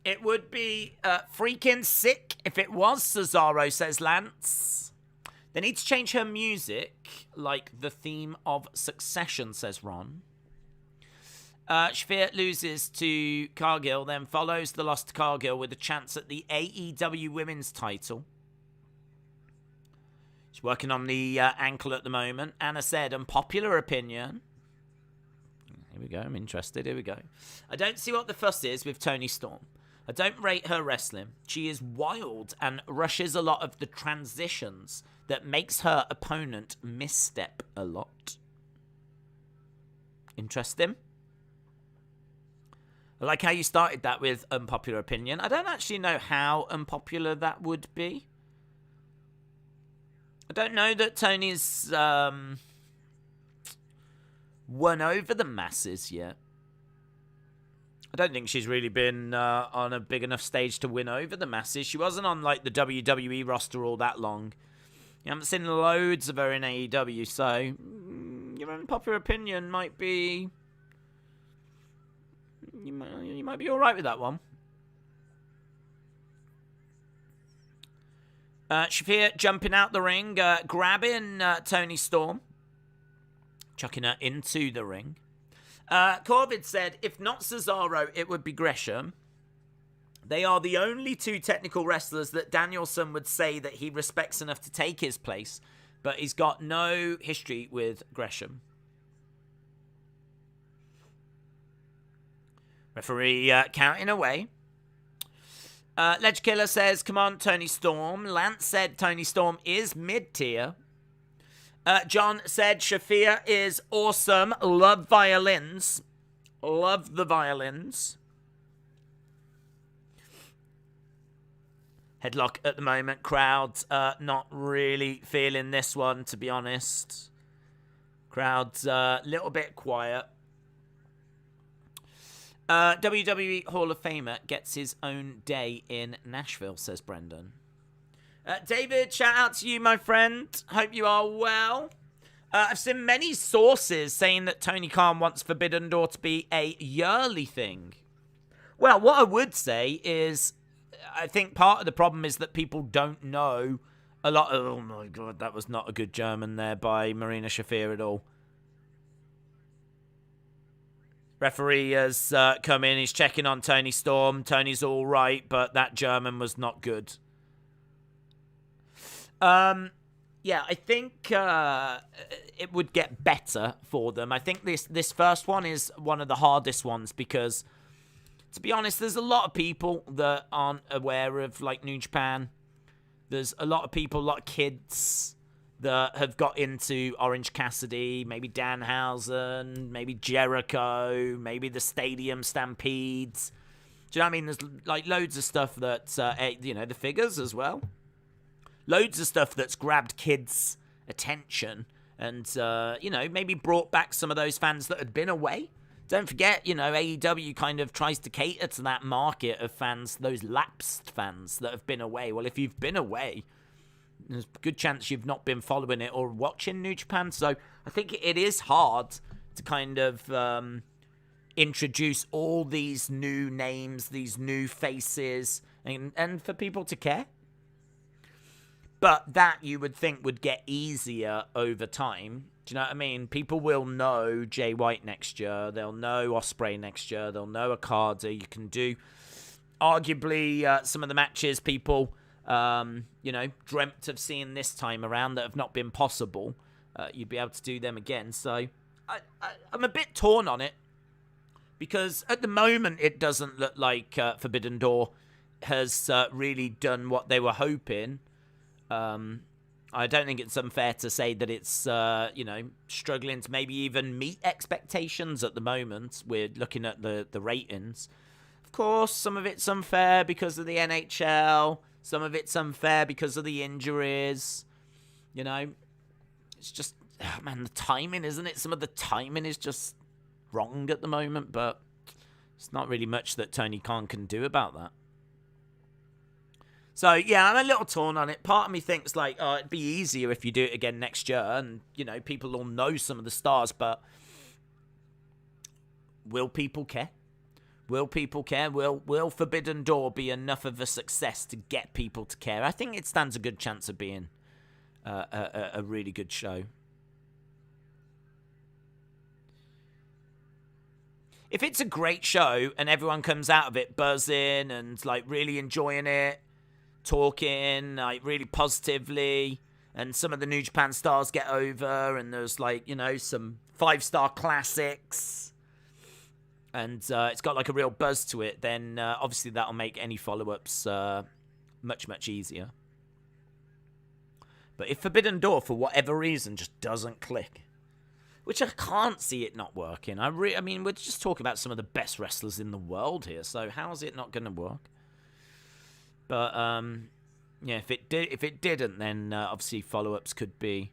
It would be freaking sick if it was Cesaro, says Lance. They need to change her music, like the theme of Succession, says Ron. Shafir loses to Cargill, then follows the loss to Cargill with a chance at the AEW Women's title. She's working on the ankle at the moment. Anna said, unpopular opinion. Here we go, I'm interested, here we go. I don't see what the fuss is with Toni Storm. I don't rate her wrestling. She is wild and rushes a lot of the transitions that makes her opponent misstep a lot. Interesting. I like how you started that with unpopular opinion. I don't actually know how unpopular that would be. I don't know that Tony's won over the masses yet. I don't think she's really been on a big enough stage to win over the masses. She wasn't on like the WWE roster all that long. You haven't seen loads of her in AEW, so your unpopular opinion might be... You might be alright with that one. Shafir jumping out the ring, grabbing Toni Storm. Chucking her into the ring. Corvid said, if not Cesaro, it would be Gresham. They are the only 2 technical wrestlers that Danielson would say that he respects enough to take his place, but he's got no history with Gresham. Referee counting away. Ledge Killer says, come on, Toni Storm. Lance said Toni Storm is mid-tier. John said Shafir is awesome. Love violins. Love the violins. Headlock at the moment. Crowd not really feeling this one, to be honest. Crowd's a little bit quiet. WWE Hall of Famer gets his own day in Nashville, says Brendan. David, shout out to you, my friend. Hope you are well. I've seen many sources saying that Tony Khan wants Forbidden Door to be a yearly thing. Well, what I would say is, I think part of the problem is that people don't know a lot of... Oh my god, that was not a good German there by Marina Shafir at all. Referee has come in, he's checking on Tony Storm. Tony's all right, but that German was not good. Yeah, I think it would get better for them. I think this first one is one of the hardest ones because, to be honest, there's a lot of people that aren't aware of, like, New Japan. There's a lot of people, a lot of kids that have got into Orange Cassidy, maybe Danhausen, maybe Jericho, maybe the Stadium Stampedes. Do you know what I mean? There's, like, loads of stuff that, the figures as well. Loads of stuff that's grabbed kids' attention and, maybe brought back some of those fans that had been away. Don't forget, AEW kind of tries to cater to that market of fans, those lapsed fans that have been away. Well, if you've been away, there's a good chance you've not been following it or watching New Japan. So I think it is hard to kind of introduce all these new names, these new faces, and for people to care. But that, you would think, would get easier over time. Do you know what I mean? People will know Jay White next year. They'll know Osprey next year. They'll know Okada. You can do, arguably, some of the matches people, dreamt of seeing this time around that have not been possible. You'd be able to do them again. So I'm a bit torn on it. Because at the moment, it doesn't look like Forbidden Door has really done what they were hoping. I don't think it's unfair to say that it's, struggling to maybe even meet expectations at the moment. We're looking at the ratings. Of course, some of it's unfair because of the NHL. Some of it's unfair because of the injuries. It's just, the timing, isn't it? Some of the timing is just wrong at the moment, but it's not really much that Tony Khan can do about that. So, yeah, I'm a little torn on it. Part of me thinks, it'd be easier if you do it again next year and, people will know some of the stars, but will people care? Will people care? Will Forbidden Door be enough of a success to get people to care? I think it stands a good chance of being a really good show. If it's a great show and everyone comes out of it buzzing and, really enjoying it, talking really positively, and some of the New Japan stars get over, and there's some 5-star classics, and it's got a real buzz to it, then obviously that'll make any follow-ups much easier. But if Forbidden Door for whatever reason just doesn't click, which I can't see it not working, we're just talking about some of the best wrestlers in the world here, so how is it not going to work? But, if it didn't, then obviously follow-ups could be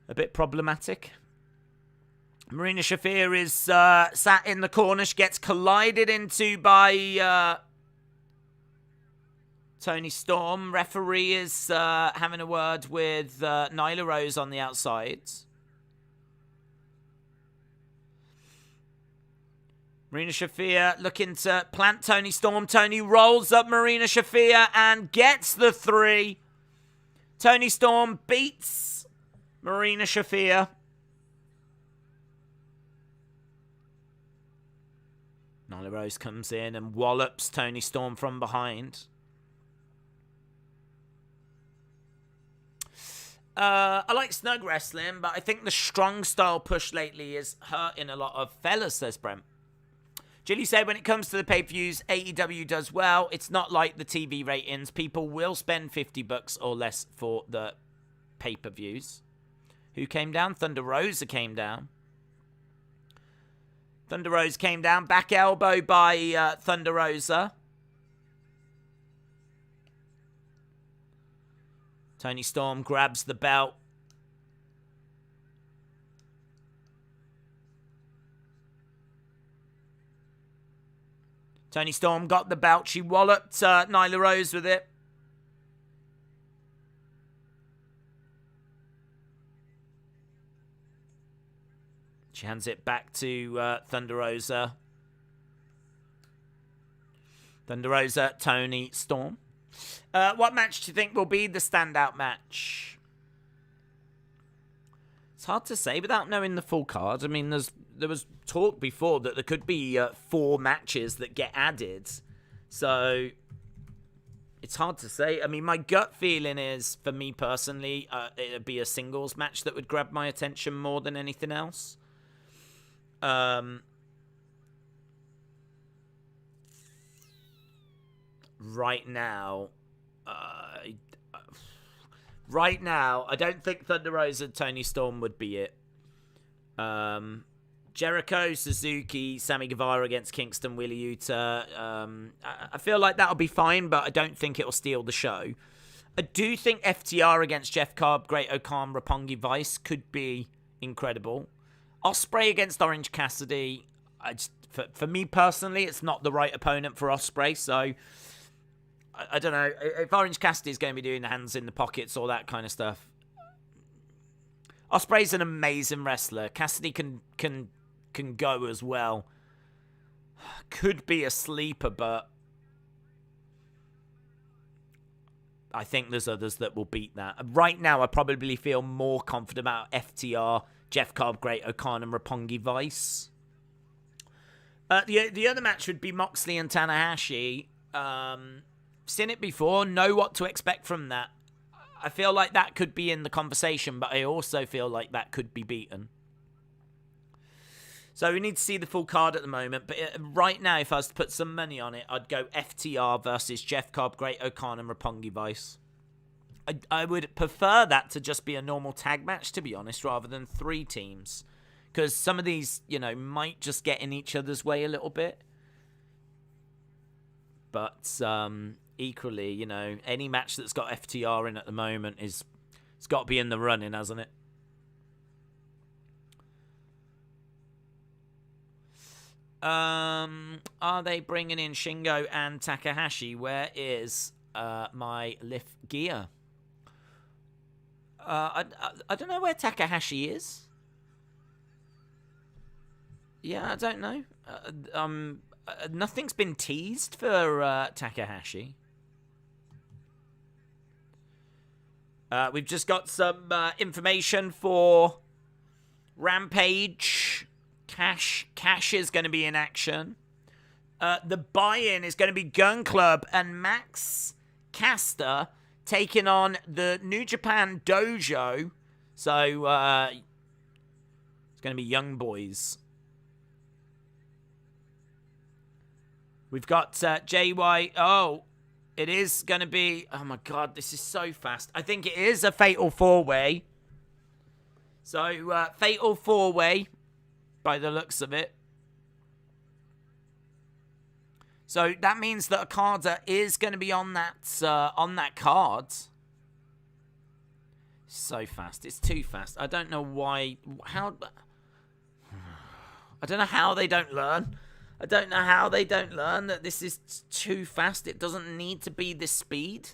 a bit problematic. Marina Shafir is sat in the corner. She gets collided into by Toni Storm. Referee is having a word with Nyla Rose on the outside. Marina Shafir looking to plant Toni Storm. Toni rolls up Marina Shafir and gets the 3. Toni Storm beats Marina Shafir. Nyla Rose comes in and wallops Toni Storm from behind. I like snug wrestling, but I think the strong style push lately is hurting a lot of fellas, says Brent. Jilly said, when it comes to the pay-per-views, AEW does well. It's not like the TV ratings. People will spend $50 or less for the pay-per-views. Who came down? Thunder Rosa came down. Thunder Rosa came down. Back elbow by Thunder Rosa. Toni Storm grabs the belt. Toni Storm got the belt. She walloped Nyla Rose with it. She hands it back to Thunder Rosa. Thunder Rosa, Toni Storm. What match do you think will be the standout match? It's hard to say without knowing the full card. I mean, there was talk before that there could be 4 matches that get added. So, it's hard to say. I mean, my gut feeling is, for me personally, it'd be a singles match that would grab my attention more than anything else. Right now, I don't think Thunder Rosa and Toni Storm would be it. Jericho, Suzuki, Sammy Guevara against Kingston, Wheeler Yuta. I feel like that'll be fine, but I don't think it'll steal the show. I do think FTR against Jeff Cobb, Great O'Khan, Roppongi Vice could be incredible. Osprey against Orange Cassidy. For me personally, it's not the right opponent for Osprey, so I don't know. If Orange Cassidy is going to be doing the hands in the pockets, all that kind of stuff. Osprey's an amazing wrestler. Cassidy can go as well. Could be a sleeper, but I think there's others that will beat that. Right now, I probably feel more confident about FTR, Jeff Cobb, Great O'Khan, and Roppongi Vice. The other match would be Moxley and Tanahashi. Seen it before, know what to expect from that. I feel like that could be in the conversation, but I also feel like that could be beaten. So we need to see the full card at the moment, but right now, if I was to put some money on it, I'd go FTR versus Jeff Cobb, Great O'Khan, and Roppongi Vice. I would prefer that to just be a normal tag match, to be honest, rather than 3 teams. Because some of these, might just get in each other's way a little bit. But equally, any match that's got FTR in at the moment it's got to be in the running, hasn't it? Are they bringing in Shingo and Takahashi? Where is my lift gear? I don't know where Takahashi is. Yeah, I don't know. Nothing's been teased for Takahashi. We've just got some information for Rampage. Cash is going to be in action. The buy-in is going to be Gun Club and Max Caster taking on the New Japan Dojo. So it's going to be Young Boys. We've got JY. Oh, it is going to be... Oh, my God. This is so fast. I think it is a Fatal 4-Way. So, Fatal 4-Way, by the looks of it. So, that means that Okada is going to be on that card. So fast. It's too fast. I don't know why... I don't know how they don't learn. I don't know how they don't learn that this is too fast. It doesn't need to be this speed.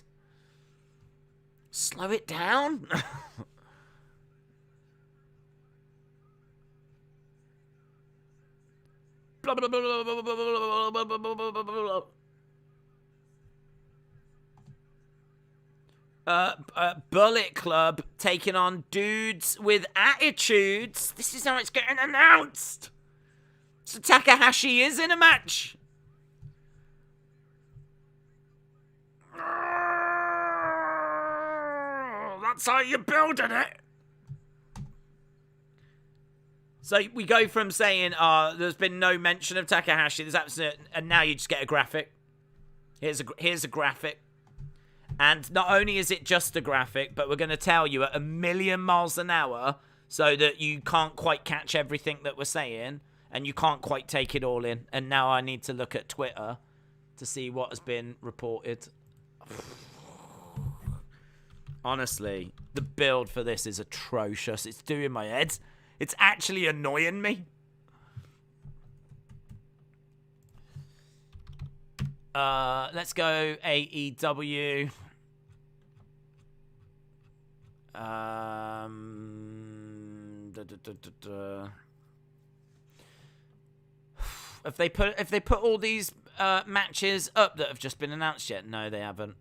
Slow it down. Bullet Club taking on Dudes with Attitudes. This is how it's getting announced. So Takahashi is in a match. That's how you're building it. So we go from saying, there's been no mention of Takahashi, there's absolute, and now you just get a graphic. Here's a graphic. And not only is it just a graphic, but we're going to tell you at 1,000,000 miles an hour so that you can't quite catch everything that we're saying. And you can't quite take it all in. And now I need to look at Twitter to see what has been reported. Honestly, the build for this is atrocious. It's doing my head. It's actually annoying me. Let's go AEW. If they put all these matches up that have just been announced yet? No, they haven't.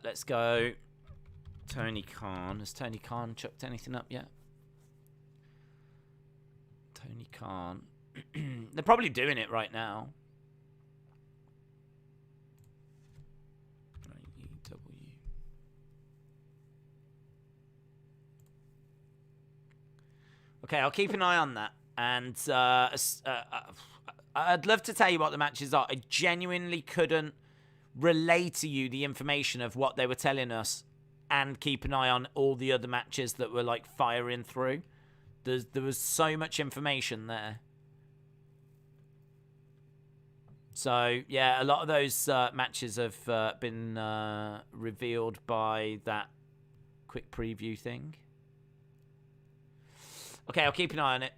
Let's go Tony Khan. Has Tony Khan chucked anything up yet? Tony Khan. They're probably doing it right now. AEW. Okay, I'll keep an eye on that. And I'd love to tell you what the matches are. I genuinely couldn't relay to you the information of what they were telling us and keep an eye on all the other matches that were like firing through. There was so much information there. So, yeah, a lot of those matches have been revealed by that quick preview thing. Okay, I'll keep an eye on it.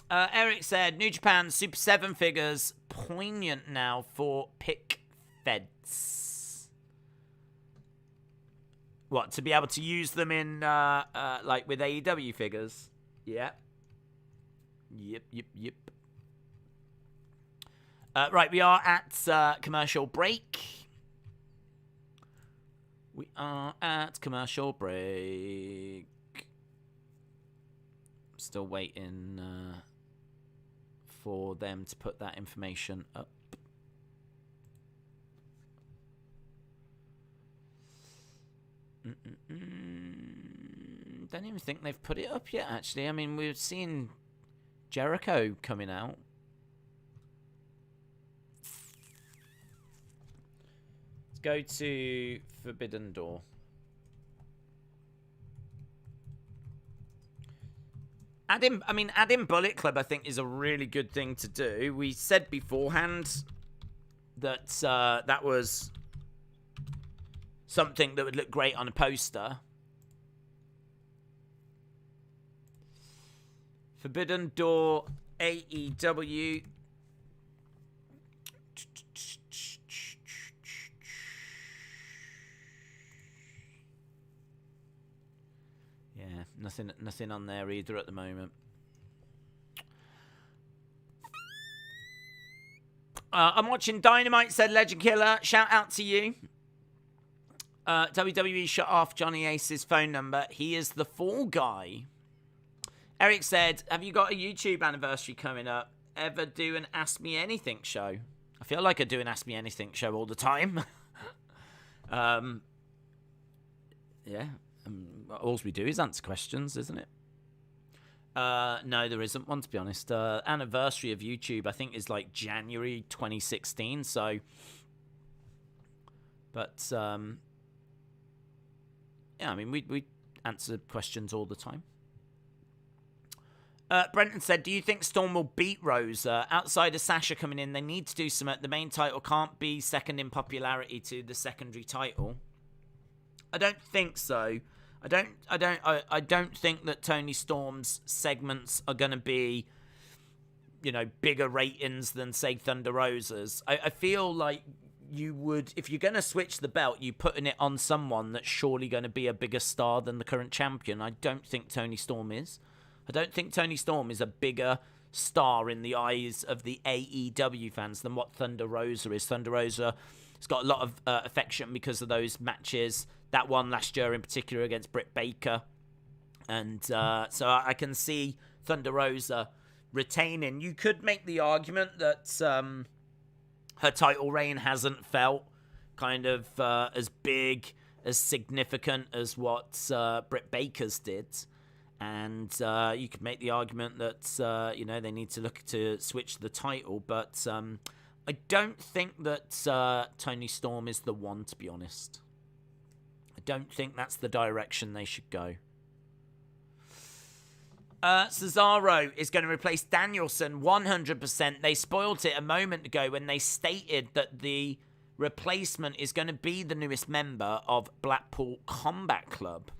Eric said, New Japan Super 7 figures poignant now for pick feds. What, to be able to use them in, like, with AEW figures? Yeah. Yep. Right, we are at commercial break. We are at commercial break. Still waiting for them to put that information up. Don't even think they've put it up yet, actually. I mean, we've seen Jericho coming out. Let's go to Forbidden Door. Adding Bullet Club, I think, is a really good thing to do. We said beforehand that that was something that would look great on a poster. Forbidden Door, AEW. Yeah, nothing on there either at the moment. I'm watching Dynamite, said Legend Killer. Shout out to you. WWE shut off Johnny Ace's phone number. He is the fall guy. Eric said, have you got a YouTube anniversary coming up? Ever do an Ask Me Anything show? I feel like I do an Ask Me Anything show all the time. Yeah. All we do is answer questions, isn't it? No, there isn't one, to be honest. Anniversary of YouTube, I think, is like January 2016. So, but yeah, I mean, we answer questions all the time. Brenton said, do you think Storm will beat Rosa? Outside of Sasha coming in, they need to do something. The main title can't be second in popularity to the secondary title. I don't think so. I don't think that Toni Storm's segments are going to be, you know, bigger ratings than, say, Thunder Rosa's. I feel like you would, if you're going to switch the belt, you're putting it on someone that's surely going to be a bigger star than the current champion. I don't think Toni Storm is. I don't think Toni Storm is a bigger star in the eyes of the AEW fans than what Thunder Rosa is. Thunder Rosa has got a lot of affection because of those matches. That one last year in particular against Britt Baker. And so I can see Thunder Rosa retaining. You could make the argument that her title reign hasn't felt kind of as big, as significant as what Britt Baker's did. And you could make the argument that, you know, they need to look to switch the title. But I don't think that Toni Storm is the one, to be honest. I don't think that's the direction they should go. Cesaro is going to replace Danielson 100%. They spoiled it a moment ago when they stated that the replacement is going to be the newest member of Blackpool Combat Club.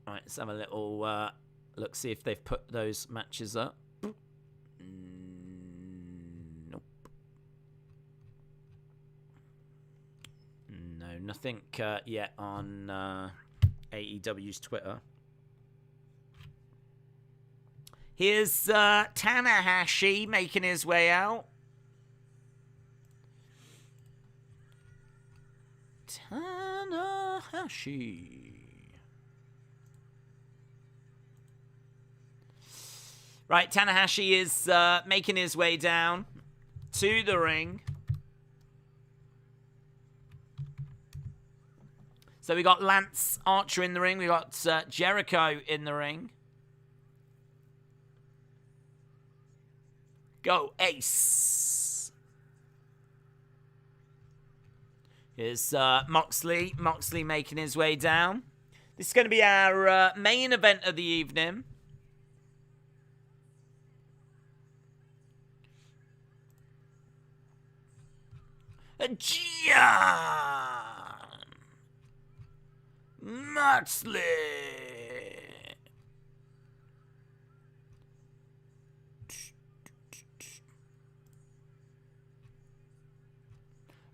All right, let's have a little look, see if they've put those matches up. Nope. No, nothing yet on AEW's Twitter. Here's Tanahashi making his way out. Tanahashi. Right, Tanahashi is making his way down to the ring. So we got Lance Archer in the ring. We got Jericho in the ring. Go Ace. Here's Moxley. Moxley making his way down. This is going to be our main event of the evening. Gian Moxley.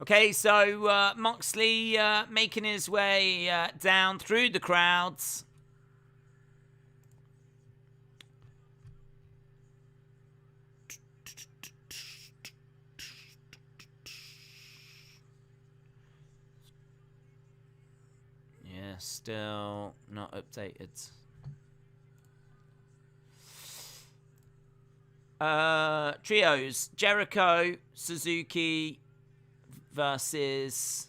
Okay, so Moxley making his way down through the crowds. Yeah, still not updated. Trios, Jericho, Suzuki versus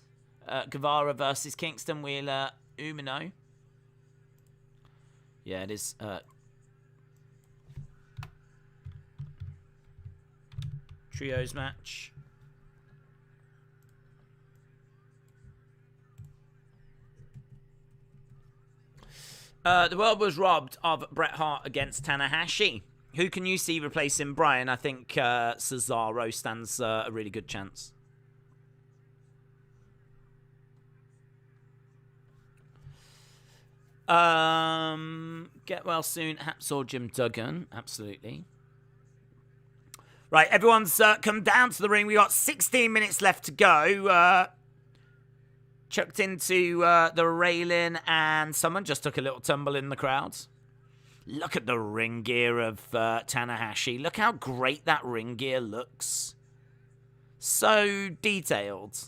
Guevara versus Kingston, Wheeler, Umino. Yeah, it is trios match. The world was robbed of Bret Hart against Tanahashi. Who can you see replacing Bryan? I think Cesaro stands a really good chance. Get well soon, Hacksaw Jim Duggan. Absolutely. Right, everyone's come down to the ring. We got 16 minutes left to go. Chucked into the railing, and someone just took a little tumble in the crowd. Look at the ring gear of Tanahashi. Look how great that ring gear looks. So detailed.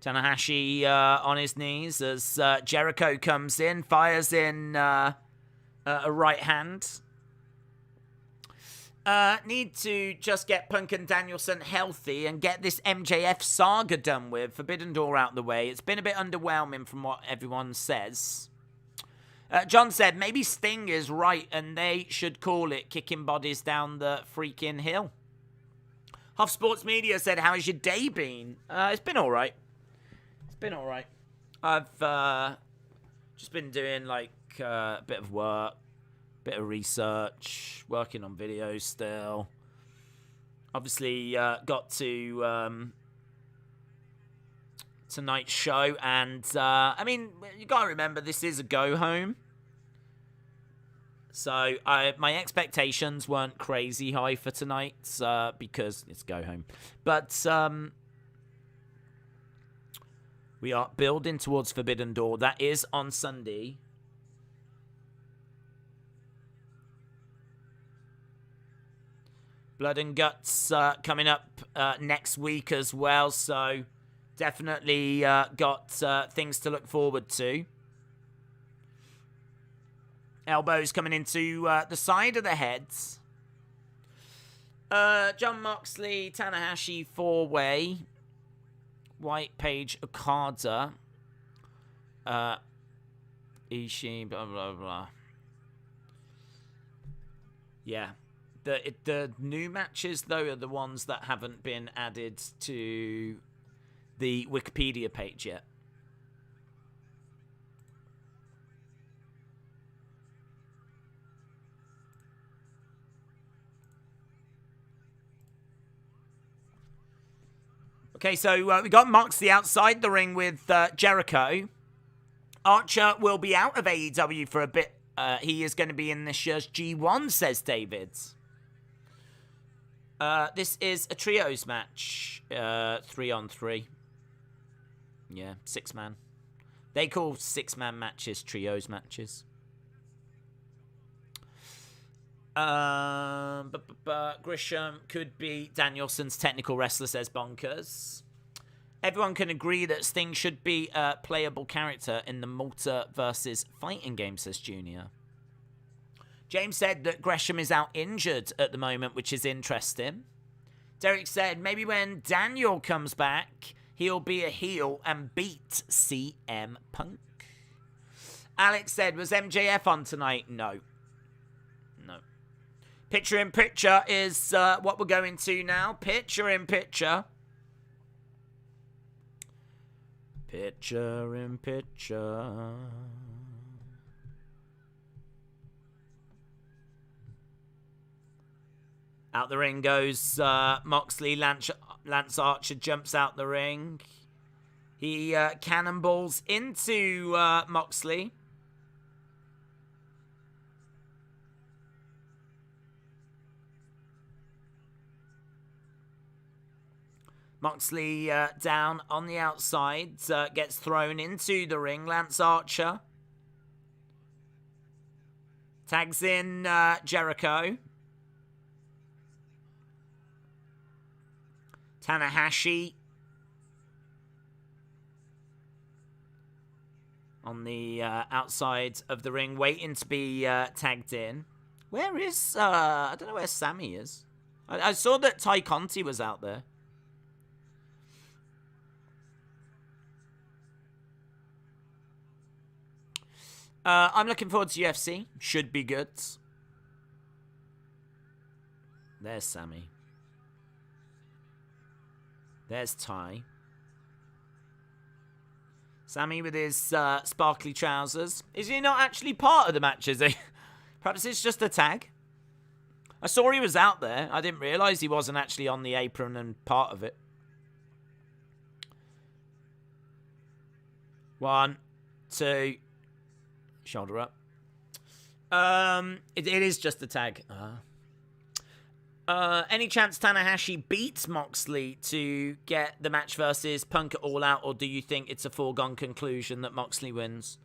Tanahashi on his knees as Jericho comes in, fires in a right hand. Need to just get Punk and Danielson healthy and get this MJF saga done with. Forbidden Door out the way. It's been a bit underwhelming from what everyone says. John said maybe Sting is right and they should call it kicking bodies down the freaking hill. Huff Sports Media said, how has your day been? It's been all right. Been all right. I've just been doing like a bit of work, bit of research, working on videos still. Obviously got to tonight's show, and I mean, you gotta remember this is a go home, so my expectations weren't crazy high for tonight because it's go home, but we are building towards Forbidden Door. That is on Sunday. Blood and Guts coming up next week as well. So definitely got things to look forward to. Elbows coming into the side of the heads. John Moxley, Tanahashi, four-way. White, Page, Okada, Ishii, blah, blah, blah. Yeah. The new matches, though, are the ones that haven't been added to the Wikipedia page yet. Okay, so we got Moxley outside the ring with Jericho. Archer will be out of AEW for a bit. He is going to be in this year's G1, says David. This is a trios match. 3-on-3. Yeah, 6-man. They call 6-man matches trios matches. Grisham could be Danielson's technical wrestler, says Bonkers. Everyone can agree that Sting should be a playable character in the Malta versus fighting game, says Junior. James said that Gresham is out injured at the moment, which is interesting. Derek said maybe when Daniel comes back, he'll be a heel and beat CM Punk. Alex said, was MJF on tonight? No. Picture in picture is what we're going to now. Picture in picture. Picture in picture. Out the ring goes Moxley. Lance Archer jumps out the ring. He cannonballs into Moxley. Moxley down on the outside, gets thrown into the ring. Lance Archer tags in Jericho. Tanahashi on the outside of the ring, waiting to be tagged in. Where is... I don't know where Sammy is. I saw that Ty Conti was out there. I'm looking forward to UFC. Should be good. There's Sammy. There's Ty. Sammy with his sparkly trousers. Is he not actually part of the match, is he? Perhaps it's just a tag. I saw he was out there. I didn't realise he wasn't actually on the apron and part of it. 1, 2... Shoulder up. It is just a tag. Any chance Tanahashi beats Moxley to get the match versus Punk at All Out, or do you think it's a foregone conclusion that Moxley wins?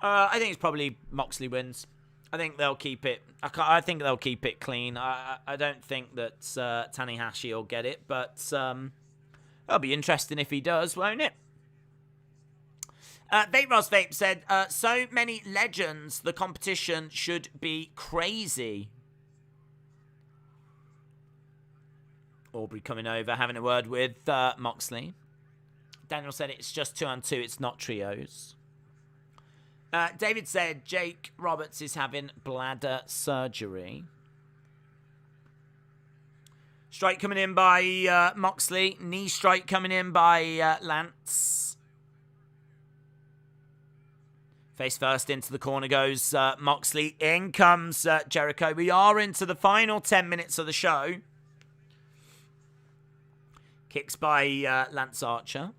I think it's probably Moxley wins. I think they'll keep it. I think they'll keep it clean. I don't think that Tanahashi will get it, but it'll be interesting if he does, won't it? Vape Ross Vape said, so many legends, the competition should be crazy. Aubrey coming over, having a word with Moxley. Daniel said it's just 2-on-2, it's not trios. David said Jake Roberts is having bladder surgery. Strike coming in by Moxley. Knee strike coming in by Lance. Face first into the corner goes Moxley. In comes Jericho. We are into the final 10 minutes of the show. Kicks by Lance Archer.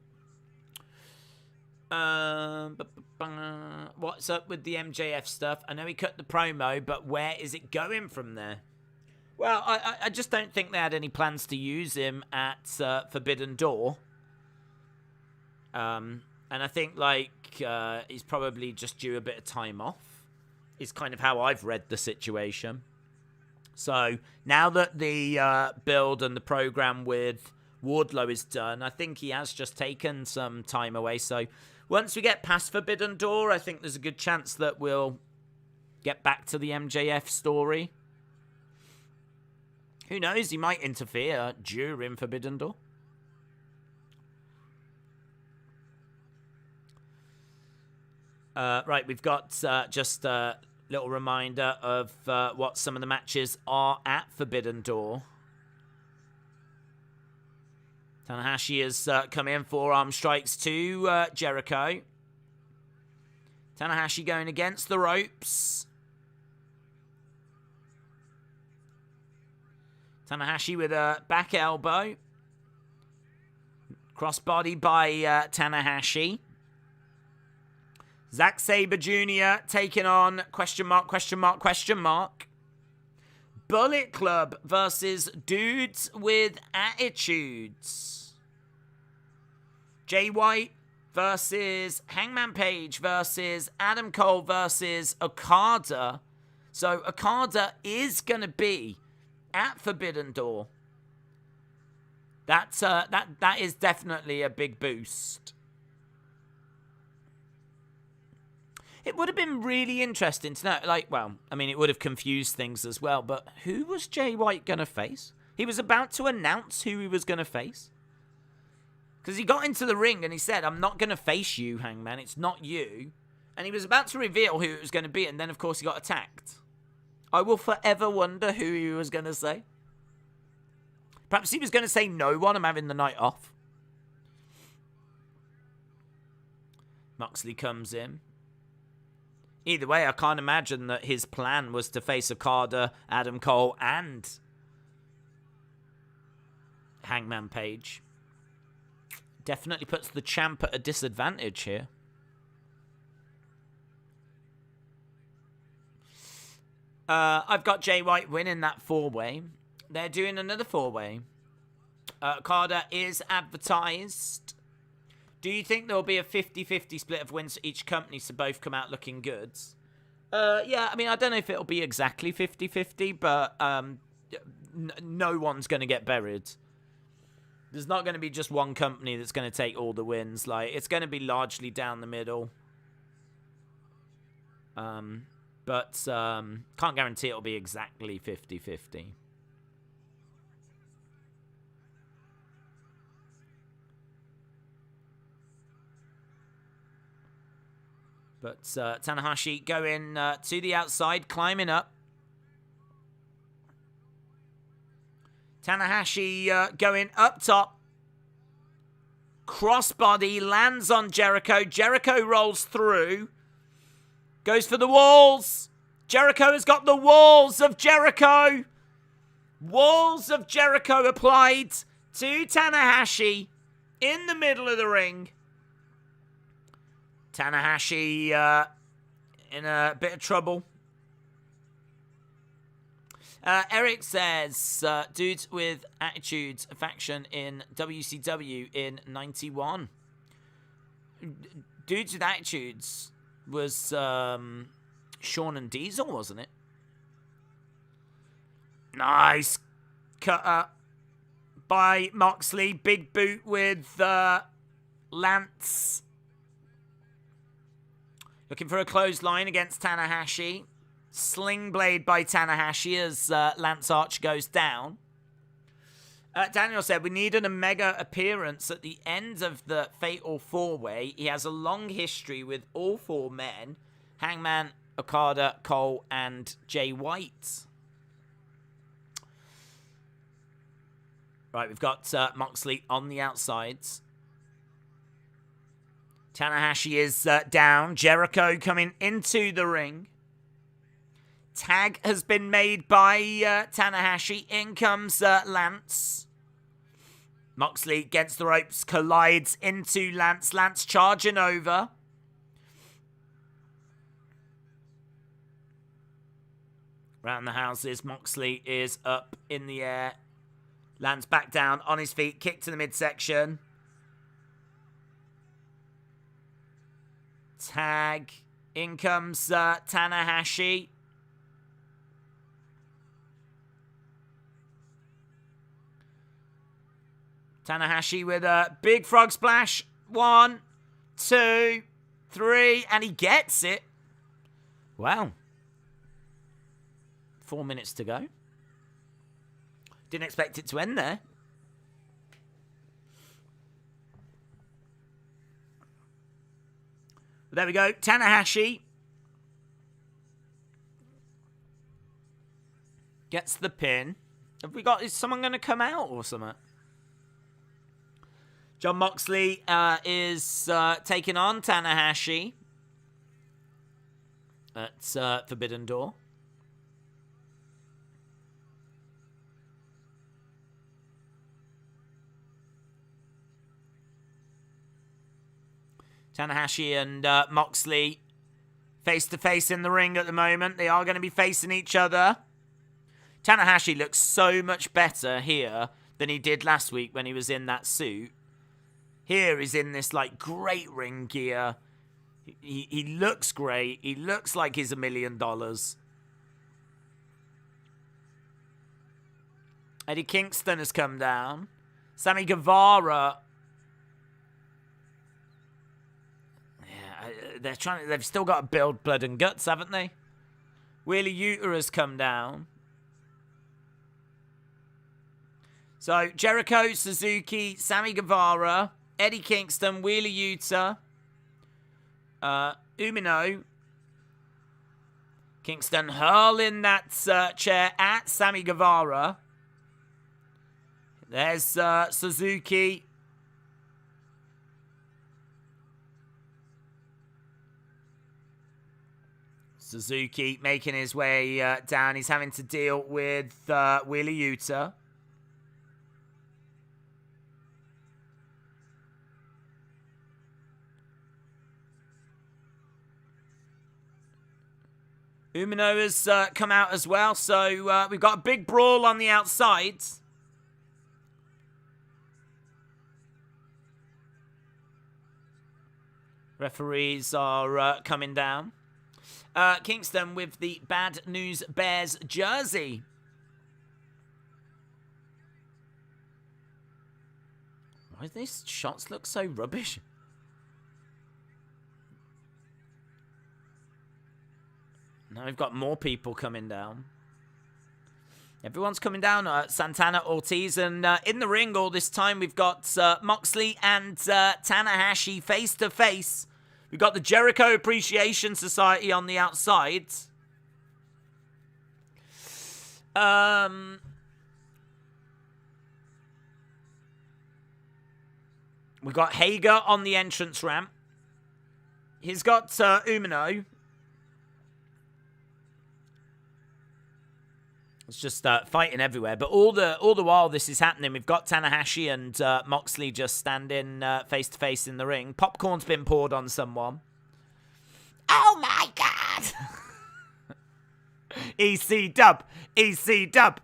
What's up with the MJF stuff? I know he cut the promo, but where is it going from there? Well, I just don't think they had any plans to use him at Forbidden Door. And I think, he's probably just due a bit of time off. Is kind of how I've read the situation. So, now that the build and the program with Wardlow is done, I think he has just taken some time away. So, once we get past Forbidden Door, I think there's a good chance that we'll get back to the MJF story. Who knows? He might interfere during Forbidden Door. Right, we've got just Little reminder of what some of the matches are at Forbidden Door. Tanahashi has come in, forearm strikes to Jericho. Tanahashi going against the ropes. Tanahashi with a back elbow. Crossbody by Tanahashi. Zack Sabre Jr. taking on question mark, question mark, question mark. Bullet Club versus Dudes with Attitudes. Jay White versus Hangman Page versus Adam Cole versus Okada. So Okada is going to be at Forbidden Door. That is definitely a big boost. It would have been really interesting to know, like, well, I mean, it would have confused things as well, but who was Jay White going to face? He was about to announce who he was going to face. Because he got into the ring and he said, I'm not going to face you, Hangman, it's not you. And he was about to reveal who it was going to be, and then, of course, he got attacked. I will forever wonder who he was going to say. Perhaps he was going to say no one, I'm having the night off. Moxley comes in. Either way, I can't imagine that his plan was to face Okada, Adam Cole, and Hangman Page. Definitely puts the champ at a disadvantage here. I've got Jay White winning that four-way. They're doing another four-way. Okada is advertised. Do you think there will be a 50-50 split of wins for each company so both come out looking good? Yeah, I mean, I don't know if it'll be exactly 50-50, but no one's going to get buried. There's not going to be just one company that's going to take all the wins. Like, it's going to be largely down the middle. But can't guarantee it'll be exactly 50-50. But Tanahashi going to the outside, climbing up. Tanahashi going up top. Crossbody lands on Jericho. Jericho rolls through. Goes for the walls. Jericho has got the walls of Jericho. Walls of Jericho applied to Tanahashi in the middle of the ring. Tanahashi in a bit of trouble. Eric says, Dudes with Attitudes faction in WCW in 91. Dudes with Attitudes was Shawn and Diesel, wasn't it? Nice cut by Moxley. Big boot with Lance. Looking for a clothesline against Tanahashi. Sling blade by Tanahashi as Lance Arch goes down. Daniel said, we need an Omega appearance at the end of the Fatal 4-Way. He has a long history with all four men. Hangman, Okada, Cole, and Jay White. Right, we've got Moxley on the outsides. Tanahashi is down. Jericho coming into the ring. Tag has been made by Tanahashi. In comes Lance. Moxley gets the ropes, collides into Lance. Lance charging over. Round the houses, Moxley is up in the air. Lance back down on his feet, kick to the midsection. Tag. In comes Tanahashi. Tanahashi with a big frog splash. 1, 2, 3. And he gets it. Wow. 4 minutes to go. Didn't expect it to end there. But there we go. Tanahashi Gets the pin. Have we got... Is someone going to come out or something? Jon Moxley is taking on Tanahashi at Forbidden Door. Tanahashi and Moxley face-to-face in the ring at the moment. They are going to be facing each other. Tanahashi looks so much better here than he did last week when he was in that suit. Here he's in this, like, great ring gear. He looks great. He looks like he's $1 million. Eddie Kingston has come down. Sammy Guevara... They've still got to build blood and guts, haven't they? Wheeler Yuta has come down. So, Jericho, Suzuki, Sammy Guevara, Eddie Kingston, Wheeler Yuta, Umino. Kingston hurling that chair at Sammy Guevara. There's Suzuki. Suzuki making his way down. He's having to deal with Wheeler Yuta. Umino has come out as well, so we've got a big brawl on the outside. Referees are coming down. Kingston with the Bad News Bears jersey. Why do these shots look so rubbish? Now we've got more people coming down. Everyone's coming down. Santana, Ortiz, and in the ring all this time we've got Moxley and Tanahashi face to face. We've got the Jericho Appreciation Society on the outside. We've got Hager on the entrance ramp. He's got Umino. It's just fighting everywhere. But all the while this is happening, we've got Tanahashi and Moxley just standing face to face in the ring. Popcorn's been poured on someone. Oh my God! EC dub, EC dub.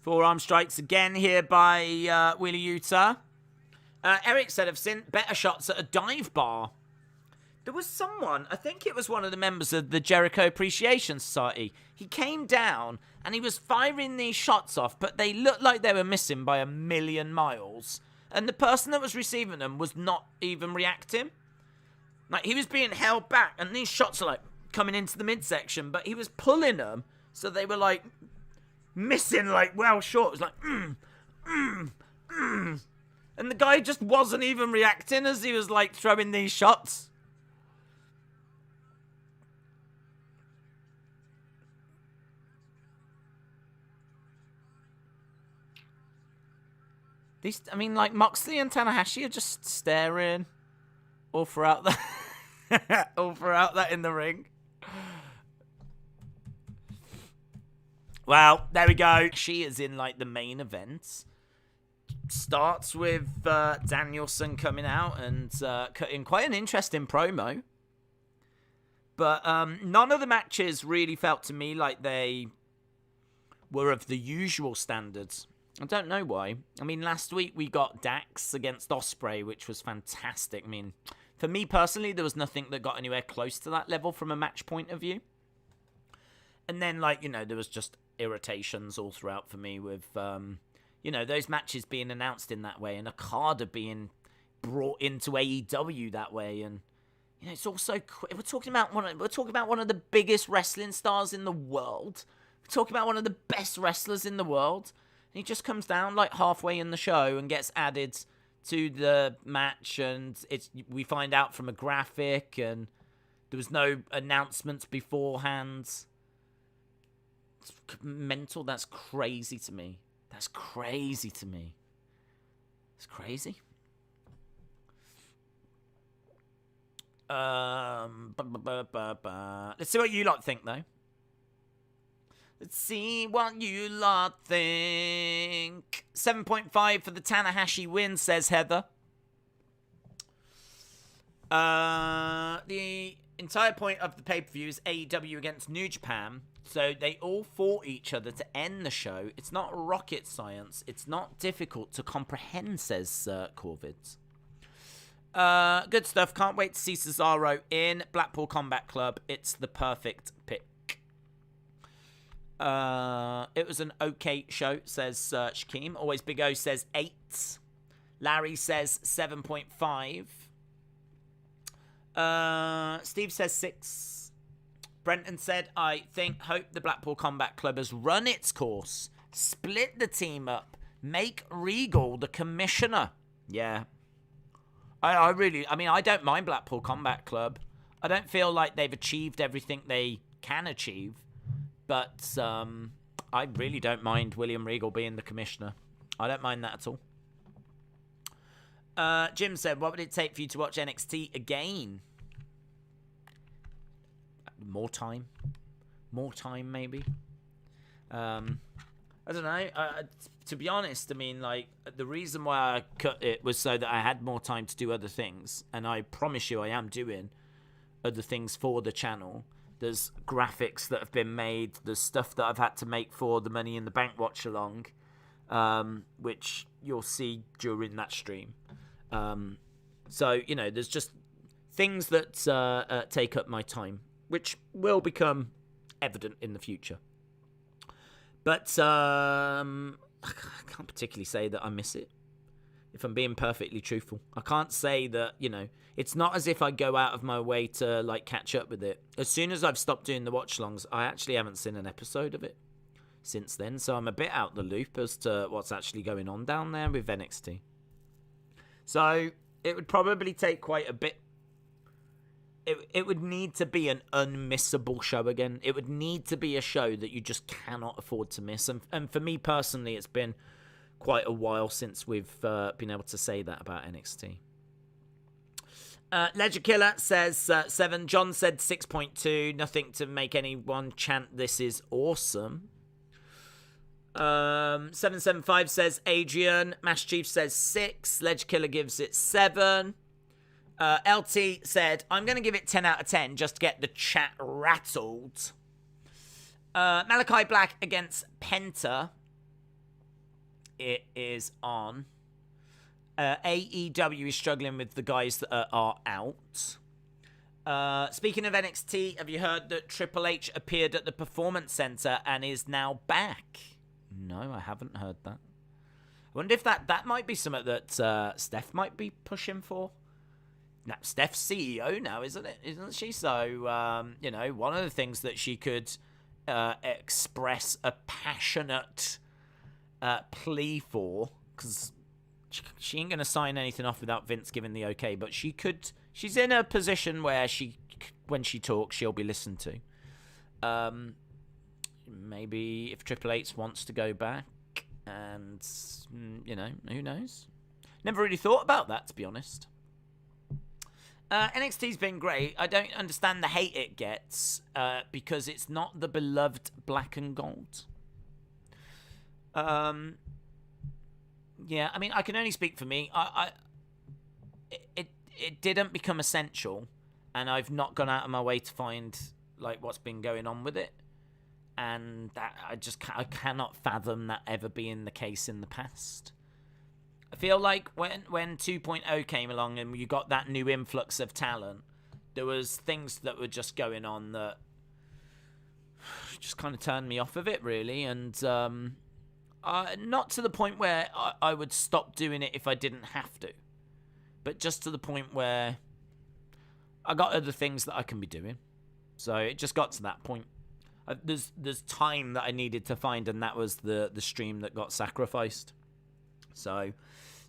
Forearm strikes again here by Wheeler Yuta. Eric said, I've seen better shots at a dive bar. There was someone, I think it was one of the members of the Jericho Appreciation Society. He came down and he was firing these shots off, but they looked like they were missing by 1,000,000 miles. And the person that was receiving them was not even reacting. Like, he was being held back, and these shots are, like, coming into the midsection, but he was pulling them, so they were, like, missing, like, well short. It was like, And the guy just wasn't even reacting as he was, like, throwing these shots. These, I mean, like, Moxley and Tanahashi are just staring all throughout that, all throughout that in the ring. Well, there we go. She is in, like, the main event. Starts with Danielson coming out and cutting quite an interesting promo. But none of the matches really felt to me like they were of the usual standards. I don't know why. I mean, last week we got Dax against Osprey, which was fantastic. I mean, for me personally, there was nothing that got anywhere close to that level from a match point of view. And then, like, you know, there was just irritations all throughout for me with, you know, those matches being announced in that way and Okada being brought into AEW that way. And, you know, it's also, we're talking about one of the biggest wrestling stars in the world. We're talking about one of the best wrestlers in the world. And he just comes down like halfway in the show and gets added to the match, and we find out from a graphic, and there was no announcements beforehand. It's mental. That's crazy to me. It's crazy. Let's see what you lot think, though. Let's see what you lot think. 7.5 for the Tanahashi win, says Heather. The entire point of the pay-per-view is AEW against New Japan. So they all fought each other to end the show. It's not rocket science. It's not difficult to comprehend, says Corvid. Good stuff. Can't wait to see Cesaro in Blackpool Combat Club. It's the perfect pick. It was an okay show, says Shakeem. Always Big O says 8. Larry says 7.5. Steve says 6. Brenton said, hope the Blackpool Combat Club has run its course. Split the team up. Make Regal the commissioner. Yeah. I don't mind Blackpool Combat Club. I don't feel like they've achieved everything they can achieve. But I really don't mind William Regal being the commissioner. I don't mind that at all. Jim said, what would it take for you to watch NXT again? More time, maybe. I don't know. To be honest, I mean, like, the reason why I cut it was so that I had more time to do other things, and I promise you, I am doing other things for the channel. There's graphics that have been made. There's stuff that I've had to make for the Money in the Bank watch along, which you'll see during that stream. So there's just things that take up my time, which will become evident in the future. But I can't particularly say that I miss it, if I'm being perfectly truthful. I can't say that, it's not as if I go out of my way to, like, catch up with it. As soon as I've stopped doing the watch-alongs, I actually haven't seen an episode of it since then, so I'm a bit out the loop as to what's actually going on down there with NXT. So it would probably take quite a bit. It would need to be an unmissable show again. It would need to be a show that you just cannot afford to miss. And for me personally, it's been quite a while since we've been able to say that about NXT. Ledger Killer says 7. John said 6.2. Nothing to make anyone chant this is awesome. 775 says Adrian. Mash Chief says 6. Ledger Killer gives it 7. LT said, I'm going to give it 10 out of 10 just to get the chat rattled. Malakai Black against Penta. It is on. AEW is struggling with the guys that are out. Speaking of NXT, have you heard that Triple H appeared at the Performance Center and is now back? No, I haven't heard that. I wonder if that might be something that Steph might be pushing for. Now, Steph's CEO now, isn't it? Isn't she? So, one of the things that she could express a passionate plea for, because she ain't going to sign anything off without Vince giving the okay, but she's in a position where when she talks, she'll be listened to. Maybe if Triple H wants to go back, and, who knows? Never really thought about that, to be honest. NXT's been great. I don't understand the hate it gets because it's not the beloved black and gold. Yeah, I mean, I can only speak for me. It didn't become essential, and I've not gone out of my way to find like what's been going on with it, and that I cannot fathom that ever being the case in the past. I feel like when 2.0 came along and you got that new influx of talent, there was things that were just going on that just kind of turned me off of it, really. And not to the point where I would stop doing it if I didn't have to, but just to the point where I got other things that I can be doing. So it just got to that point. There's time that I needed to find, and that was the stream that got sacrificed. So,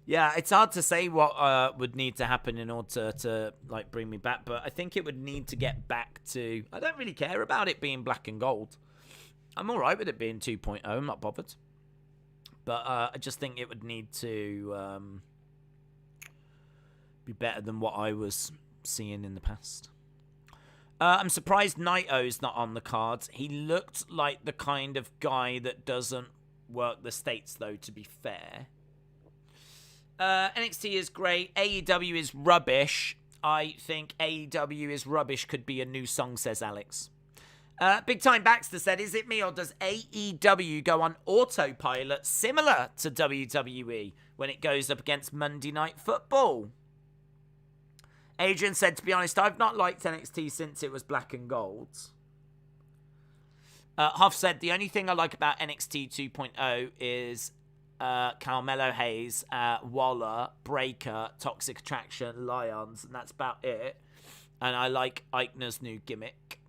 Yeah, it's hard to say what would need to happen in order to like bring me back, but I think it would need to get back to. I don't really care about it being black and gold. I'm all right with it being 2.0. I'm not bothered, but I just think it would need to be better than what I was seeing in the past. I'm surprised Naito's not on the cards. He looked like the kind of guy that doesn't work the States, though, to be fair. NXT is great. AEW is rubbish. I think AEW is rubbish could be a new song, says Alex. Big Time Baxter said, is it me or does AEW go on autopilot similar to WWE when it goes up against Monday Night Football? Adrian said, to be honest, I've not liked NXT since it was black and gold. Huff said, the only thing I like about NXT 2.0 is Carmelo Hayes, Waller, Breaker, Toxic Attraction, Lions, and that's about it. And I like Eichner's new gimmick.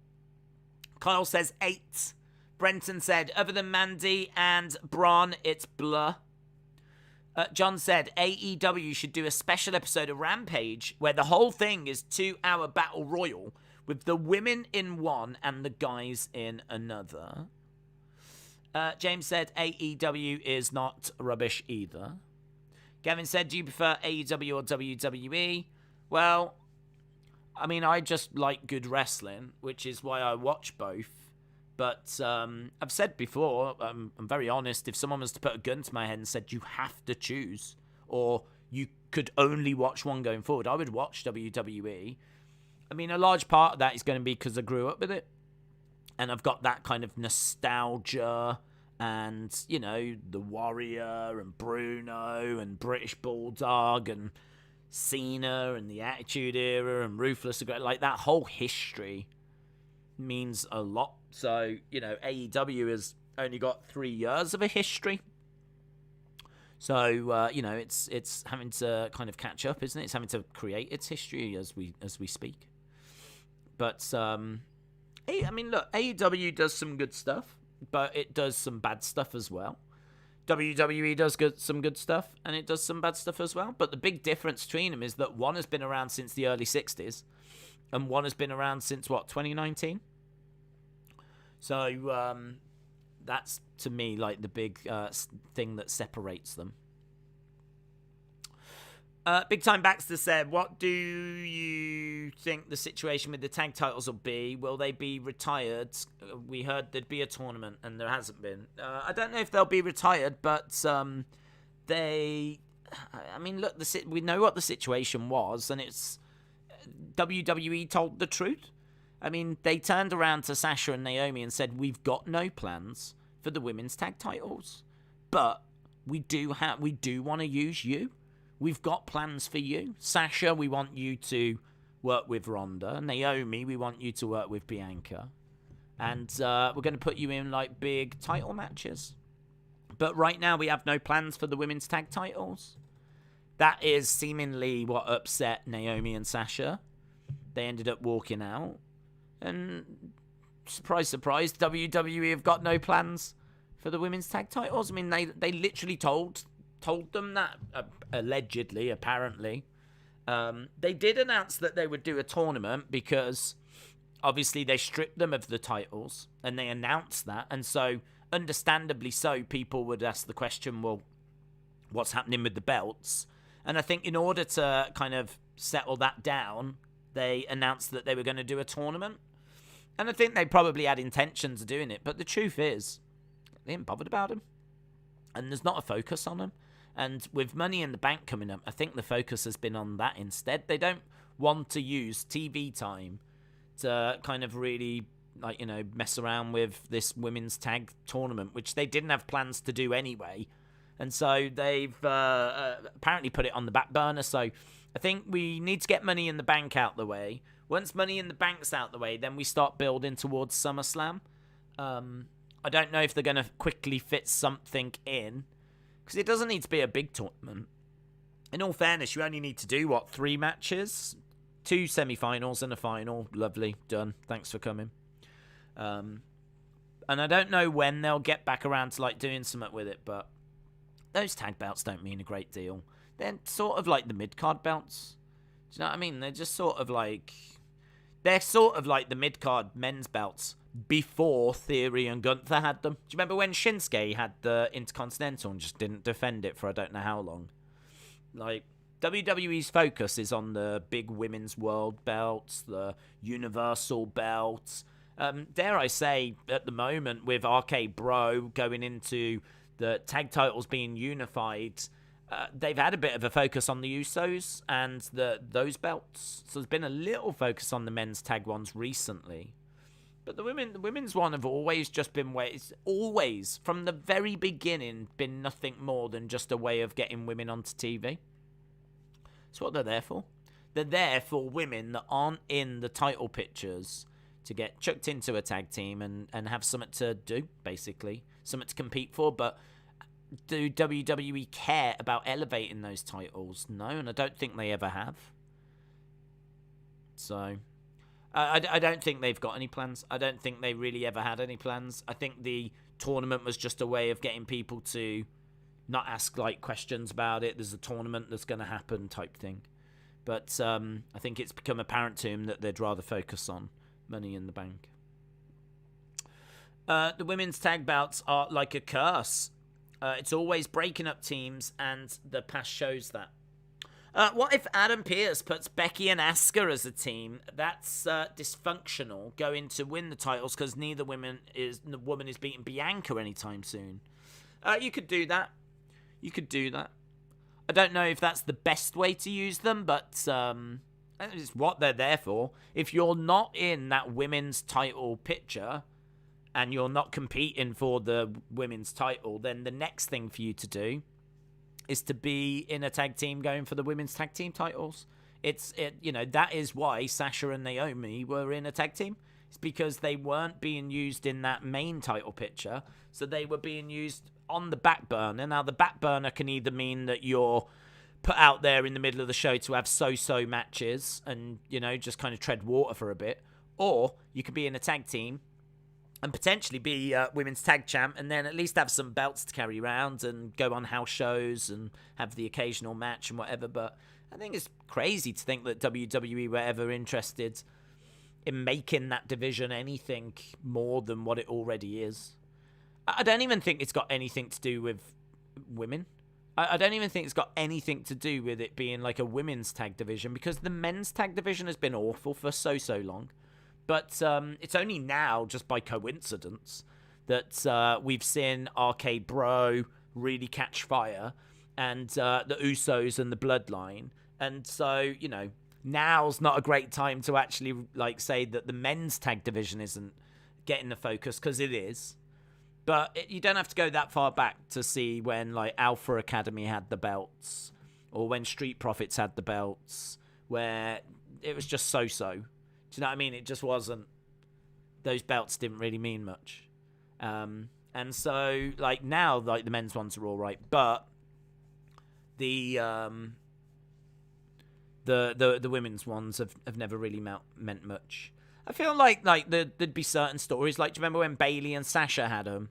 Kyle says 8. Brenton said, other than Mandy and Braun, it's blur. John said, AEW should do a special episode of Rampage where the whole thing is 2-hour battle royal with the women in one and the guys in another. James said, AEW is not rubbish either. Gavin said, do you prefer AEW or WWE? Well, I mean, I just like good wrestling, which is why I watch both. But I've said before, I'm very honest, if someone was to put a gun to my head and said, you have to choose, or you could only watch one going forward, I would watch WWE. I mean, a large part of that is going to be because I grew up with it. And I've got that kind of nostalgia and, you know, the Warrior and Bruno and British Bulldog and Cena and the Attitude Era and Ruthless. Like, that whole history means a lot. So, you know, AEW has only got 3 years of a history. So, you know, it's having to kind of catch up, isn't it? It's having to create its history as we speak. But, I mean, look, AEW does some good stuff, but it does some bad stuff as well. WWE does some good stuff, and it does some bad stuff as well. But the big difference between them is that one has been around since the early 60s, and one has been around since, 2019? So, that's, to me, like, the big thing that separates them. Big Time Baxter said, what do you think the situation with the tag titles will be? Will they be retired? We heard there'd be a tournament, and there hasn't been. I don't know if they'll be retired, but I mean, look, we know what the situation was, and it's WWE told the truth. I mean, they turned around to Sasha and Naomi and said, we've got no plans for the women's tag titles, but we do want to use you. We've got plans for you. Sasha, we want you to work with Ronda. Naomi, we want you to work with Bianca. And we're going to put you in, like, big title matches. But right now, we have no plans for the women's tag titles. That is seemingly what upset Naomi and Sasha. They ended up walking out. And surprise, surprise, WWE have got no plans for the women's tag titles. I mean, they literally told them that, allegedly, apparently. They did announce that they would do a tournament because, obviously, they stripped them of the titles, and they announced that. And so, understandably so, people would ask the question, well, what's happening with the belts? And I think in order to kind of settle that down, they announced that they were going to do a tournament. And I think they probably had intentions of doing it. But the truth is, they ain't bothered about them. And there's not a focus on them. And with Money in the Bank coming up, I think the focus has been on that instead. They don't want to use TV time to kind of really, like, you know, mess around with this women's tag tournament, which they didn't have plans to do anyway. And so they've apparently put it on the back burner. So I think we need to get Money in the Bank out the way. Once Money in the Bank's out the way, then we start building towards SummerSlam. I don't know if they're going to quickly fit something in, because it doesn't need to be a big tournament. In all fairness, you only need to do, 3 matches? 2 semi-finals and a final. Lovely. Done. Thanks for coming. And I don't know when they'll get back around to, like, doing something with it, but those tag belts don't mean a great deal. they're sort of like the mid-card belts. Do you know what I mean? They're just sort of like... They're sort of like the mid-card men's belts before Theory and Gunther had them. Do you remember when Shinsuke had the Intercontinental and just didn't defend it for I don't know how long? Like, WWE's focus is on the big women's world belts, the Universal belts. Dare I say, at the moment, with RK Bro going into the tag titles being unified, they've had a bit of a focus on the Usos and those belts. So there's been a little focus on the men's tag ones recently. But the women's one have always just been ways, always, from the very beginning, been nothing more than just a way of getting women onto TV. That's what they're there for. They're there for women that aren't in the title pictures to get chucked into a tag team and have something to do, basically. Something to compete for, but do WWE care about elevating those titles? No, and I don't think they ever have. So... I don't think they've got any plans. I don't think they really ever had any plans. I think the tournament was just a way of getting people to not ask like questions about it. There's a tournament that's going to happen type thing. But I think it's become apparent to him that they'd rather focus on Money in the Bank. The women's tag belts are like a curse. It's always breaking up teams, and the past shows that. What if Adam Pearce puts Becky and Asuka as a team? That's dysfunctional, going to win the titles because neither woman is beating Bianca anytime soon. You could do that. You could do that. I don't know if that's the best way to use them, but it's what they're there for. If you're not in that women's title picture and you're not competing for the women's title, then the next thing for you to do is to be in a tag team going for the women's tag team titles. That is why Sasha and Naomi were in a tag team. It's because they weren't being used in that main title picture, so they were being used on the back burner. Now, the back burner can either mean that you're put out there in the middle of the show to have so-so matches and, just kind of tread water for a bit, or you could be in a tag team and potentially be women's tag champ, and then at least have some belts to carry around and go on house shows and have the occasional match and whatever. But I think it's crazy to think that WWE were ever interested in making that division anything more than what it already is. I don't even think it's got anything to do with women. I don't even think it's got anything to do with it being like a women's tag division, because the men's tag division has been awful for so long. But it's only now, just by coincidence, that we've seen RK Bro really catch fire, and the Usos and the Bloodline. And so, now's not a great time to actually say that the men's tag division isn't getting the focus, because it is. But you don't have to go that far back to see when Alpha Academy had the belts, or when Street Profits had the belts, where it was just so-so. Do you know what I mean? It just wasn't. Those belts didn't really mean much. And so, now, the men's ones are all right, but the women's ones have never really meant much. I feel like there'd be certain stories. Do you remember when Bayley and Sasha had them?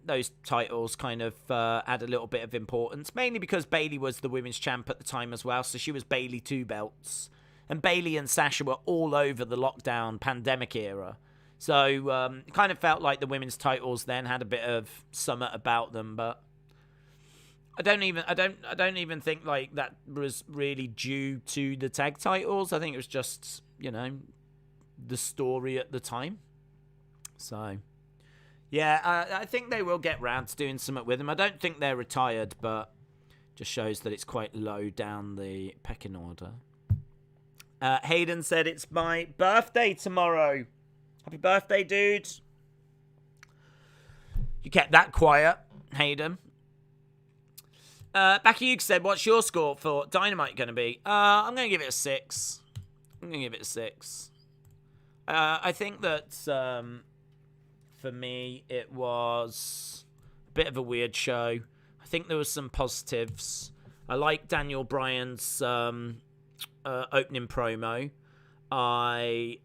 Those titles kind of had a little bit of importance, mainly because Bayley was the women's champ at the time as well, so she was Bayley 2 belts. And Bayley and Sasha were all over the lockdown pandemic era. So it kind of felt like the women's titles then had a bit of summit about them, but I don't even think that was really due to the tag titles. I think it was just, the story at the time. So yeah, I think they will get round to doing something with them. I don't think they're retired, but just shows that it's quite low down the pecking order. Hayden said, it's my birthday tomorrow. Happy birthday, dude. You kept that quiet, Hayden. Becky Hughes said, what's your score for Dynamite going to be? I'm going to give it a 6. I think that for me, it was a bit of a weird show. I think there was some positives. I like Daniel Bryan's opening promo. I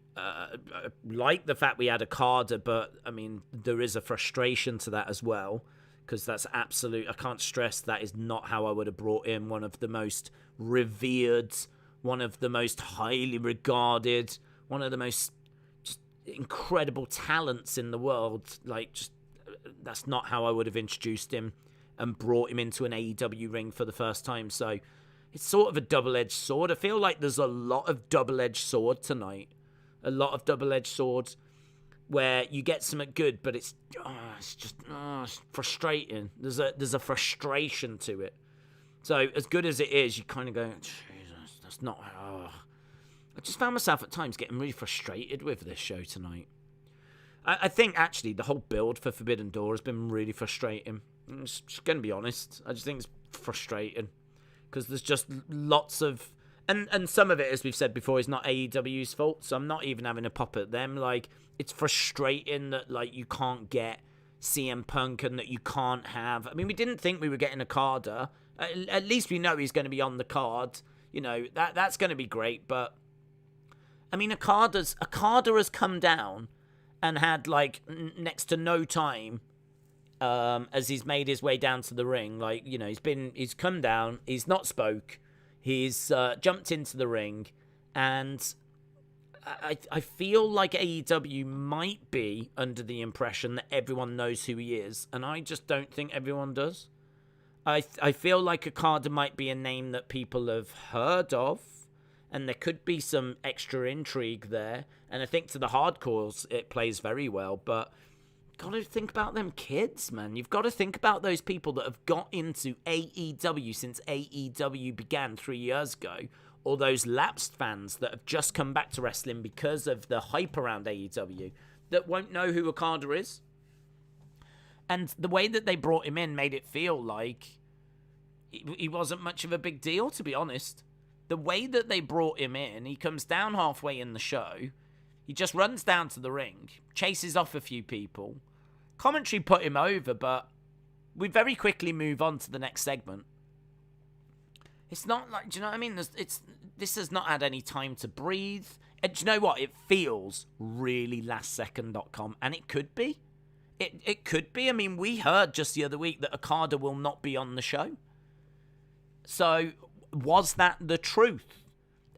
like the fact we had Okada, but I mean, there is a frustration to that as well, because that's absolute. I can't stress that is not how I would have brought in one of the most revered, one of the most highly regarded, one of the most just incredible talents in the world. Like, just that's not how I would have introduced him and brought him into an AEW ring for the first time. So it's sort of a double-edged sword. I feel like there's a lot of double-edged sword tonight. A lot of double-edged swords where you get something good, but it's frustrating. There's a frustration to it. So as good as it is, you kind of go, Jesus, that's not... I just found myself at times getting really frustrated with this show tonight. I think, actually, the whole build for Forbidden Door has been really frustrating. I'm just going to be honest. I just think it's frustrating. Because there's just lots of... And some of it, as we've said before, is not AEW's fault. So I'm not even having a pop at them. Like, it's frustrating that, like, you can't get CM Punk and that you can't have... I mean, we didn't think we were getting Okada. At least we know he's going to be on the card. You know, that's going to be great. But, I mean, Okada has come down and had, like, next to no time as he's made his way down to the ring. Like, you know, he's come down, he's not spoke, he's jumped into the ring, and I feel like AEW might be under the impression that everyone knows who he is, and I just don't think everyone does. I feel like Okada might be a name that people have heard of, and there could be some extra intrigue there. And I think to the hardcores, it plays very well. But got to think about them kids, man. You've got to think about those people that have got into AEW since AEW began 3 years ago. Or those lapsed fans that have just come back to wrestling because of the hype around AEW that won't know who Okada is. And the way that they brought him in made it feel like he wasn't much of a big deal, to be honest. The way that they brought him in, he comes down halfway in the show, he just runs down to the ring, chases off a few people. Commentary put him over, but we very quickly move on to the next segment. It's not like, do you know what I mean? This has not had any time to breathe. And do you know what? It feels really lastsecond.com, and it could be. It could be. I mean, we heard just the other week that Okada will not be on the show. So, was that the truth?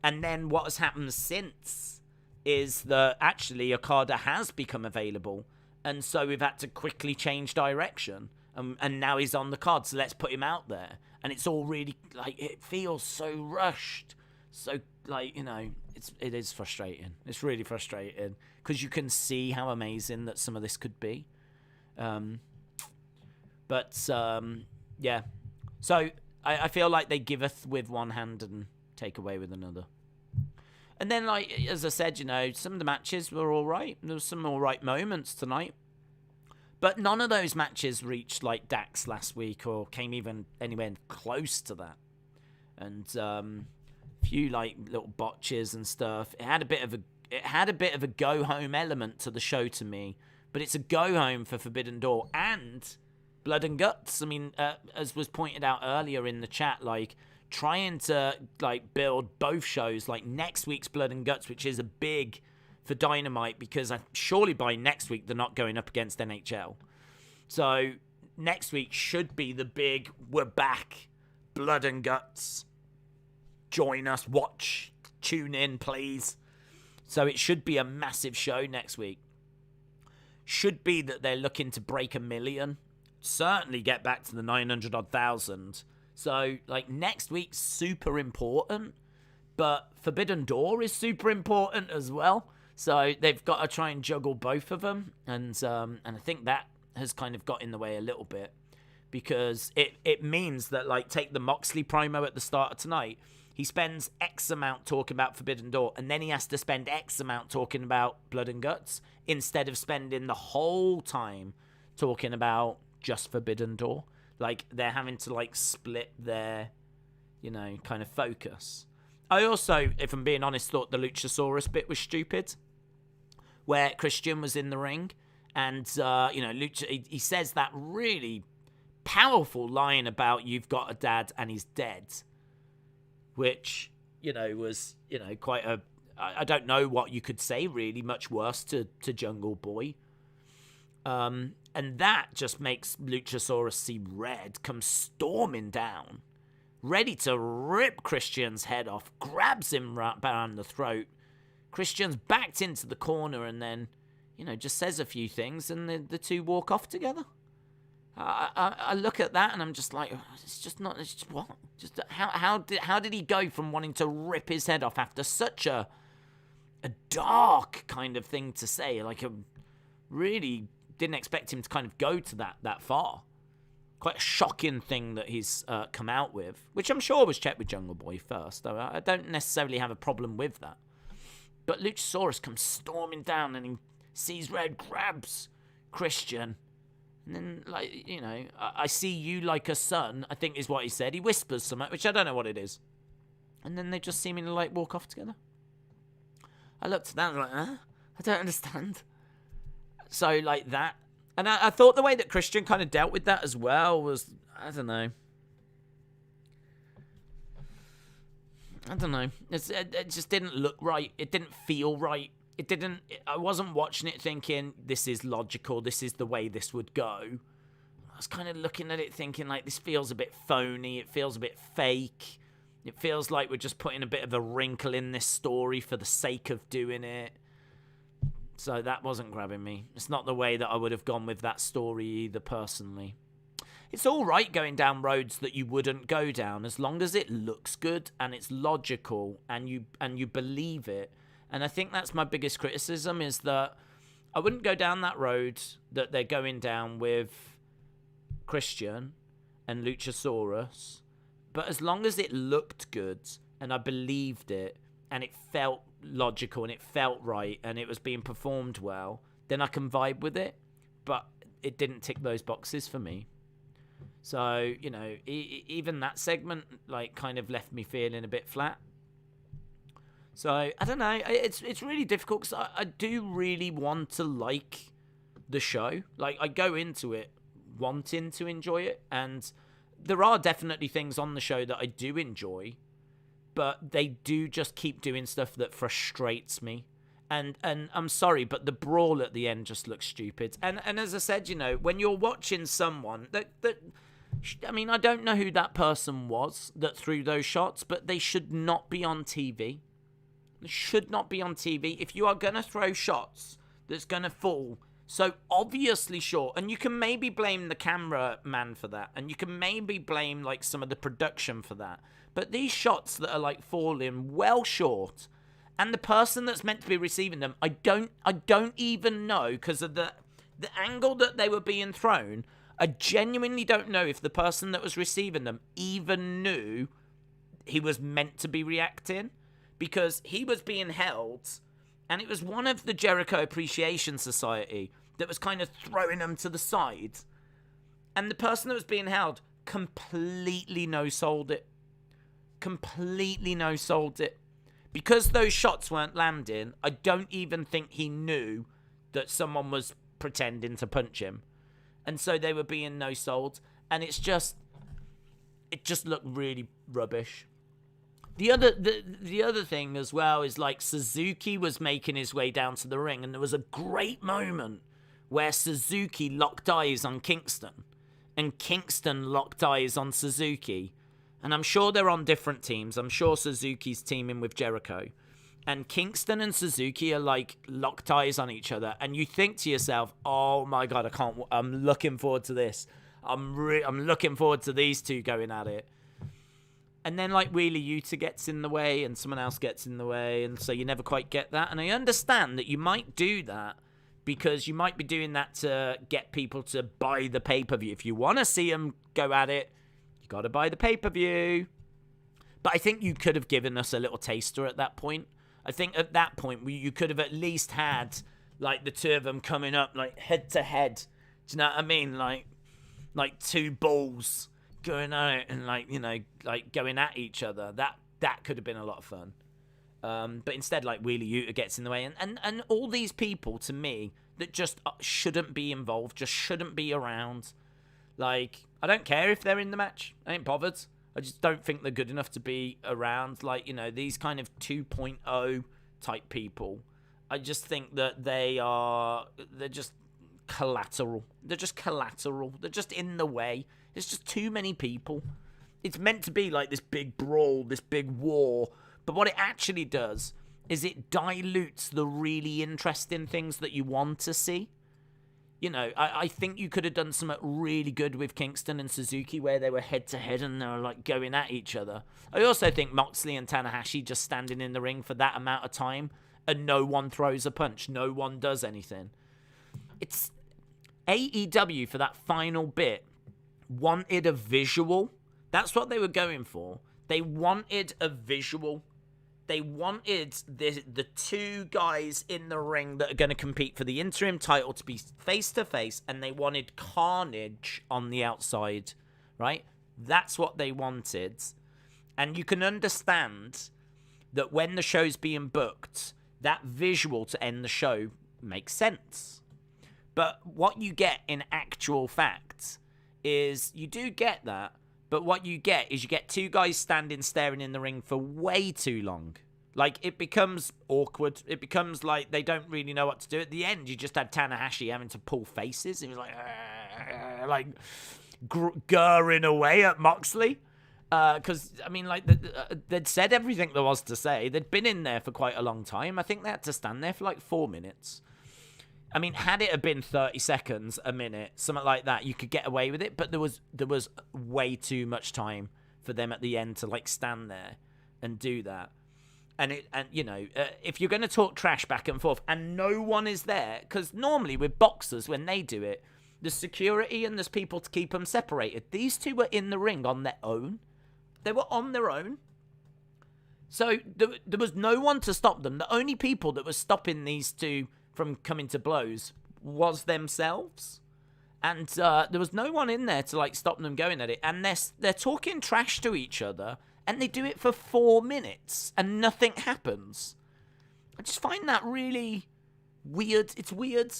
And then what has happened since is that actually Okada has become available. And so we've had to quickly change direction. And now he's on the card, so let's put him out there. And it's all really, like, it feels so rushed. So, like, you know, it is frustrating. It's really frustrating. Because you can see how amazing that some of this could be. Yeah. So, I feel like they giveth with one hand and take away with another. And then, like, as I said, you know, some of the matches were all right. There were some all right moments tonight. But none of those matches reached, like, Dax last week or came even anywhere close to that. And a few, like, little botches and stuff. It had a bit of a go-home element to the show to me. But it's a go-home for Forbidden Door and Blood and Guts. I mean, as was pointed out earlier in the chat, like, trying to, like, build both shows, like next week's Blood and Guts, which is a big for Dynamite, because surely by next week they're not going up against NHL. So next week should be the big, we're back, Blood and Guts. Join us, watch, tune in, please. So it should be a massive show next week. Should be that they're looking to break 1 million. Certainly get back to the 900,000. So, like, next week's super important, but Forbidden Door is super important as well. So they've got to try and juggle both of them, and I think that has kind of got in the way a little bit, because it means that, like, take the Moxley promo at the start of tonight. He spends X amount talking about Forbidden Door, and then he has to spend X amount talking about Blood and Guts, instead of spending the whole time talking about just Forbidden Door. Like, they're having to, like, split their, you know, kind of focus. I also, if I'm being honest, thought the Luchasaurus bit was stupid, where Christian was in the ring, and, you know, he says that really powerful line about you've got a dad and he's dead, which, you know, was, you know, quite a... I don't know what you could say, really, much worse to Jungle Boy. And that just makes Luchasaurus see red, come storming down, ready to rip Christian's head off, grabs him right around the throat. Christian's backed into the corner and then, just says a few things and the two walk off together. I look at that and I'm just like, it's just what? Just how did he go from wanting to rip his head off after such a dark kind of thing to say? Like, a really didn't expect him to kind of go to that far. Quite a shocking thing that he's come out with, which I'm sure was checked with Jungle Boy first, though I don't necessarily have a problem with that. But Luchasaurus comes storming down and he sees red, grabs Christian. And then, I see you like a son, I think is what he said. He whispers something, which I don't know what it is. And then they just seemingly, walk off together. I looked at that and I was like, I don't understand. So, that. And I thought the way that Christian kind of dealt with that as well was, I don't know. It just didn't look right. It didn't feel right. I wasn't watching it thinking, this is logical, this is the way this would go. I was kind of looking at it thinking, this feels a bit phony, it feels a bit fake. It feels like we're just putting a bit of a wrinkle in this story for the sake of doing it. So that wasn't grabbing me. It's not the way that I would have gone with that story either, personally. It's all right going down roads that you wouldn't go down, as long as it looks good and it's logical and you believe it. And I think that's my biggest criticism, is that I wouldn't go down that road that they're going down with Christian and Luchasaurus. But as long as it looked good and I believed it and it felt logical and it felt right and it was being performed well, then I can vibe with it. But it didn't tick those boxes for me. So, even that segment, kind of left me feeling a bit flat. So, I don't know. It's really difficult because I do really want to like the show. I go into it wanting to enjoy it. And there are definitely things on the show that I do enjoy. But they do just keep doing stuff that frustrates me. And I'm sorry, but the brawl at the end just looks stupid. And as I said, when you're watching someone I don't know who that person was that threw those shots, but they should not be on TV. They should not be on TV. If you are going to throw shots that's going to fall so obviously short, and you can maybe blame the cameraman for that, and you can maybe blame some of the production for that, but these shots that are falling well short, and the person that's meant to be receiving them, I don't even know, because of the angle that they were being thrown. I genuinely don't know if the person that was receiving them even knew he was meant to be reacting, because he was being held, and it was one of the Jericho Appreciation Society that was kind of throwing them to the side, and the person that was being held completely no-sold it. Because those shots weren't landing, I don't even think he knew that someone was pretending to punch him. And so they were being no-sold. And it just looked really rubbish. The other thing as well is Suzuki was making his way down to the ring, and there was a great moment where Suzuki locked eyes on Kingston. And Kingston locked eyes on Suzuki. And I'm sure they're on different teams. I'm sure Suzuki's teaming with Jericho. And Kingston and Suzuki are locked eyes on each other. And you think to yourself, oh my God, I'm looking forward to this. I'm looking forward to these two going at it. And then Wheeler Yuta gets in the way and someone else gets in the way. And so you never quite get that. And I understand that you might do that because you might be doing that to get people to buy the pay-per-view. If you want to see them go at it, you got to buy the pay-per-view. But I think you could have given us a little taster at that point. I think at that point, you could have at least had, the two of them coming up, head to head. Do you know what I mean? Like two bulls going at it and, going at each other. That could have been a lot of fun. But instead, Wheeler Yuta gets in the way. And all these people, to me, that just shouldn't be involved, just shouldn't be around. I don't care if they're in the match. I ain't bothered. I just don't think they're good enough to be around. These kind of 2.0 type people. I just think that they're just collateral. They're just collateral. They're just in the way. There's just too many people. It's meant to be like this big brawl, this big war. But what it actually does is it dilutes the really interesting things that you want to see. You know, I think you could have done something really good with Kingston and Suzuki where they were head-to-head and they were, like, going at each other. I also think Moxley and Tanahashi just standing in the ring for that amount of time and no one throws a punch. No one does anything. It's AEW for that final bit wanted a visual. That's what they were going for. They wanted a visual. They wanted the two guys in the ring that are going to compete for the interim title to be face-to-face, and they wanted carnage on the outside, right? That's what they wanted. And you can understand that when the show's being booked, that visual to end the show makes sense. But what you get in actual fact is you do get that, but what you get is you get two guys standing staring in the ring for way too long. Like, it becomes awkward. It becomes like they don't really know what to do. At the end, you just had Tanahashi having to pull faces. He was like gurring away at Moxley. Because, I mean, like, they'd said everything there was to say. They'd been in there for quite a long time. I think they had to stand there for like 4 minutes. I mean, had it have been 30 seconds, a minute, something like that, you could get away with it. But there was way too much time for them at the end to, like, stand there and do that. And you know, if you're going to talk trash back and forth and no one is there, because normally with boxers, when they do it, there's security and there's people to keep them separated. These two were in the ring on their own. They were on their own. So there was no one to stop them. The only people that were stopping these two from coming to blows was themselves. And there was no one in there to, like, stop them going at it. And they're talking trash to each other. And they do it for 4 minutes and nothing happens. I just find that really weird. It's weird.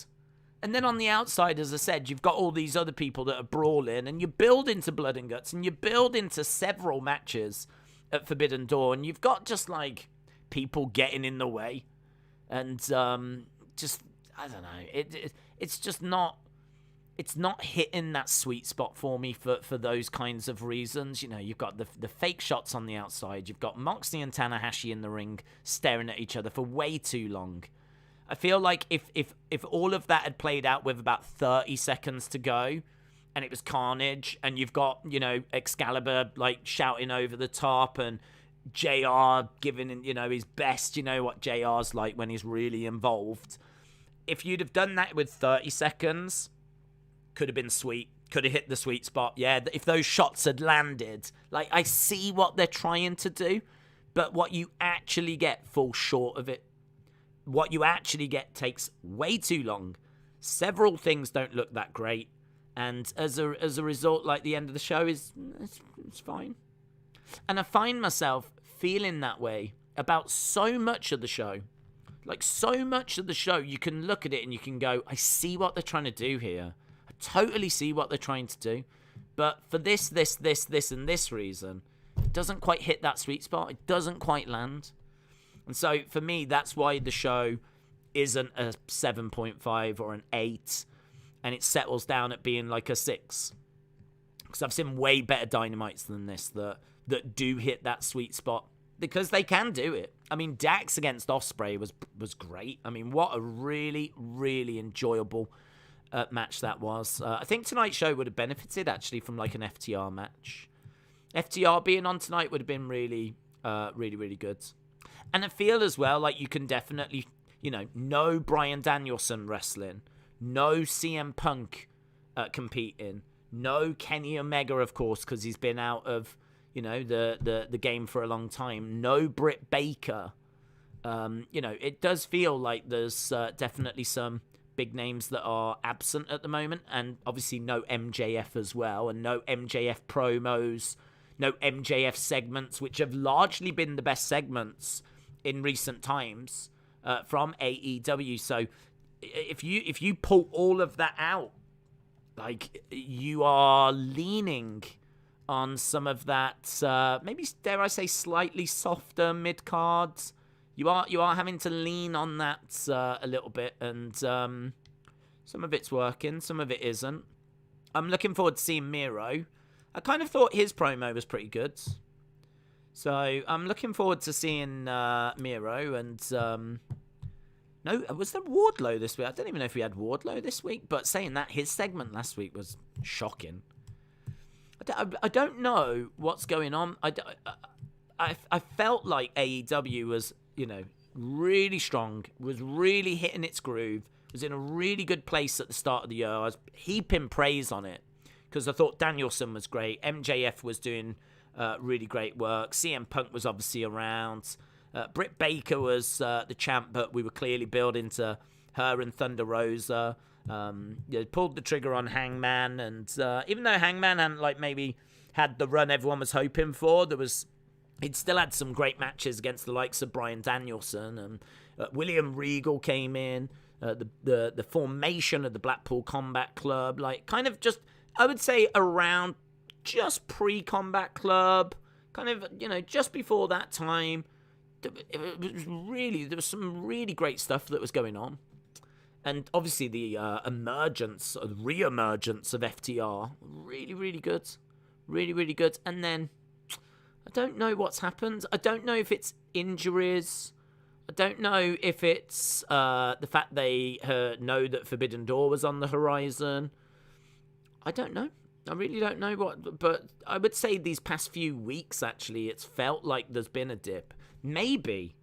And then on the outside, as I said, you've got all these other people that are brawling, and you build into Blood and Guts, and you build into several matches at Forbidden Door, and you've got just, like, people getting in the way. And just, I don't know. It's just not... It's not hitting that sweet spot for me for those kinds of reasons. You know, you've got the fake shots on the outside. You've got Moxley and Tanahashi in the ring staring at each other for way too long. I feel like if all of that had played out with about 30 seconds to go and it was carnage and you've got, you know, Excalibur, like, shouting over the top and JR giving, you know, his best, you know what JR's like when he's really involved. If you'd have done that with 30 seconds... could have been sweet, could have hit the sweet spot. Yeah, if those shots had landed, like, I see what they're trying to do, but what you actually get falls short of it. What you actually get takes way too long. Several things don't look that great, and as a result, like, the end of the show is it's fine. And I find myself feeling that way about so much of the show. Like, so much of the show, you can look at it and you can go, I see what they're trying to do here. Totally see what they're trying to do, but for this, and this reason, it doesn't quite hit that sweet spot. It doesn't quite land, and so for me, that's why the show isn't a 7.5 or an 8, and it settles down at being like a 6. Because I've seen way better Dynamites than this that do hit that sweet spot because they can do it. I mean, Dax against Osprey was great. I mean, what a really, really enjoyable match that was. I think tonight's show would have benefited actually from, like, an FTR match. FTR being on tonight would have been really, really, really good. And I feel as well like you can definitely, you know, no Bryan Danielson wrestling, no CM Punk competing, no Kenny Omega, of course, because he's been out of, you know, the game for a long time. No Britt Baker. You know, it does feel like there's definitely some big names that are absent at the moment, and obviously no MJF as well, and no MJF promos, no MJF segments, which have largely been the best segments in recent times from AEW. So if you pull all of that out, like, you are leaning on some of that, maybe, dare I say, slightly softer mid-cards. You are having to lean on that a little bit, and Some of it's working, some of it isn't. I'm looking forward to seeing Miro. I kind of thought his promo was pretty good. So I'm looking forward to seeing Miro. And no, was there Wardlow this week? I don't even know if we had Wardlow this week. But saying that, his segment last week was shocking. I don't know what's going on. I felt like AEW was, really strong, was really hitting its groove, was in a really good place at the start of the year. I was heaping praise on it because I thought Danielson was great. MJF was doing really great work. CM Punk was obviously around. Britt Baker was the champ, but we were clearly building to her and Thunder Rosa. Pulled the trigger on Hangman, and even though Hangman hadn't maybe had the run everyone was hoping for, he'd still had some great matches against the likes of Bryan Danielson, and William Regal came in. The formation of the Blackpool Combat Club, kind of just, I would say around just pre-Combat Club, kind of, just before that time. There was some really great stuff that was going on. And obviously the re-emergence of FTR, really, really good. Really, really good. And then, I don't know what's happened. I don't know if it's injuries. I don't know if it's the fact they know that Forbidden Door was on the horizon. I don't know. I really don't know what. But I would say these past few weeks, actually, it's felt like there's been a dip. Maybe,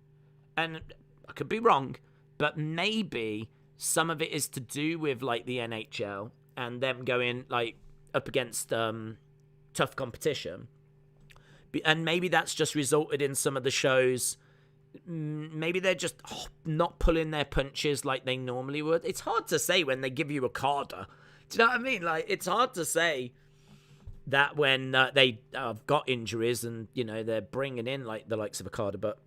and I could be wrong, but maybe some of it is to do with the NHL and them going up against tough competition. And maybe that's just resulted in some of the shows. Maybe they're just not pulling their punches like they normally would. It's hard to say when they give you Okada. Do you know what I mean? It's hard to say that when they have got injuries and, they're bringing in the likes of Okada. But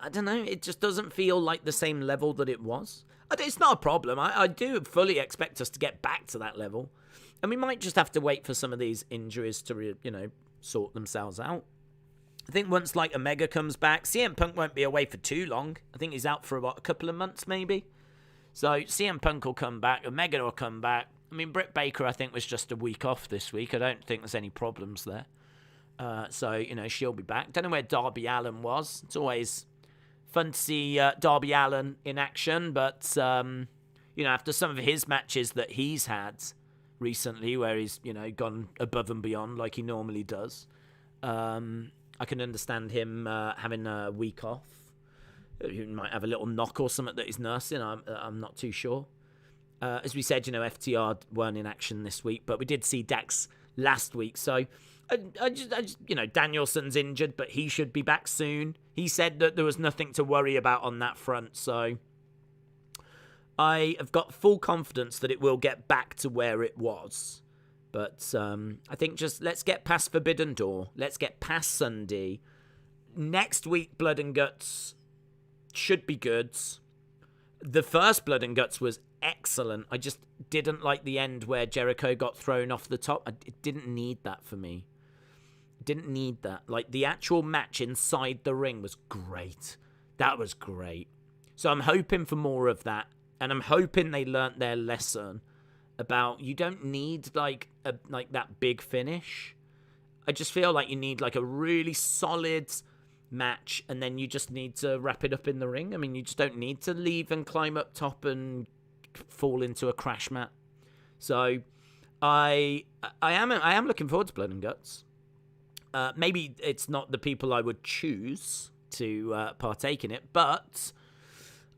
I don't know. It just doesn't feel like the same level that it was. It's not a problem. I do fully expect us to get back to that level. And we might just have to wait for some of these injuries to, sort themselves out. I think once Omega comes back, CM Punk won't be away for too long. I think he's out for about a couple of months maybe. So CM Punk will come back, Omega will come back. I mean, Britt Baker I think was just a week off this week. I don't think there's any problems there. So, she'll be back. Don't know where Darby Allin was. It's always fun to see Darby Allin in action, but after some of his matches that he's had recently, where he's gone above and beyond like he normally does, I can understand him having a week off. He might have a little knock or something that he's nursing. I'm not too sure. As we said, FTR weren't in action this week, but we did see Dax last week. So I just Danielson's injured, but he should be back soon. He said that there was nothing to worry about on that front. So I have got full confidence that it will get back to where it was. But I think just let's get past Forbidden Door. Let's get past Sunday. Next week, Blood and Guts should be good. The first Blood and Guts was excellent. I just didn't like the end where Jericho got thrown off the top. It didn't need that for me. Didn't need that. The actual match inside the ring was great. That was great. So I'm hoping for more of that. And I'm hoping they learnt their lesson about you don't need that big finish. I just feel like you need a really solid match, and then you just need to wrap it up in the ring. I mean, you just don't need to leave and climb up top and fall into a crash mat. So I am looking forward to Blood and Guts. Maybe it's not the people I would choose to partake in it, but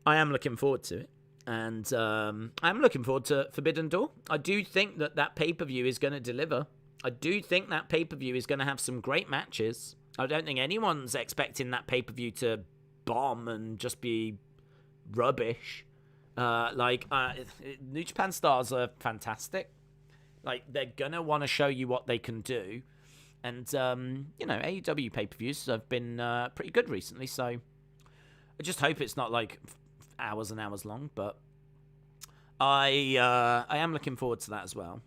I am looking forward to it. And I'm looking forward to Forbidden Door. I do think that pay-per-view is going to deliver. I do think that pay-per-view is going to have some great matches. I don't think anyone's expecting that pay-per-view to bomb and just be rubbish. New Japan stars are fantastic. They're going to want to show you what they can do. And, AEW pay-per-views have been pretty good recently. So I just hope it's not hours and hours long, but I am looking forward to that as well.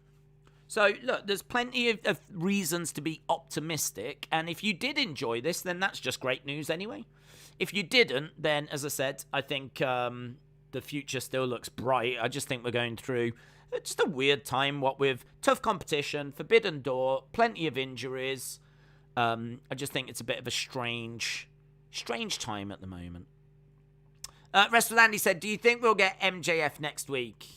So look, there's plenty of reasons to be optimistic, and if you did enjoy this, then that's just great news anyway. If you didn't, then as I said, I think the future still looks bright. I just think we're going through just a weird time, what with tough competition, Forbidden Door, plenty of injuries. I just think it's a bit of a strange time at the moment. Wrestler Andy said, do you think we'll get MJF next week?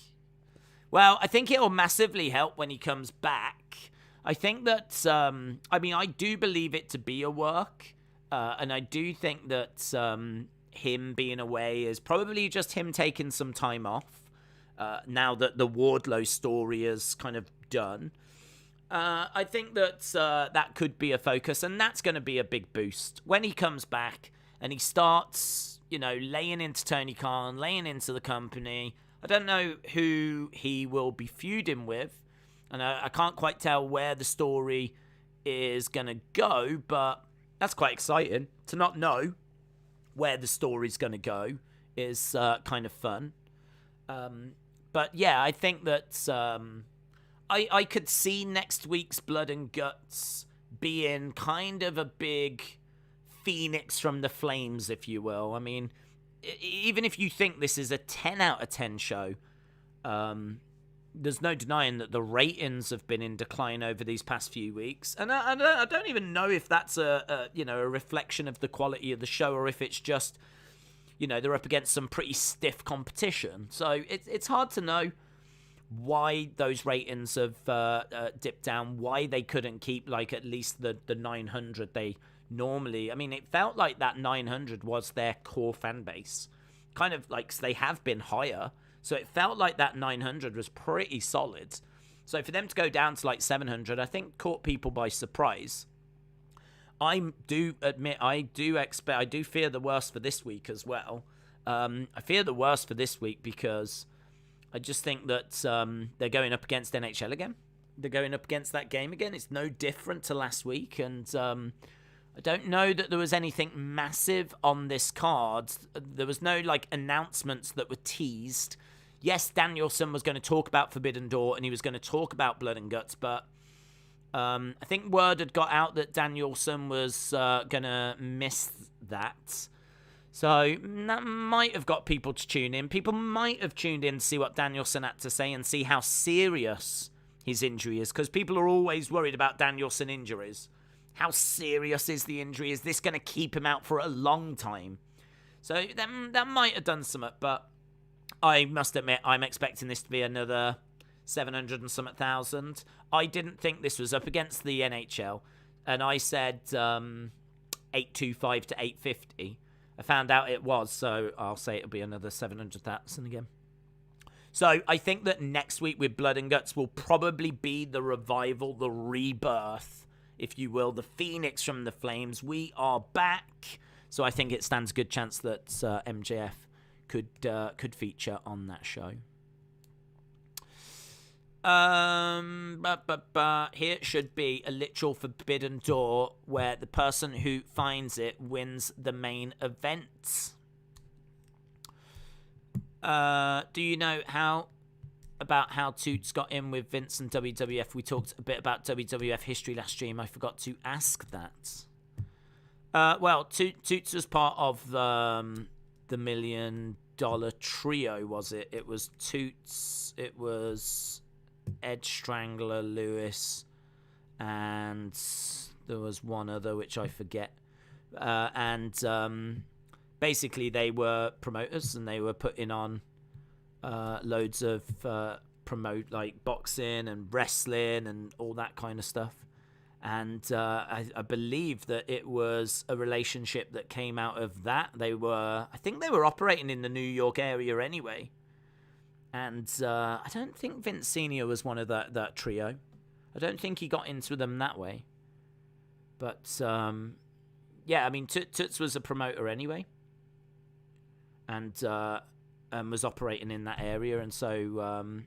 Well, I think it'll massively help when he comes back. I think that, I do believe it to be a work. And I do think that him being away is probably just him taking some time off. Now that the Wardlow story is kind of done. I think that that could be a focus, and that's going to be a big boost. When he comes back and he starts, laying into Tony Khan, laying into the company. I don't know who he will be feuding with, and I can't quite tell where the story is going to go, but that's quite exciting. To not know where the story's going to go is kind of fun. But yeah, I think that I could see next week's Blood and Guts being kind of a big phoenix from the flames, if you will. I mean, even if you think this is a 10 out of 10 show, there's no denying that the ratings have been in decline over these past few weeks. And I don't even know if that's a reflection of the quality of the show, or if it's just, they're up against some pretty stiff competition. So it's hard to know why those ratings have dipped down, why they couldn't keep at least the 900 they normally. I mean, it felt like that 900 was their core fan base, kind of they have been higher, so it felt like that 900 was pretty solid. So for them to go down to 700, I think caught people by surprise. I do admit, I do fear the worst for this week as well. I fear the worst for this week because I just think that they're going up against NHL again. They're going up against that game again. It's no different to last week, and I don't know that there was anything massive on this card. There was no announcements that were teased. Yes, Danielson was going to talk about Forbidden Door and he was going to talk about Blood and Guts, but I think word had got out that Danielson was going to miss that. So that might have got people to tune in. People might have tuned in to see what Danielson had to say and see how serious his injury is, because people are always worried about Danielson injuries. How serious is the injury? Is this going to keep him out for a long time? So that might have done something, but I must admit, I'm expecting this to be another 700 and something thousand. I didn't think this was up against the NHL, and I said 825 to 850. I found out it was, so I'll say it'll be another 700,000 again. So I think that next week with Blood and Guts will probably be the revival, the rebirth, if you will, the phoenix from the flames. We are back. So I think it stands a good chance that MJF could feature on that show. Here should be a literal Forbidden Door where the person who finds it wins the main event. Do you know how Toots got in with Vince and WWF? We talked a bit about WWF history last stream. I forgot to ask that. Well, Toots was part of the $1 Million Trio, was it? It was Toots, it was Edge, Strangler, Lewis, and there was one other which I forget. Basically they were promoters and they were putting on loads of boxing and wrestling and all that kind of stuff. And I believe that it was a relationship that came out of that. I think they were operating in the New York area anyway. And I don't think Vince Sr. was one of that trio. I don't think he got into them that way. But, yeah, I mean, Toots was a promoter anyway. And was operating in that area. And so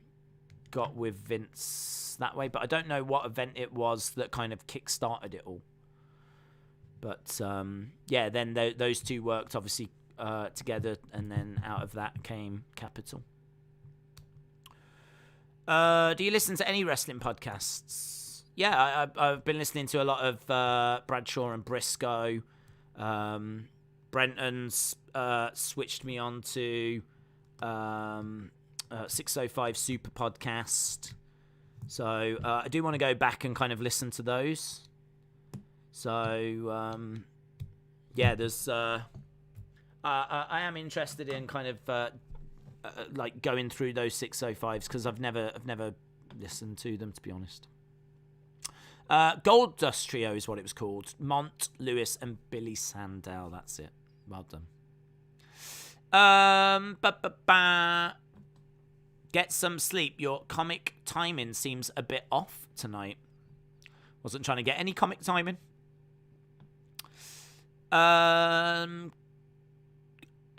got with Vince that way. But I don't know what event it was that kind of kick-started it all. But, yeah, then those two worked, obviously, together. And then out of that came Capital. Do you listen to any wrestling podcasts? Yeah, I've been listening to a lot of Bradshaw and Briscoe. Brenton's switched me on to 605 Super Podcast. So I do want to go back and kind of listen to those. So there's I am interested in kind of like going through those 605s because I've never listened to them, to be honest. Gold Dust Trio is what it was called. Mont, Lewis, and Billy Sandell. That's it. Well done. Get some sleep. Your comic timing seems a bit off tonight. Wasn't trying to get any comic timing.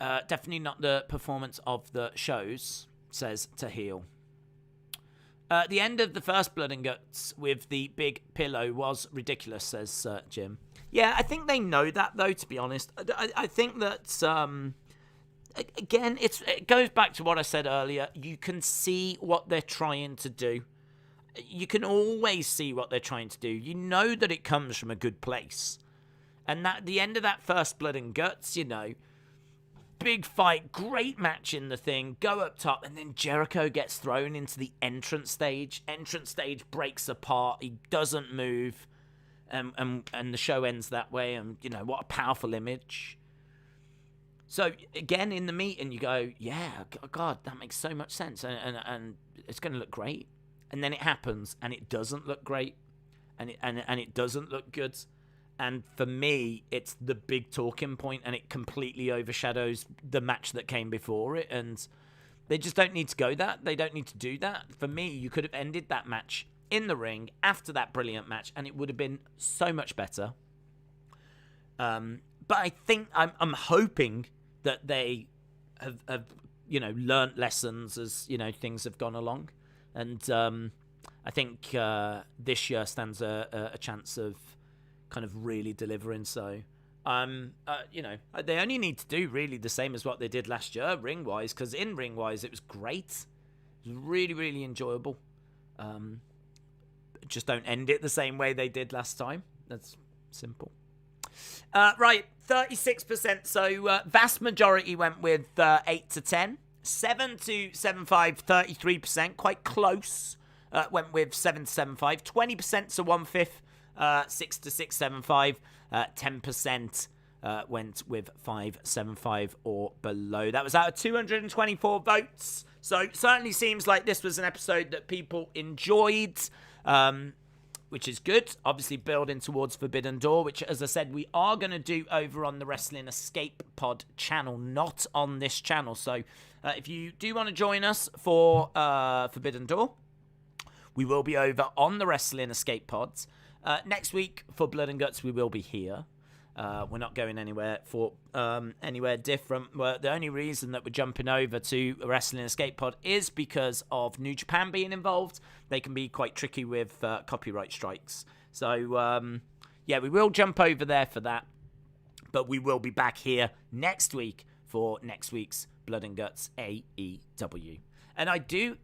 Definitely not the performance of the shows, says Tahil. The end of the first Blood and Guts with the big pillow was ridiculous, says Jim. Yeah, I think they know that, though, to be honest. I think that, again, it goes back to what I said earlier. You can see what they're trying to do. You can always see what they're trying to do. You know that it comes from a good place. And that the end of that first Blood and Guts, you know, big fight, great match in the thing, go up top, and then Jericho gets thrown into the entrance stage. Entrance stage breaks apart. He doesn't move, and the show ends that way. And you know what a powerful image. So again, in the meeting, you go, yeah, God, that makes so much sense, and it's going to look great. And then it happens, and it doesn't look great, and it doesn't look good. And for me, it's the big talking point, and it completely overshadows the match that came before it. And they just don't need to go that. They don't need to do that. For me, you could have ended that match in the ring after that brilliant match, and it would have been so much better. But I think I'm hoping that they have learnt lessons as things have gone along, and I think this year stands a chance of kind of really delivering. So they only need to do really the same as what they did last year ring wise, because in ring wise it was great. It was really, really enjoyable. Just don't end it the same way they did last time. That's simple. Right, 36%. So vast majority went with 8 to 10. 7 to 7.5, 33%. Quite close. Went with 7 to 7.5. 20% to 1/5. 6 to 6.75, 10% went with 5.75 or below. That was out of 224 votes. So certainly seems like this was an episode that people enjoyed, which is good. Obviously building towards Forbidden Door, which, as I said, we are going to do over on the Wrestling Escape Pod channel, not on this channel. So if you do want to join us for Forbidden Door, we will be over on the Wrestling Escape Pods. Next week for Blood and Guts, we will be here. We're not going anywhere for anywhere different. The only reason that we're jumping over to Wrestling Escape Pod is because of New Japan being involved. They can be quite tricky with copyright strikes. So, we will jump over there for that. But we will be back here next week for next week's Blood and Guts AEW. And I can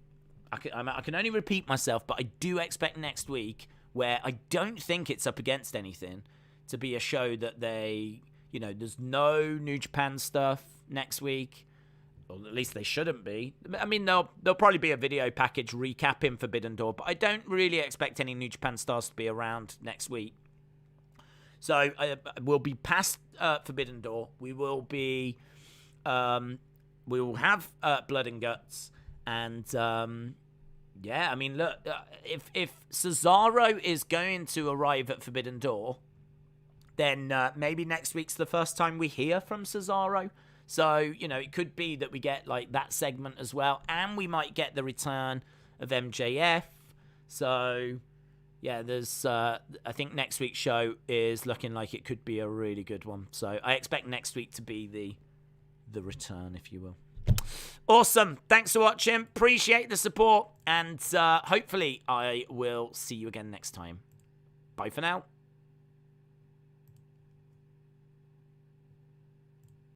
only repeat myself, but I do expect next week, where I don't think it's up against anything, to be a show that there's no New Japan stuff next week, or at least they shouldn't be. I mean, there'll probably be a video package recapping Forbidden Door, but I don't really expect any New Japan stars to be around next week. So we'll be past Forbidden Door. We will be, we will have Blood and Guts, and yeah, I mean, look, if Cesaro is going to arrive at Forbidden Door, then maybe next week's the first time we hear from Cesaro. So, it could be that we get, like, that segment as well, and we might get the return of MJF. So, yeah, there's, I think next week's show is looking like it could be a really good one. So, I expect next week to be the return, if you will. Awesome. Thanks for watching. Appreciate the support. And hopefully I will see you again next time. Bye for now.